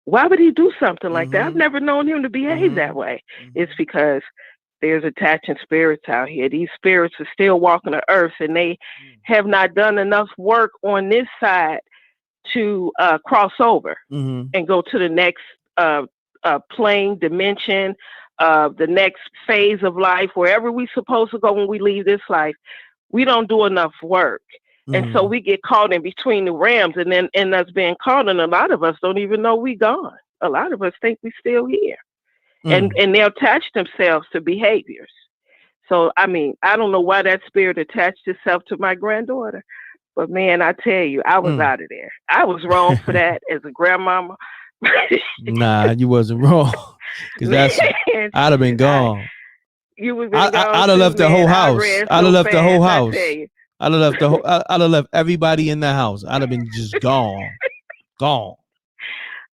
Why would he do something like that? I've never known him to behave that way. It's because there's attaching spirits out here. These spirits are still walking the earth, and they have not done enough work on this side to cross over and go to the next plane, dimension, the next phase of life, wherever we're supposed to go when we leave this life. We don't do enough work. And so we get caught in between the realms, and then end us being caught, and a lot of us don't even know we gone. A lot of us think we still here. And they attach themselves to behaviors. So, I mean, I don't know why that spirit attached itself to my granddaughter, but man, I tell you, I was out of there. I was wrong for that as a grandmama. Nah, you wasn't wrong. Because I'd have been gone. You would have been gone. I'd have left the whole house. I'd have left the whole house. I'd have left I'd have left everybody in the house. I'd have been just gone. Gone.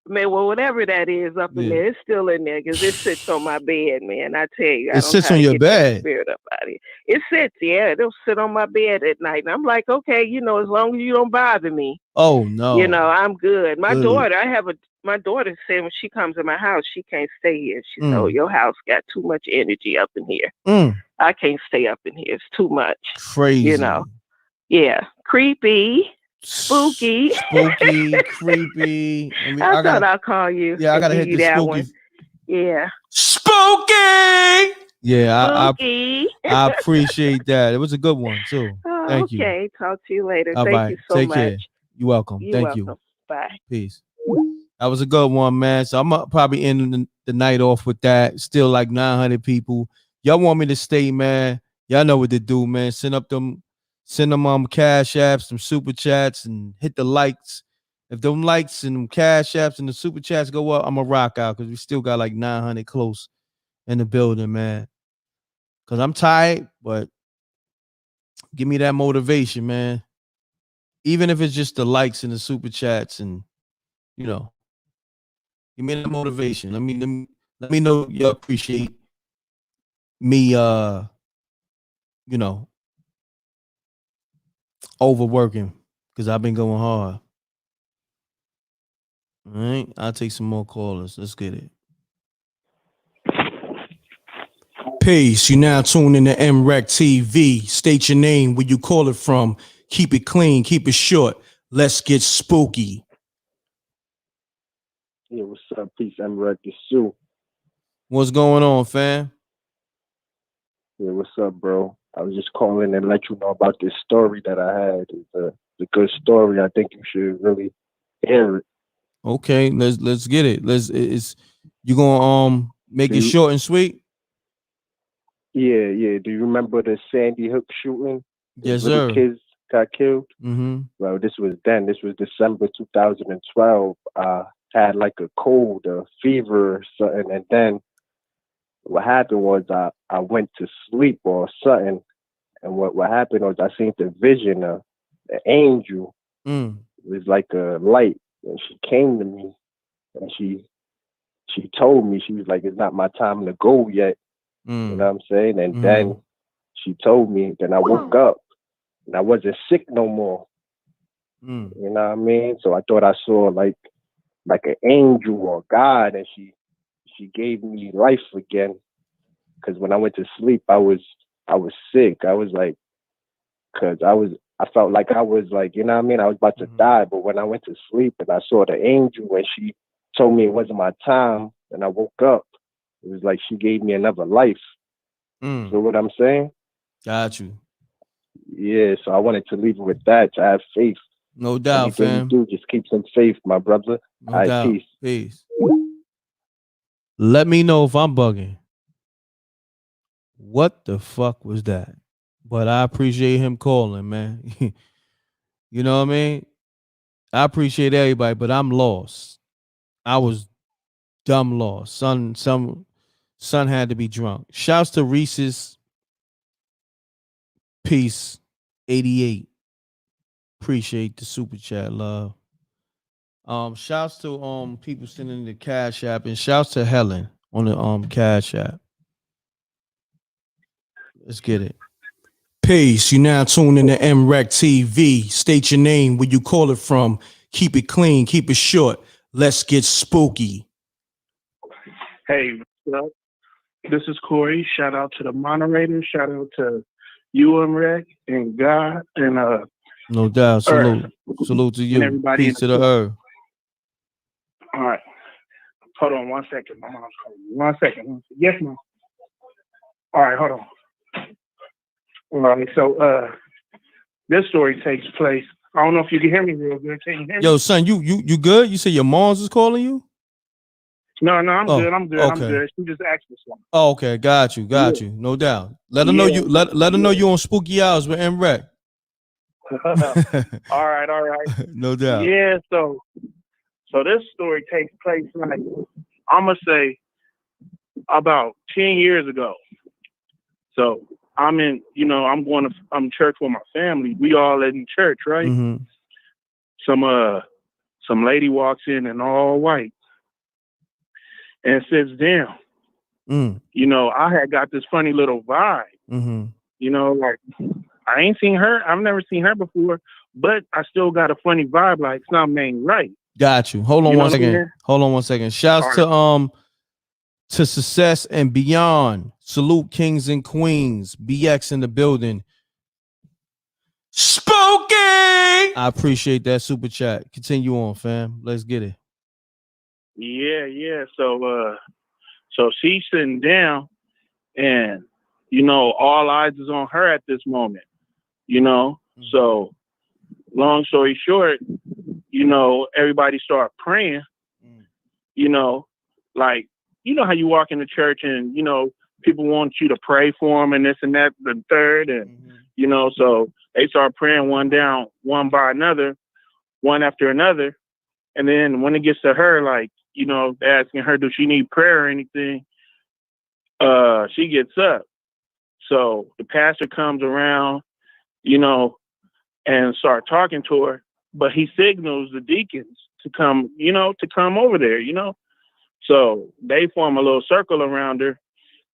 Man, well, whatever that is up in there, it's still in there because it sits on my bed, man. I tell you, it sits on your bed. Spirit up out of here. It sits, it'll sit on my bed at night, and I'm like, okay, as long as you don't bother me. Oh no, I'm good. My daughter, my daughter said when she comes to my house, she can't stay here. She said, "Oh, your house got too much energy up in here. I can't stay up in here. It's too much." Crazy. Yeah, creepy. Spooky, creepy. I thought I'd call you. Yeah, I gotta hit the spooky one. Yeah, spooky. Yeah, spooky. I appreciate that. It was a good one too. Thank you. Okay, talk to you later. All Thank right. you so Take much. care. You're welcome. You're Thank welcome. you. Bye. Peace. That was a good one, man. So I'm probably ending the night off with that. Still like 900 people. Y'all want me to stay, man? Y'all know what to do, man. Send them cash apps, some super chats, and hit the likes. If them likes and them cash apps and the super chats go up, I'm gonna rock out because we still got like 900 close in the building, man. Because I'm tired, but give me that motivation, man. Even if it's just the likes and the super chats, and give me that motivation. Let me know you appreciate me. Overworking because I've been going hard. All right, I'll take some more callers. Let's get it. Peace. You now tune in to MREC TV. State your name, where you call it from. Keep it clean, keep it short. Let's get spooky. Yeah, what's up? Peace. MREC the Sue. What's going on, fam? Yeah, what's up, bro? I was just calling and let you know about this story that I had. It's a good story. I think you should really hear it. Okay, let's get it. You gonna make it short and sweet? Yeah. Do you remember the Sandy Hook shooting? Yes, sir. Kids got killed. Well, this was December 2012. I had like a cold, a fever or something, and then what happened was I went to sleep or something, and what happened was I seen the vision of an angel. It was like a light, and she came to me, and she told me, she was like, "It's not my time to go yet." You know what I'm saying? And then she told me, then I woke up, and I wasn't sick no more. You know what I mean? So I thought I saw like an angel or God, and she gave me life again. Because when I went to sleep, I was sick. I was like, I felt like I was like, you know what I mean? I was about to die. But when I went to sleep and I saw the angel and she told me it wasn't my time, and I woke up, it was like she gave me another life. You know what I'm saying? Got you. Yeah, so I wanted to leave it with that, to have faith. No doubt, Anything fam. you do, just keep some faith, my brother. No All right, doubt. peace. Let me know if I'm bugging. What the fuck was that? But I appreciate him calling, man. You know what I mean? I appreciate everybody, but I'm lost. I was dumb lost. Son had to be drunk. Shouts to Reese's Peace 88. Appreciate the super chat, love. Shouts to people sending the Cash App, and shouts to Helen on the Cash App. Let's get it. Peace. You now tuned in to MREC TV. State your name, where you call it from. Keep it clean, keep it short. Let's get spooky. Hey, this is Corey. Shout out to the moderator. Shout out to you, MREC, and God, and no doubt. Salute. Earth. Salute to you. And everybody. Peace to the earth. All right. Hold on 1 second. My mom's calling me. 1 second. Yes, mom. All right, hold on. All right, so this story takes place. I don't know if you can hear me real good. Can you hear me? Yo, son, you good? You say your mom's is calling you? No, I'm good. I'm good. Okay. I'm good. She just asked me something. Oh, okay, got you, no doubt. Let her know you let her know you on spooky hours with MREC. All right. No doubt. Yeah, so this story takes place like I'm gonna say about 10 years ago. So I'm in, I'm church with my family. We all in church, right? Mm-hmm. Some lady walks in all white and sits down. I had got this funny little vibe. Like I ain't seen her. I've never seen her before, but I still got a funny vibe. Like something ain't right. Got you. Hold on 1 second. Hold on 1 second. Shouts to Success and Beyond. Salute Kings and Queens. BX in the building. Spooky. I appreciate that super chat. Continue on, fam. Let's get it. Yeah. So she's sitting down, and all eyes is on her at this moment. So long story short, everybody start praying. Like how you walk into church and people want you to pray for them and this and that, the third, and so they start praying one by another, one after another, and then when it gets to her, like they're asking her, does she need prayer or anything? She gets up. So the pastor comes around, and start talking to her, but he signals the deacons to come over there, So they form a little circle around her,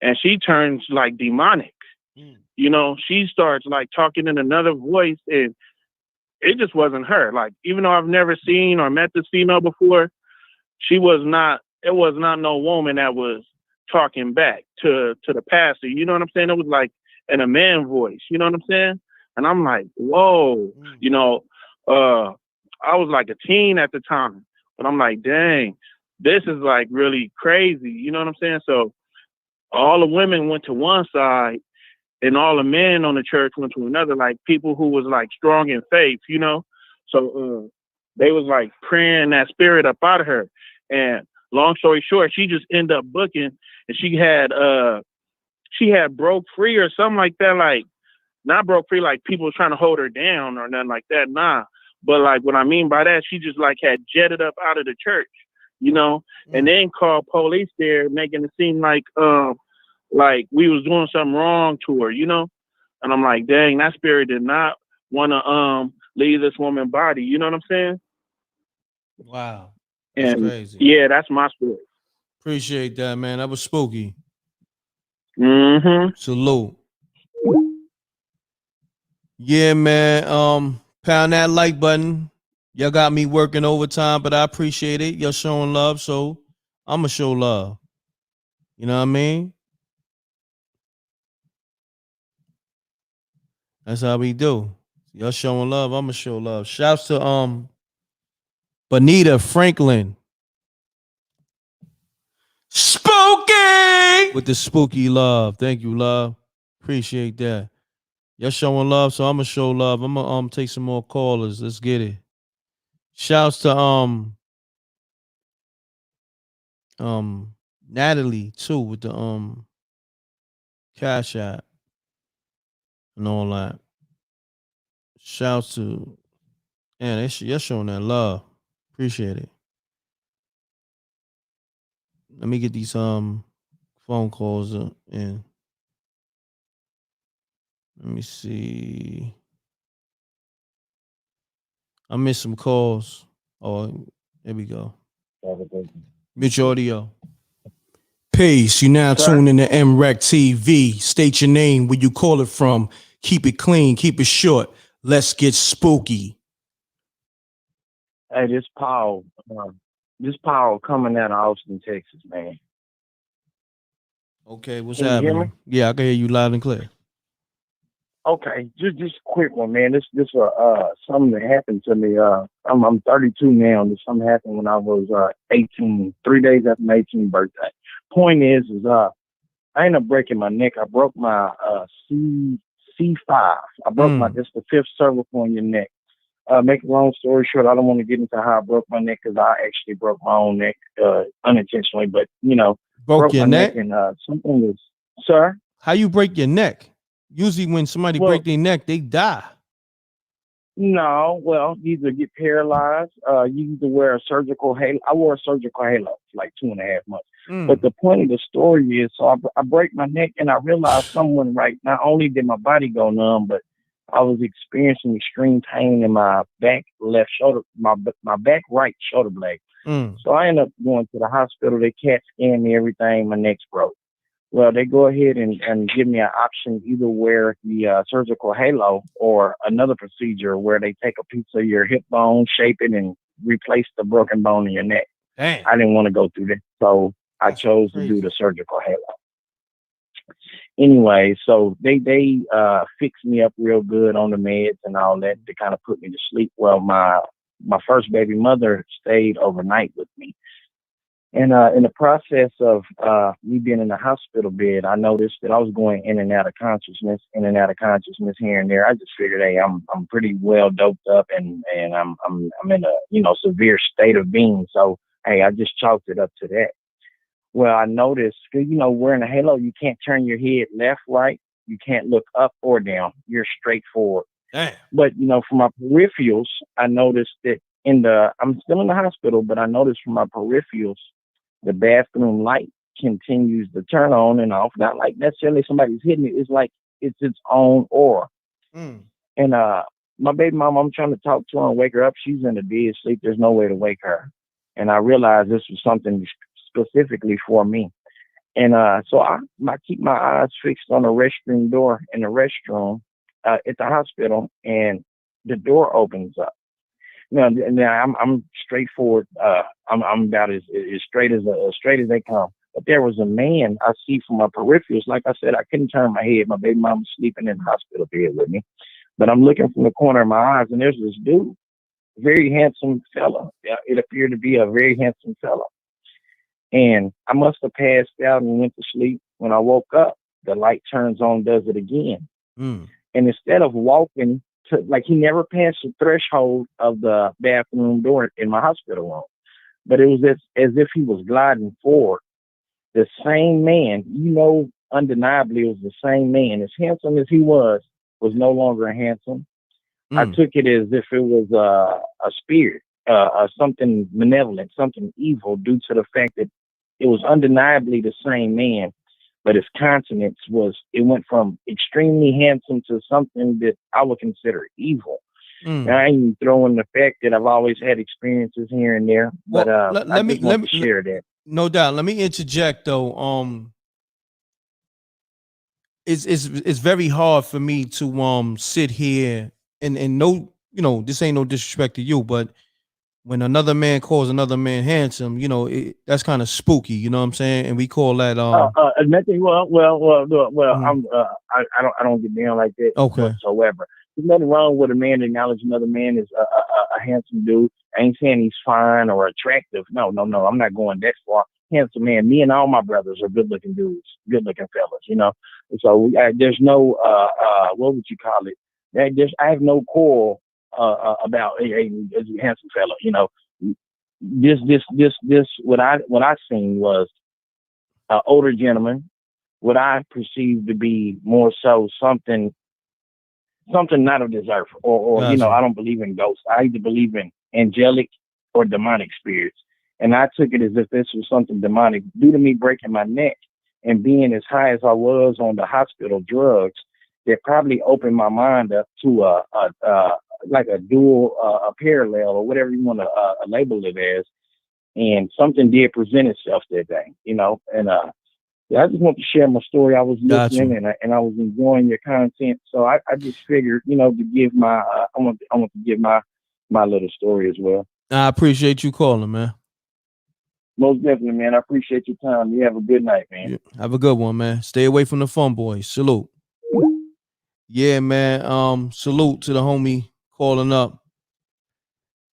and she turns like demonic. She starts like talking in another voice, and it just wasn't her. Like, even though I've never seen or met this female before, it was not no woman that was talking back to the pastor. You know what I'm saying? It was like in a man voice. You know what I'm saying? And I'm like, whoa, I was like a teen at the time, but I'm like, dang, this is like really crazy. You know what I'm saying? So all the women went to one side and all the men on the church went to another, like people who was like strong in faith, So they was like praying that spirit up out of her. And long story short, she just ended up booking, and she had broke free or something like that. Like, not broke free, like people trying to hold her down or nothing like that. Nah. But like what I mean by that, she just like had jetted up out of the church, and then called police there, making it seem like we was doing something wrong to her, And I'm like, dang, that spirit did not want to leave this woman's body. You know what I'm saying? Wow. That's crazy. Yeah, that's my story. Appreciate that, man. That was spooky. Mm-hmm. Salute. Yeah, man. Pound that like button. Y'all got me working overtime, but I appreciate it. Y'all showing love, so I'ma show love. You know what I mean? That's how we do. Y'all showing love, I'ma show love. Shouts to Bonita Franklin. Spooky with the spooky love. Thank you, love. Appreciate that. Y'all showing love, so I'ma show love. I'm gonna take some more callers. Let's get it. Shouts to Natalie too with the Cash App and all that. Shouts to you're showing that love. Appreciate it. Let me get these phone calls in. Let me see. I missed some calls. Oh, there we go. Mute your audio. Peace. You now tune in to MREC TV. State your name, where you call it from. Keep it clean, keep it short. Let's get spooky. Hey, this Paul coming out of Austin, Texas, man. Okay, what's Can you hear happening? Yeah, I can hear you loud and clear. Okay, just a quick one, man. This something that happened to me. I'm 32 now. This something happened when I was 18, 3 days after my 18th birthday. Point is I ended up breaking my neck. I broke my C5. I broke just the fifth cervical in your neck. Make a long story short, I don't want to get into how I broke my neck because I actually broke my own neck unintentionally. But broke your neck and something was, sir. How you break your neck? Usually, when somebody break their neck, they die. No, well, you either get paralyzed. You either wear a surgical halo. I wore a surgical halo for like 2.5 months. But the point of the story is, so I break my neck and I realized someone right. Not only did my body go numb, but I was experiencing extreme pain in my back left shoulder, my back right shoulder blade. So I ended up going to the hospital. They CAT scanned me, everything. My neck's broke. Well, they go ahead and give me an option, either wear the surgical halo or another procedure where they take a piece of your hip bone, shape it, and replace the broken bone in your neck. Damn. I didn't want to go through that, so I chose to do the surgical halo. Anyway, so they fixed me up real good on the meds and all that to kind of put me to sleep. Well, my first baby mother stayed overnight with me. And in the process of me being in the hospital bed, I noticed that I was going in and out of consciousness here and there. I just figured, hey, I'm pretty well doped up and I'm in a severe state of being. So hey, I just chalked it up to that. Well, I noticed, wearing a halo, you can't turn your head left, right. You can't look up or down. You're straight forward. Damn. But for my peripherals, I noticed that I'm still in the hospital, but I noticed from my peripherals, the bathroom light continues to turn on and off. Not like necessarily somebody's hitting it. It's like it's its own aura. And my baby mama, I'm trying to talk to her and wake her up. She's in a dead sleep. There's no way to wake her. And I realized this was something specifically for me. And so I keep my eyes fixed on the restroom door in the restroom at the hospital, and the door opens up. Now I'm straightforward. I'm about as straight as they come. But there was a man I see from my peripherals. Like I said, I couldn't turn my head. My baby mom was sleeping in the hospital bed with me. But I'm looking from the corner of my eyes, and there's this dude, very handsome fella. It appeared to be a very handsome fella. And I must have passed out and went to sleep. When I woke up, the light turns on, does it again. And instead of walking, he never passed the threshold of the bathroom door in my hospital room, but it was as if he was gliding forward. The same man, undeniably, it was the same man. As handsome as he was no longer handsome. I took it as if it was a spirit, something malevolent, something evil, due to the fact that it was undeniably the same man. But his countenance went from extremely handsome to something that I would consider evil. And I ain't even throwing the fact that I've always had experiences here and there, but let me share that. No doubt. Let me interject though. It's very hard for me to sit here and no, this ain't no disrespect to you, but when another man calls another man handsome, that's kind of spooky. You know what I'm saying? And we call that nothing. I don't get down like that whatsoever. There's nothing wrong with a man acknowledging another man is a handsome dude. I ain't saying he's fine or attractive. No. I'm not going that far. Handsome man. Me and all my brothers are good looking dudes, good looking fellas. So there's no what would you call it? I have no quarrel about a handsome fella. This what I seen was an older gentleman. What I perceived to be more so something not of this earth, or Gotcha. I don't believe in ghosts. I either believe in angelic or demonic spirits, and I took it as if this was something demonic due to me breaking my neck and being as high as I was on the hospital drugs. That probably opened my mind up to like a dual, a parallel, or whatever you want to label it as. And something did present itself that day, you know. And yeah, I just want to share my story. I was listening and I was enjoying your content, so I just figured, you know, to give my I want to give my little story as well. I appreciate you calling, man. Most definitely, man. I appreciate your time. You have a good night, man. Yeah, have a good one, man. Stay away from the fun boys. Salute. Yeah, man. Salute to the homie calling up.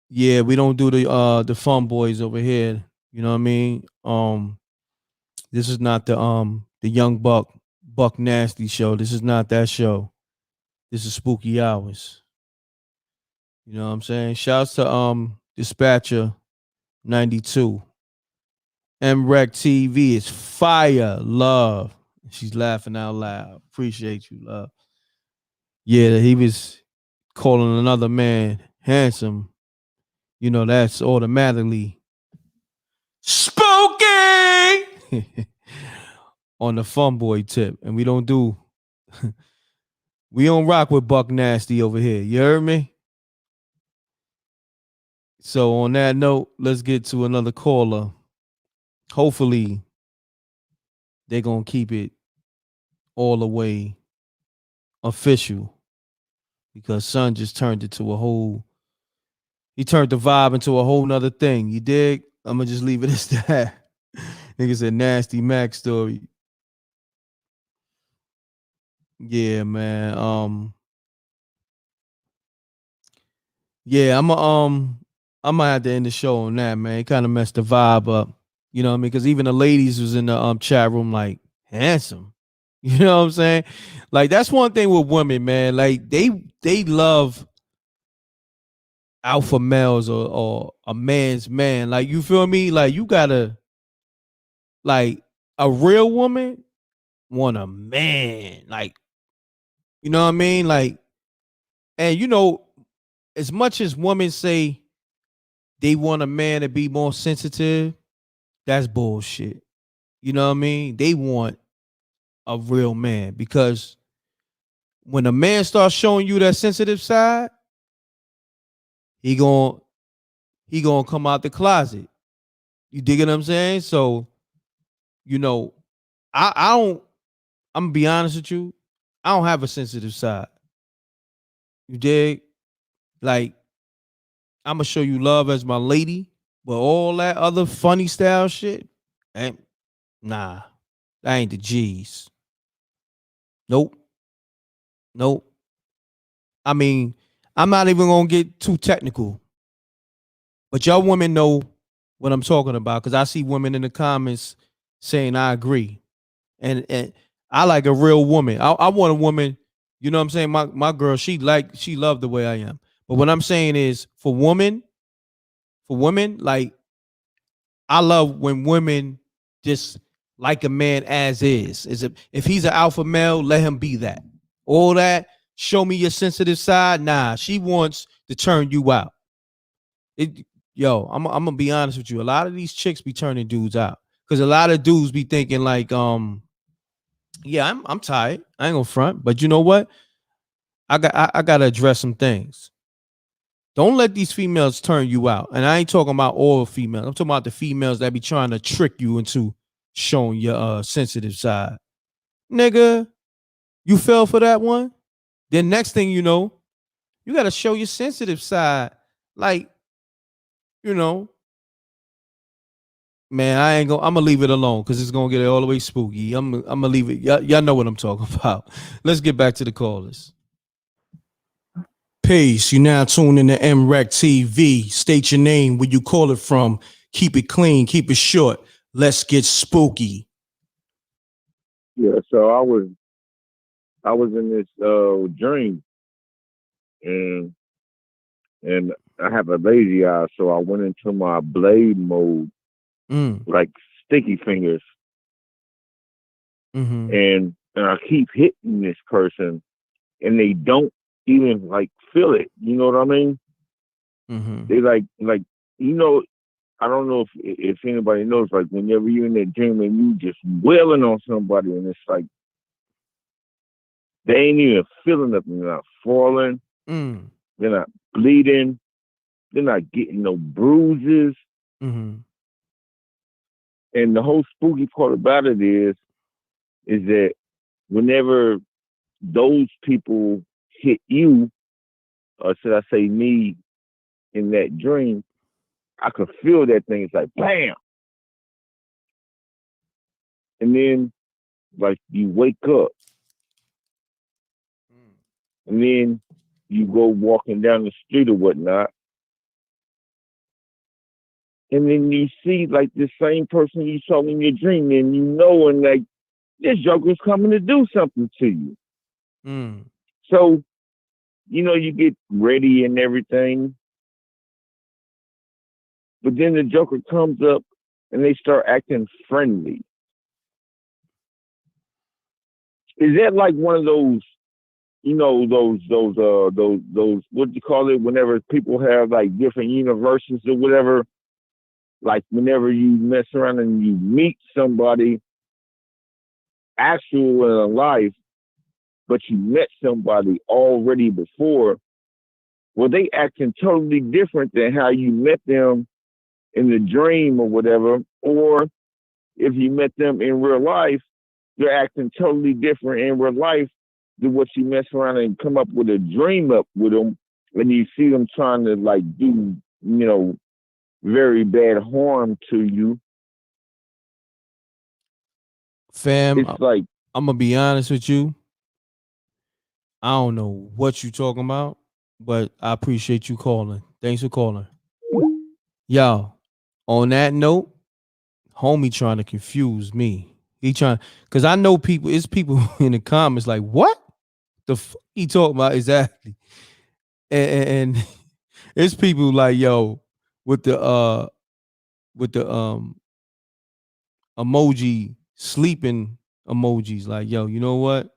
Yeah, we don't do the fun boys over here. You know what I mean? This is not the young Buck Nasty show. This is not that show. This is Spooky Hours. You know what I'm saying? Shouts to Dispatcher 92. MREC TV is fire, love. She's laughing out loud. Appreciate you, love. Yeah, he was calling another man handsome. You know, that's automatically spooky on the fun boy tip. And we don't rock with Buck Nasty over here. You heard me? So on that note, let's get to another caller. Hopefully, they're going to keep it all the way official, because son just turned it to he turned the vibe into a whole nother thing. You dig? I'm going to just leave it as that. Nigga said Nasty Mac story. Yeah, man. Yeah, I'm gonna have to end the show on that, man. It kind of messed the vibe up. You know what I mean? Because even the ladies was in the chat room like, handsome. You know what I'm saying? Like, that's one thing with women, man. Like, they love alpha males or a man's man. Like, you feel me? Like, you gotta, like, a real woman want a man. Like, you know what I mean? Like, and you know, as much as women say they want a man to be more sensitive, that's bullshit. You know what I mean? They want a real man, because when a man starts showing you that sensitive side, he gonna come out the closet. You dig what I'm saying? So, you know, I'm gonna be honest with you, I don't have a sensitive side. You dig? Like, I'm gonna show you love as my lady, but all that other funny style shit, nah, that ain't the G's. Nope. I mean, I'm not even gonna get too technical, but y'all women know what I'm talking about, because I see women in the comments saying I agree, and I like a real woman. I want a woman. You know what I'm saying? My girl, she loved the way I am. But what I'm saying is, for women, like, I love when women just like a man as is. If he's an alpha male, let him be that. All that, show me your sensitive side. Nah, she wants to turn you out. I'm gonna be honest with you. A lot of these chicks be turning dudes out, because a lot of dudes be thinking like, yeah, I'm tired. I ain't gonna front, but you know what? I gotta address some things. Don't let these females turn you out. And I ain't talking about all females. I'm talking about the females that be trying to trick you into showing your sensitive side. Nigga, you fell for that one? Then next thing you know, you got to show your sensitive side. Like, you know, man, I'm going to leave it alone, because it's going to get all the way spooky. I'm going to leave it. Y'all know what I'm talking about. Let's get back to the callers. Peace. You now tune in to MREC TV. State your name, where you call it from. Keep it clean. Keep it short. Let's get spooky. Yeah, so I was in this dream, and I have a lazy eye, so I went into my blade mode, like sticky fingers, and I keep hitting this person, and they don't even like feel it. You know what I mean? They like you know. I don't know if anybody knows, like, whenever you're in that dream and you just wailing on somebody, and it's like they ain't even feeling nothing, they're not falling. They're not bleeding. They're not getting no bruises. Mm-hmm. And the whole spooky part about it is that whenever those people hit you, or should I say me, in that dream, I could feel that thing. It's like, bam! And then, like, you wake up. And then you go walking down the street or whatnot. And then you see, like, the same person you saw in your dream, and you know, and like, this joker's coming to do something to you. Mm. So, you know, you get ready and everything. But then the joker comes up and they start acting friendly. Is that like one of those, you know, those what do you call it? Whenever people have like different universes or whatever, like whenever you mess around and you meet somebody actual in a life, but you met somebody already before, well, they acting totally different than how you met them in the dream or whatever. Or if you met them in real life, they're acting totally different in real life than what you mess around and come up with a dream up with them, and you see them trying to like do, you know, very bad harm to you. Fam, it's like, I'm gonna be honest with you. I don't know what you talking about, but I appreciate you calling. Thanks for calling. Yo, on that note, homie trying to confuse me. He trying, because I know people, it's people in the comments like, what the fuck he talking about exactly? And it's people like, yo, with the emoji, sleeping emojis, like, yo, you know what?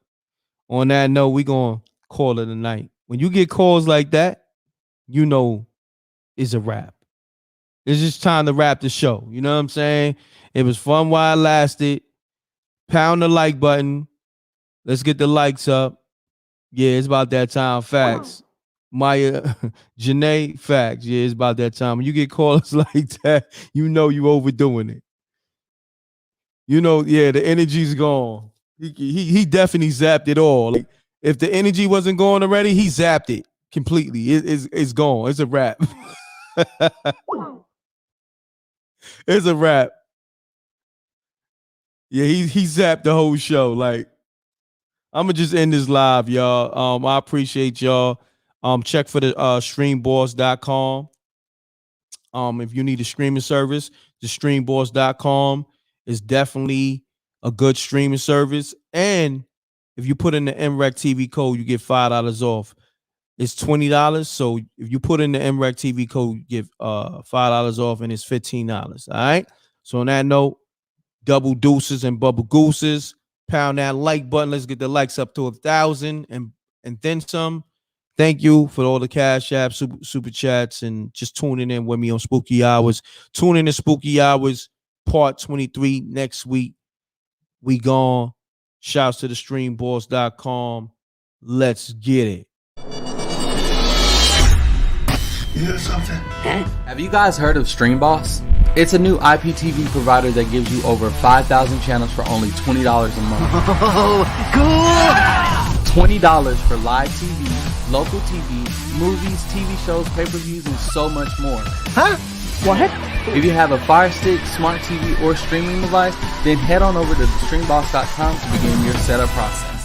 On that note, we gonna call it a night. When you get calls like that, you know it's a wrap. It's just time to wrap the show. You know what I'm saying? It was fun while it lasted. Pound the like button. Let's get the likes up. Yeah, it's about that time. Facts. Maya, Janae, facts. Yeah, it's about that time. When you get calls like that, you know you overdoing it. You know, yeah, the energy's gone. He definitely zapped it all. Like, if the energy wasn't gone already, he zapped it completely. It's gone. It's a wrap. It's a wrap. Yeah, he zapped the whole show. Like, I'm gonna just end this live, y'all. I appreciate y'all. Check for the streamboss.com. If you need a streaming service, the streamboss.com is definitely a good streaming service. And if you put in the MREC TV code, you get $5 off. It's $20. So if you put in the MREC TV code, you get $5 off, and it's $15. All right. So on that note, double deuces and bubble gooses. Pound that like button. Let's get the likes up to 1,000 and then some. Thank you for all the cash apps, super chats, and just tuning in with me on Spooky Hours. Tune in to Spooky Hours Part 23 next week. We gone. Shouts to the streamboss.com. Let's get it. You hear something? Have you guys heard of Streamboss? It's a new IPTV provider that gives you over 5,000 channels for only $20 a month. Oh, cool! $20 for live TV, local TV, movies, TV shows, pay-per-views, and so much more. Huh? What? If you have a Fire Stick, smart TV, or streaming device, then head on over to streamboss.com to begin your setup process.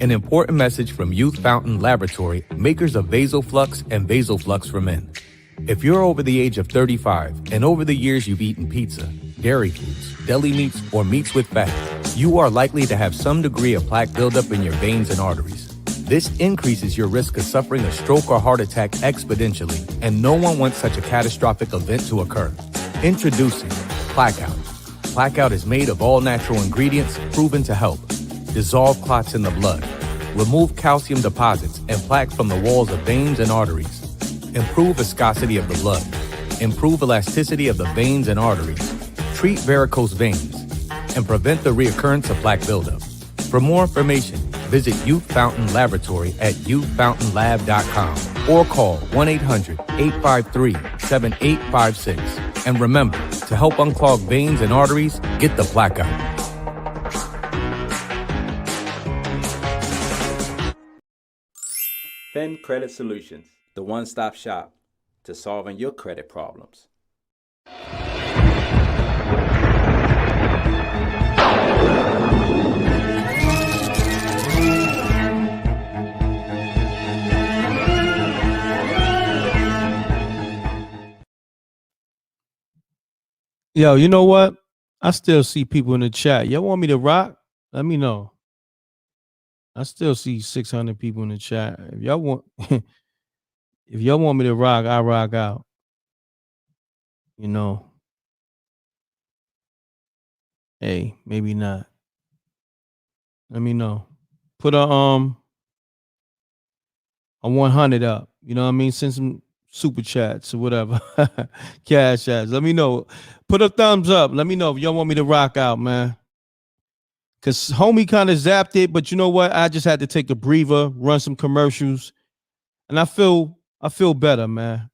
An important message from Youth Fountain Laboratory, makers of VasoFlux and VasoFlux for Men. If you're over the age of 35 and over the years you've eaten pizza, dairy foods, deli meats, or meats with fat, you are likely to have some degree of plaque buildup in your veins and arteries. This increases your risk of suffering a stroke or heart attack exponentially, and no one wants such a catastrophic event to occur. Introducing Blackout. Blackout is made of all natural ingredients proven to help dissolve clots in the blood, remove calcium deposits and plaque from the walls of veins and arteries, improve viscosity of the blood, improve elasticity of the veins and arteries, treat varicose veins, and prevent the reoccurrence of plaque buildup. For more information, visit Youth Fountain Laboratory at youthfountainlab.com or call 1-800-853-7856. And remember, to help unclog veins and arteries, get the plaque out. Fin Credit Solutions, the one-stop shop to solving your credit problems. Yo, you know what? I still see people in the chat. Y'all want me to rock? Let me know. I still see 600 people in the chat. If y'all want, if y'all want me to rock, I rock out. You know. Hey, maybe not. Let me know. Put a 100 up. You know what I mean? Send some super chats or whatever. Cash ads. Let me know. Put a thumbs up. Let me know if y'all want me to rock out, man. Cause homie kind of zapped it, but you know what? I just had to take a breather, run some commercials, and I feel better, man.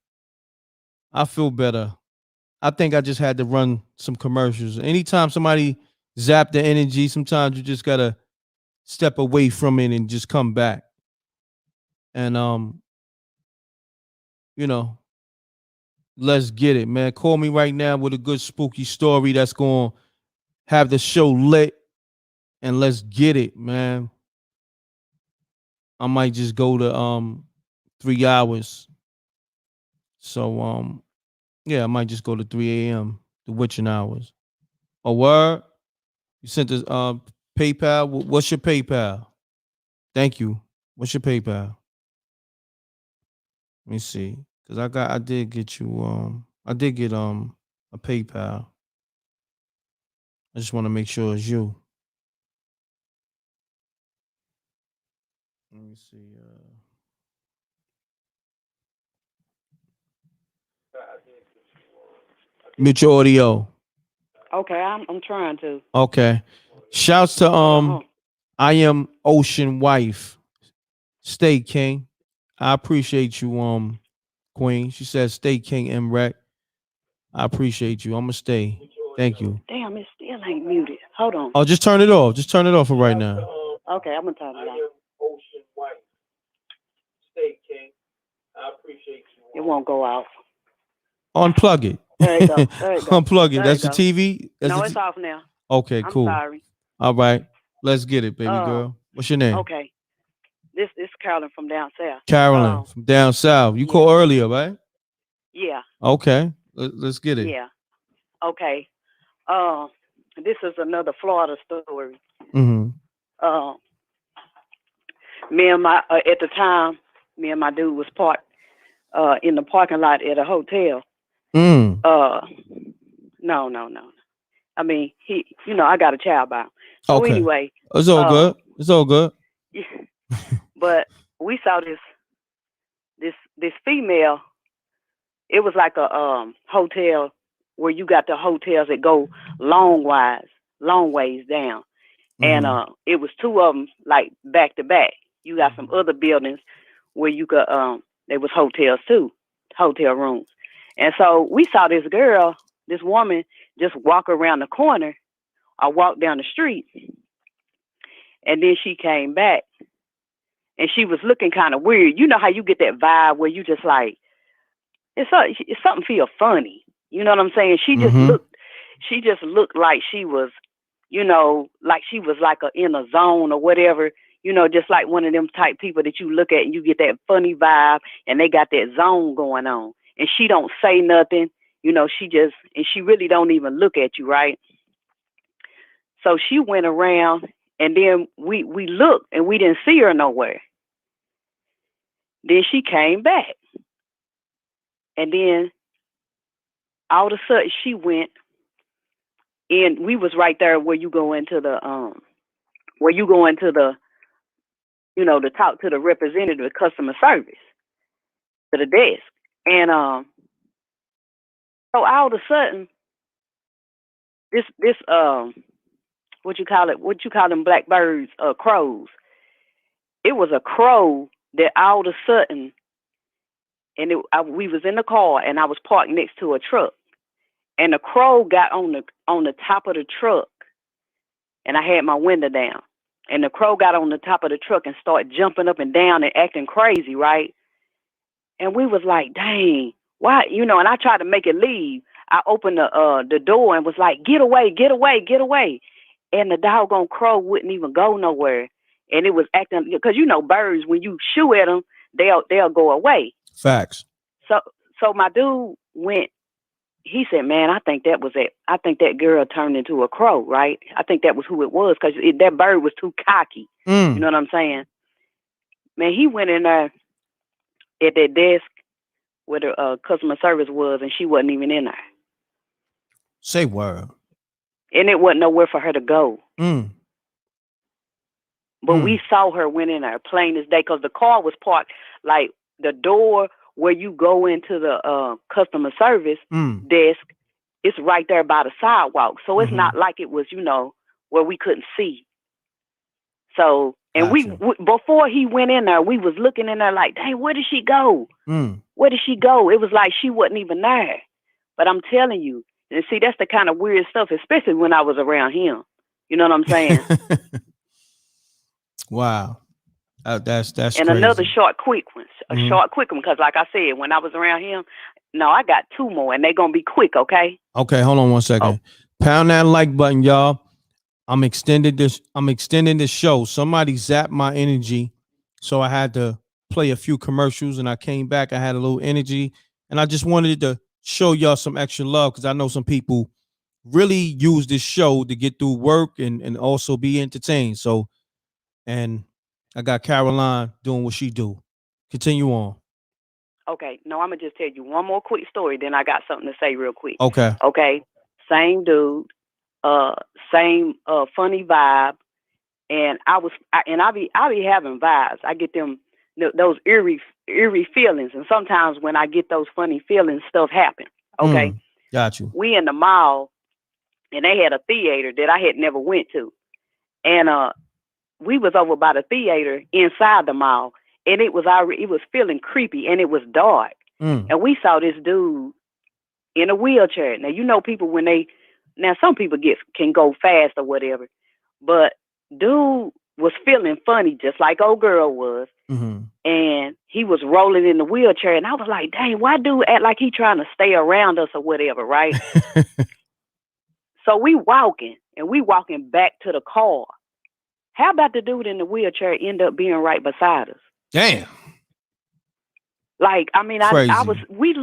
I feel better. I think I just had to run some commercials. Anytime somebody zap the energy, sometimes you just gotta step away from it and just come back. And you know, let's get it, man. Call me right now with a good spooky story that's gonna have the show lit. And let's get it, man. I might just go to 3 hours. So yeah, I might just go to 3 a.m. the witching hours. A word? You sent this PayPal. What's your PayPal? Thank you. What's your PayPal? Let me see. Cause I did get you I did get a PayPal. I just want to make sure it's you. Let me see. Mute your audio. Okay, I'm trying to. Okay. Shouts to I am Ocean Wife. Stay King. I appreciate you, Queen. She says stay King M Rec. I appreciate you. I'ma stay. Thank you. Damn, it still ain't muted. Hold on. Oh, just turn it off. Just turn it off for right now. Okay, I'm gonna turn it off. It won't go out. Unplug it. There you go. There you go. Unplug it. There That's you the go. TV? That's No, the it's off now. Okay, I'm cool. sorry. All right. Let's get it, baby girl. What's your name? Okay. This is Carolyn from down south. Carolyn from down south. You called earlier, right? Yeah. Okay. Let's get it. Yeah. Okay. This is another Florida story. Mm-hmm. Me and my at the time, me and my dude was parked in the parking lot at a hotel. No. I mean, I got a child by him. So Okay. anyway, It's all good. It's all good. but we saw this female. It was like a hotel where you got the hotels that go long ways down, and it was two of them like back to back. You got some other buildings where you could there was hotels too, hotel rooms, and so we saw this woman just walk around the corner or walk down the street, and then she came back, and she was looking kind of weird. You know how you get that vibe where you just like it's something feel funny. You know what I'm saying? She just looked like she was, like she was like in a zone or whatever, just like one of them type people that you look at and you get that funny vibe and they got that zone going on. And she don't say nothing, she really don't even look at you, right? So she went around and then we looked and we didn't see her nowhere. Then she came back. And then all of a sudden she went and we was right there where you go into the to talk to the representative of customer service, to the desk. And so all of a sudden this what you call them blackbirds, crows. It was a crow that all of a sudden, and we was in the car, and I was parked next to a truck, and the crow got on the top of the truck, and I had my window down, and the crow got on the top of the truck and started jumping up and down and acting crazy, right? And we was like, dang, why? And I tried to make it leave. I opened the door and was like, get away, get away, get away. And the doggone crow wouldn't even go nowhere. And it was acting, because birds, when you shoot at them, they'll go away. Facts. So my dude went. He said, "Man, I think that was it. I think that girl turned into a crow, right? I think that was who it was, because that bird was too cocky. You know what I'm saying?" Man, he went in there at that desk where the customer service was, and she wasn't even in there. Say word. And it wasn't nowhere for her to go. But we saw her went in there plain as day, because the car was parked like the door where you go into the customer service desk. It's right there by the sidewalk. So it's not like it was, where we couldn't see. So, and we before he went in there, we was looking in there like, dang, where did she go? Where did she go? It was like she wasn't even there. But I'm telling you, and see, that's the kind of weird stuff, especially when I was around him. You know what I'm saying? Wow. That's and crazy. Another quick one, because like I said, when I was around him, no, I got two more, and they're gonna be quick, okay? Okay, hold on one second. Pound that like button, y'all. I'm extending this show. Somebody zapped my energy, so I had to play a few commercials, and I came back. I had a little energy, and I just wanted to show y'all some extra love, because I know some people really use this show to get through work and also be entertained. So, and I got Caroline doing what she do. Continue on. Okay. No, I'm gonna just tell you one more quick story. Then I got something to say real quick. Okay. Okay. Same dude. Same funny vibe. And I be having vibes. I get them those eerie feelings. And sometimes when I get those funny feelings, stuff happen. Okay. Got you. We in the mall, and they had a theater that I had never went to, and we was over by the theater inside the mall, and it was feeling creepy, and it was dark, and we saw this dude in a wheelchair. Now people some people can go fast or whatever, but dude was feeling funny just like old girl was, and he was rolling in the wheelchair, and I was like, dang, why dude act like he trying to stay around us or whatever, right? So we walking back to the car. How about the dude in the wheelchair end up being right beside us? Damn. Like, I mean, we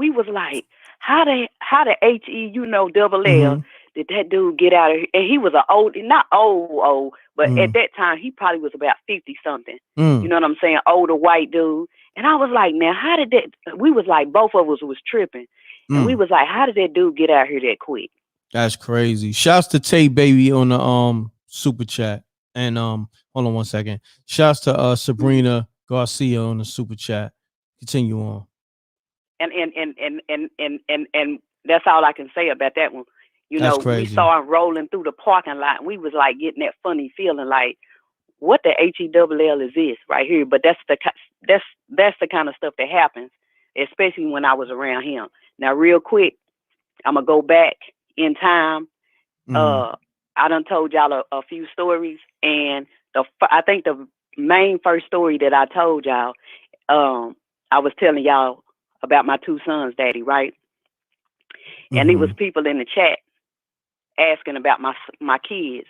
was like, how the double L did that dude get out of here? And he was not old, but at that time he probably was about 50 something. You know what I'm saying? Older white dude. And I was like, now how did that? We was like, both of us was tripping, and we was like, how did that dude get out here that quick? That's crazy. Shouts to Tay Baby on the super chat. And hold on one second. Shouts to Sabrina Garcia on the super chat. Continue on. And that's all I can say about that one. We saw him rolling through the parking lot, and we was like getting that funny feeling like, what the HELL is this right here? But that's the kind of stuff that happens, especially when I was around him. Now, real quick, I'm gonna go back in time. I done told y'all a few stories, and I think the main first story that I told y'all, I was telling y'all about my two sons' daddy, right? And there was people in the chat asking about my kids,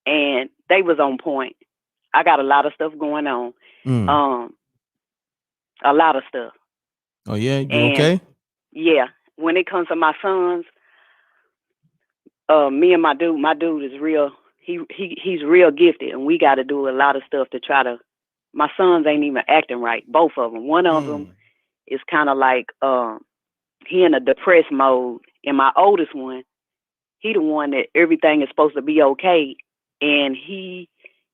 and they was on point. I got a lot of stuff going on, a lot of stuff. Oh yeah, you okay? Yeah, when it comes to my sons, me and my dude is real. He's real gifted, and we got to do a lot of stuff to try to. My sons ain't even acting right, both of them. One of them is kind of like he in a depressed mode, and my oldest one, he the one that everything is supposed to be okay, and he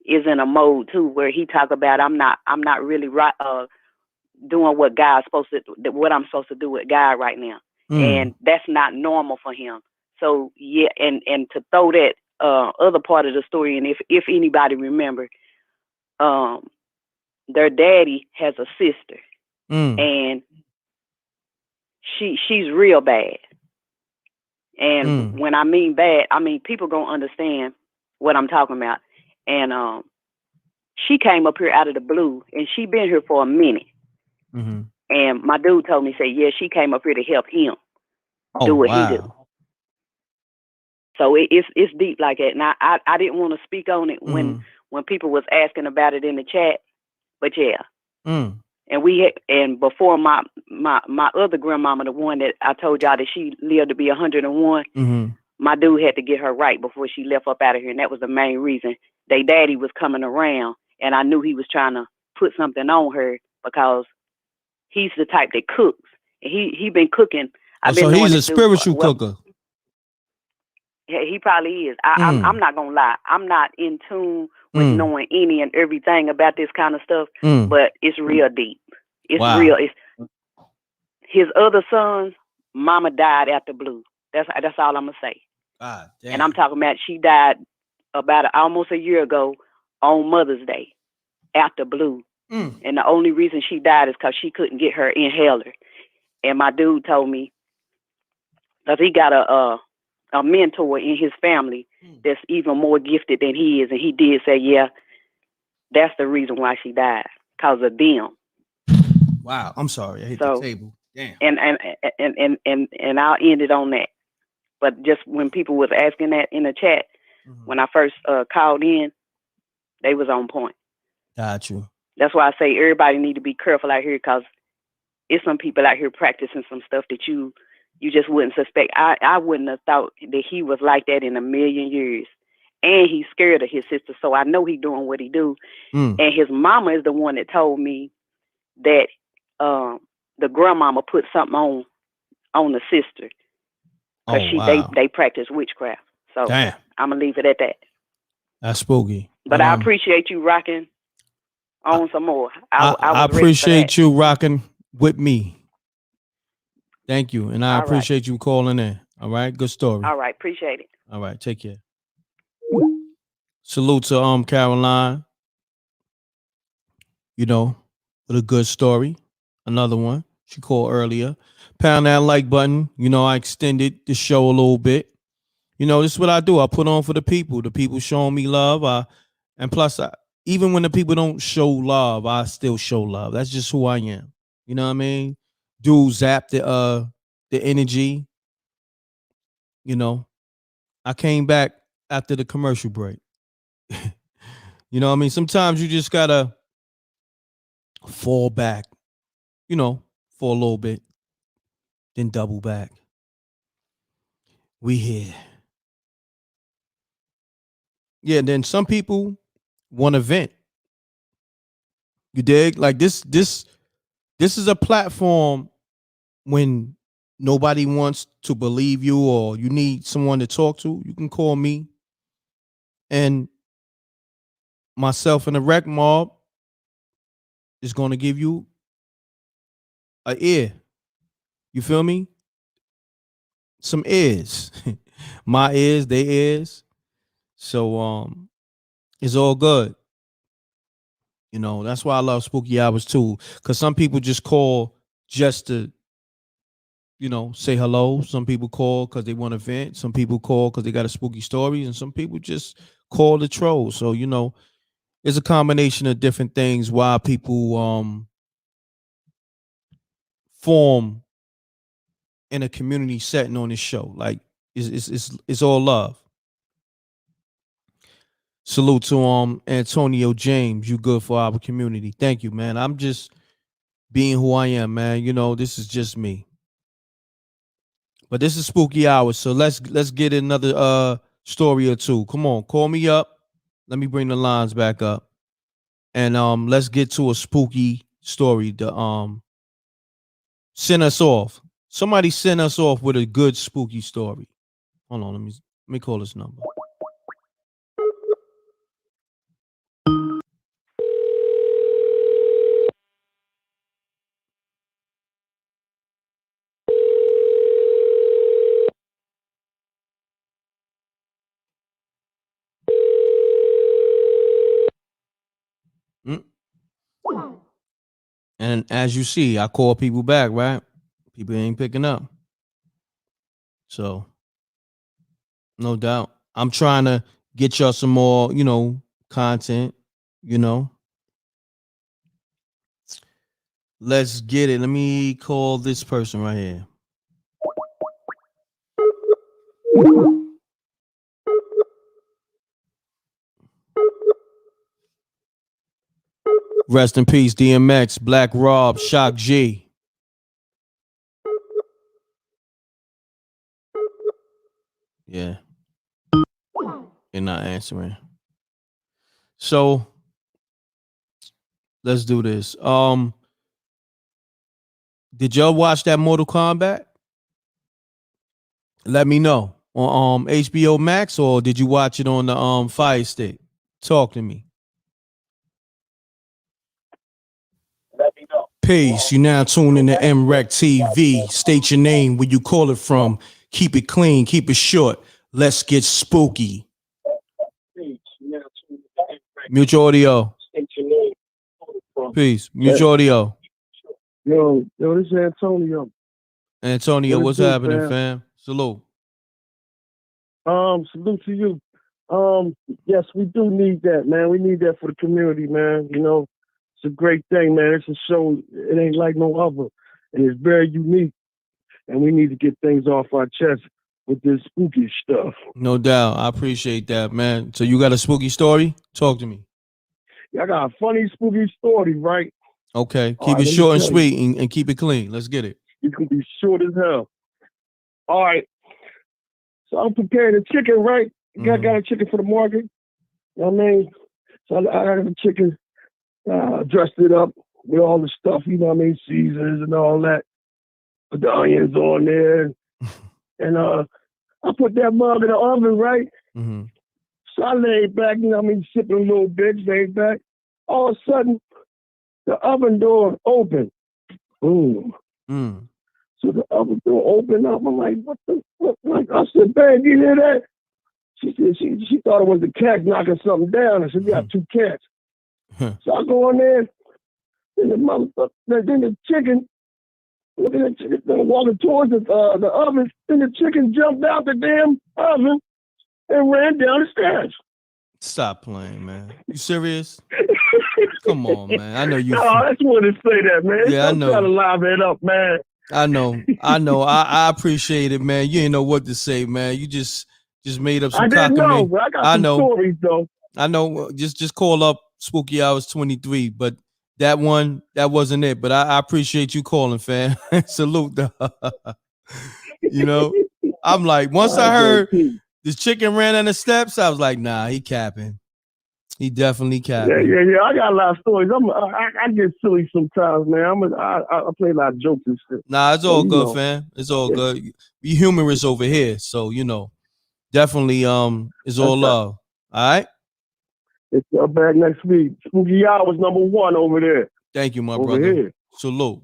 is in a mode too where he talk about I'm not really right doing what God's supposed to, what I'm supposed to do with God right now, and that's not normal for him. So yeah, and to throw that other part of the story, and if anybody remember, their daddy has a sister, and she's real bad. And when I mean bad, I mean people gonna understand what I'm talking about. And she came up here out of the blue, and she been here for a minute. And my dude told me, say, yeah, she came up here to help him do what he do. So it's deep like that. And I didn't want to speak on it when people was asking about it in the chat, but yeah. And before my other grandmama, the one that I told y'all that she lived to be 101, my dude had to get her right before she left up out of here, and that was the main reason. They daddy was coming around, and I knew he was trying to put something on her because he's the type that cooks. And he been cooking. So he's a spiritual cooker. Yeah, he probably is. I'm not gonna lie. I'm not in tune with knowing any and everything about this kind of stuff, but it's real deep. It's real. It's his other sons. Mama died out the blue. That's all I'm gonna say. And I'm talking about she died about almost a year ago on Mother's Day, out the blue. And the only reason she died is because she couldn't get her inhaler. And my dude told me that he got a mentor in his family that's even more gifted than he is, and he did say, yeah, that's the reason why she died, because of them. Wow, I'm sorry, I hit the table. Damn. And I'll end it on that. But just when people was asking that in the chat, when I first called in, they was on point. Got you. That's why I say everybody need to be careful out here, because it's some people out here practicing some stuff that you just wouldn't suspect. I wouldn't have thought that he was like that in a million years. And he's scared of his sister, so I know he doing what he do. And his mama is the one that told me that the grandmama put something on the sister, because they practice witchcraft. So damn. I'm gonna leave it at that. That's spooky. But I appreciate you rocking on some more. I appreciate you rocking with me. Thank you. And I appreciate you calling in. All right. Good story. All right. Appreciate it. All right. Take care. Salute to Caroline. You know, with a good story. Another one. She called earlier. Pound that like button. You know, I extended the show a little bit. You know, this is what I do. I put on for the people. The people showing me love. And plus, even when the people don't show love, I still show love. That's just who I am. You know what I mean? Dude zap the energy. You know, I came back after the commercial break. You know what I mean? Sometimes you just gotta fall back, you know, for a little bit, then double back. We here. Yeah, then some people want to vent. You dig? Like this is a platform when nobody wants to believe you or you need someone to talk to. You can call me and myself and the rec mob is going to give you an ear. You feel me? Some ears. My ears, their ears. So it's all good. You know, that's why I love spooky hours too. Cause some people just call just to, you know, say hello. Some people call because they want to vent. Some people call because they got a spooky story. And some people just call to troll. So, you know, it's a combination of different things why people form in a community setting on this show. Like it's all love. Salute to Antonio James. You good for our community. Thank you, man. I'm just being who I am, man. You know, this is just me. But this is spooky hours, so let's get another story or two. Come on, call me up. Let me bring the lines back up. And let's get to a spooky story to send us off. Somebody send us off with a good spooky story. Hold on, let me call this number. And as you see, I call people back, right? People ain't picking up. So, no doubt. I'm trying to get y'all some more, content, Let's get it. Let me call this person right here. Rest in peace, DMX, Black Rob, Shock G. Yeah. They're not answering. So let's do this. Did y'all watch that Mortal Kombat? Let me know. On HBO Max, or did you watch it on the Fire Stick? Talk to me. Let me know. Peace. You now tune in to MREC TV. State your name, where you call it from. Keep it clean, keep it short. Let's get spooky. Mute your audio. Peace. Mute your audio. Yo, this is Antonio. Antonio, what's happening, fam? Salute. Salute to you. Yes, we do need that, man. We need that for the community, man. You know, it's a great thing, man. It's a show. It ain't like no other, and it's very unique. And we need to get things off our chest with this spooky stuff. No doubt. I appreciate that, man. So you got a spooky story? Talk to me. I got a funny spooky story, right? Okay. Keep it short and sweet and keep it clean. Let's get it. You can be short as hell. All right. So I'm preparing a chicken, right? Got a chicken for the market. You know what I mean? So I got the chicken, dressed it up with all the stuff, you know what I mean? Seasons and all that. Put the onions on there. And I put that mug in the oven, right? Mm-hmm. So I laid back, you know what I mean, sipping a little bit, laid back. All of a sudden, the oven door opened. Boom. So the oven door opened up. I'm like, what the fuck? Like, I said, babe, you hear that? She said she thought it was the cat knocking something down. I said, we got two cats. So I go in there, and the chicken, looking at the chicken, walking towards the oven, and the chicken jumped out the damn oven and ran down the stairs. Stop playing, man. You serious? Come on, man. I know you. No, I just wanted to say that, man. Yeah, I know. Try to live it up, man. I know. I appreciate it, man. You ain't know what to say, man. You just made up some. I didn't know, but I got some stories though. I know. Just call up Spooky Hours 23, but that wasn't it. But I appreciate you calling, fam. Salute. You know, I'm like, once I heard this chicken ran down the steps, I was like, nah, he capping. He definitely capping. Yeah. I got a lot of stories. I get silly sometimes, man. I play a lot of jokes and shit. Nah, it's all good, fam. It's all good. We humorous over here, so definitely it's all love. All right. It's back next week. Spooky Hours #1 over there. Thank you, my over brother. Here. Salute.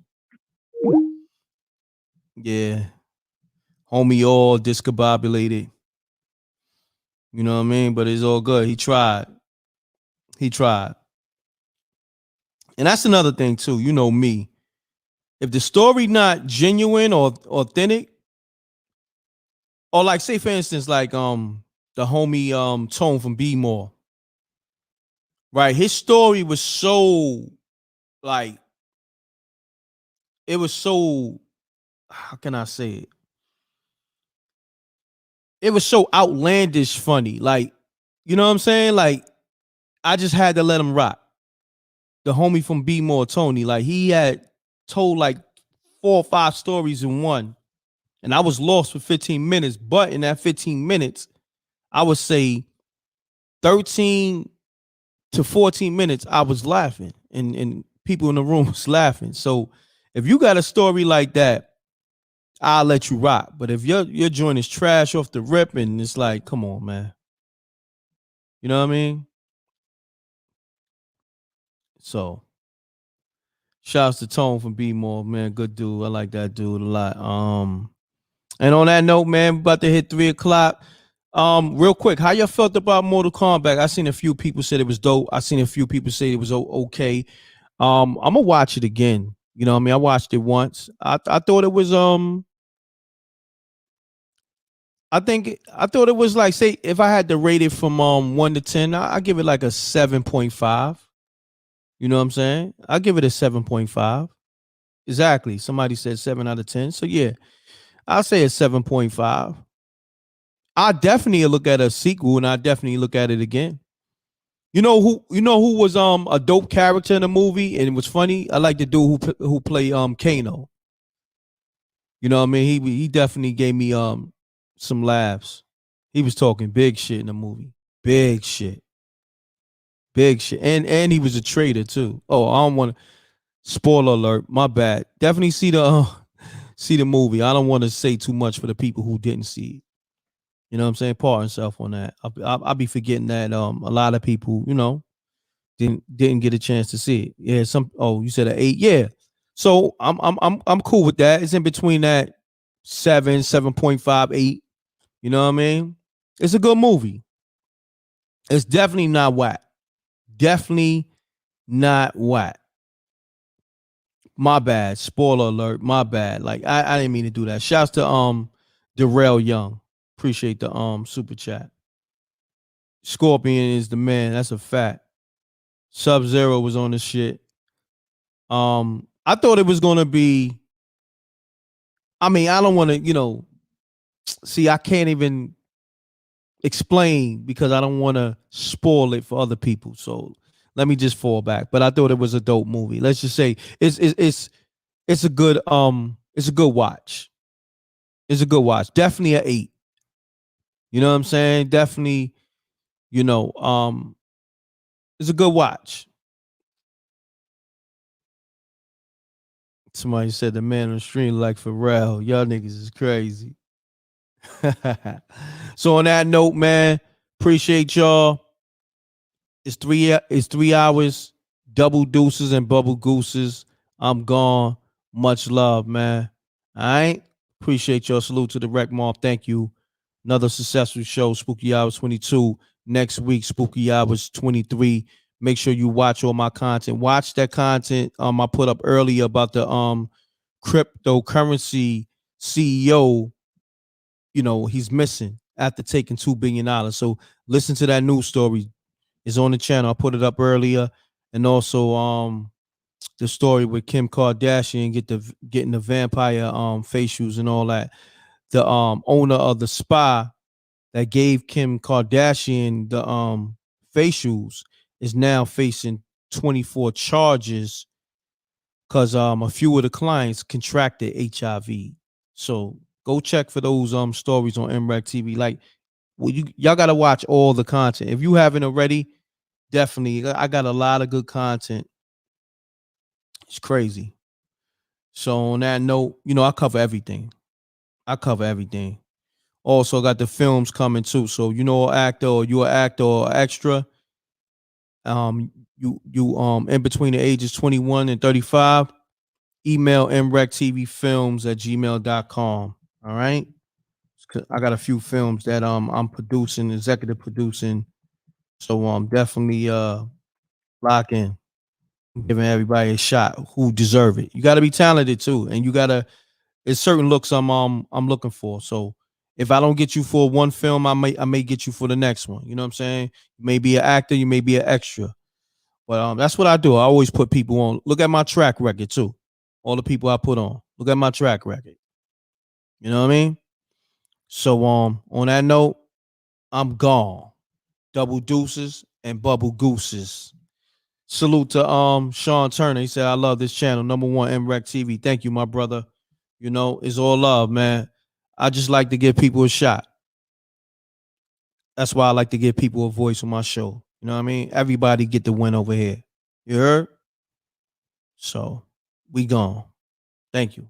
Yeah. Homie all discombobulated. You know what I mean? But it's all good. He tried. And that's another thing too. You know me. If the story not genuine or authentic, or like say for instance, like the homie Tone from B More. Right? His story was so like it was so, how can I say it? It was so outlandish funny. Like, you know what I'm saying? Like, I just had to let him rock. The homie from B More, Tony, like he had told like 4 or 5 stories in one. And I was lost for 15 minutes. But in that 15 minutes, I would say 13 to 14 minutes, I was laughing. And people in the room was laughing. So if you got a story like that, I'll let you rock. But if your joint is trash off the rip and it's like, come on, man. You know what I mean? So, shouts to Tone from B More, man. Good dude. I like that dude a lot. And on that note, man, about to hit 3:00. Real quick, how y'all felt about Mortal Kombat? I seen a few people said it was dope. I seen a few people say it was okay. I'm gonna watch it again. You know what I mean? I watched it once. I thought it was I thought it was like, say, if I had to rate it from 1 to 10, I give it like a 7.5. You know what I'm saying? I give it a 7.5. Exactly. Somebody said 7 out of 10. So yeah, I'll say a 7.5. I definitely look at a sequel, and I definitely look at it again. You know who was a dope character in the movie, and it was funny? I like the dude who played Kano. You know what I mean? He definitely gave me some laughs. He was talking big shit in the movie. Big shit. Big shit. And he was a traitor too. Oh, I don't want to spoiler alert. My bad. Definitely see the movie. I don't want to say too much for the people who didn't see it. You know what I'm saying? Pardon himself on that. I'll be forgetting that a lot of people, didn't get a chance to see it. Yeah, you said an 8. Yeah. So I'm cool with that. It's in between that 7, 7.5, 8. You know what I mean? It's a good movie. It's definitely not whack. Definitely not whack. My bad. Spoiler alert. My bad. Like I didn't mean to do that. Shouts to Darrell Young. Appreciate the super chat. Scorpion is the man. That's a fact. Sub-Zero was on the shit. I thought it was gonna be. I mean, I don't want to, see, I can't even explain because I don't want to spoil it for other people. So let me just fall back. But I thought it was a dope movie. Let's just say it's a good watch. It's a good watch. Definitely an 8. You know what I'm saying? Definitely, it's a good watch. Somebody said the man on the stream like Pharrell. Y'all niggas is crazy. So on that note, man, appreciate y'all. It's 3 hours, double deuces and bubble gooses. I'm gone. Much love, man. All right. Appreciate y'all. Salute to the Rec Mob. Thank you. Another successful show, Spooky Hours 22. Next week, Spooky Hours 23. Make sure you watch all my content. Watch that content I put up earlier about the cryptocurrency CEO. He's missing after taking $2 billion. So listen to that news story. It's on the channel. I put it up earlier. And also the story with Kim Kardashian getting the vampire facials and all that. The owner of the spa that gave Kim Kardashian the facials is now facing 24 charges because a few of the clients contracted HIV. So go check for those stories on MREC TV. Like, y'all gotta watch all the content. If you haven't already, definitely. I got a lot of good content. It's crazy. So on that note, I cover everything. Also got the films coming too. So you're an actor or extra. You in between the ages 21 and 35. Email mrectvfilms@gmail.com. All right. I got a few films that I'm producing, executive producing. So definitely lock in. I'm giving everybody a shot who deserve it. You got to be talented too, and it's certain looks I'm looking for. So if I don't get you for one film, I may get you for the next one. You know what I'm saying? You may be an actor, you may be an extra, but that's what I do. I always put people on. Look at my track record too. All the people I put on. Look at my track record. You know what I mean? So on that note, I'm gone. Double deuces and bubble gooses. Salute to Sean Turner. He said, I love this channel. Number 1 MREC TV. Thank you, my brother. It's all love, man. I just like to give people a shot. That's why I like to give people a voice on my show. You know what I mean? Everybody get the win over here. You heard? So we gone. Thank you.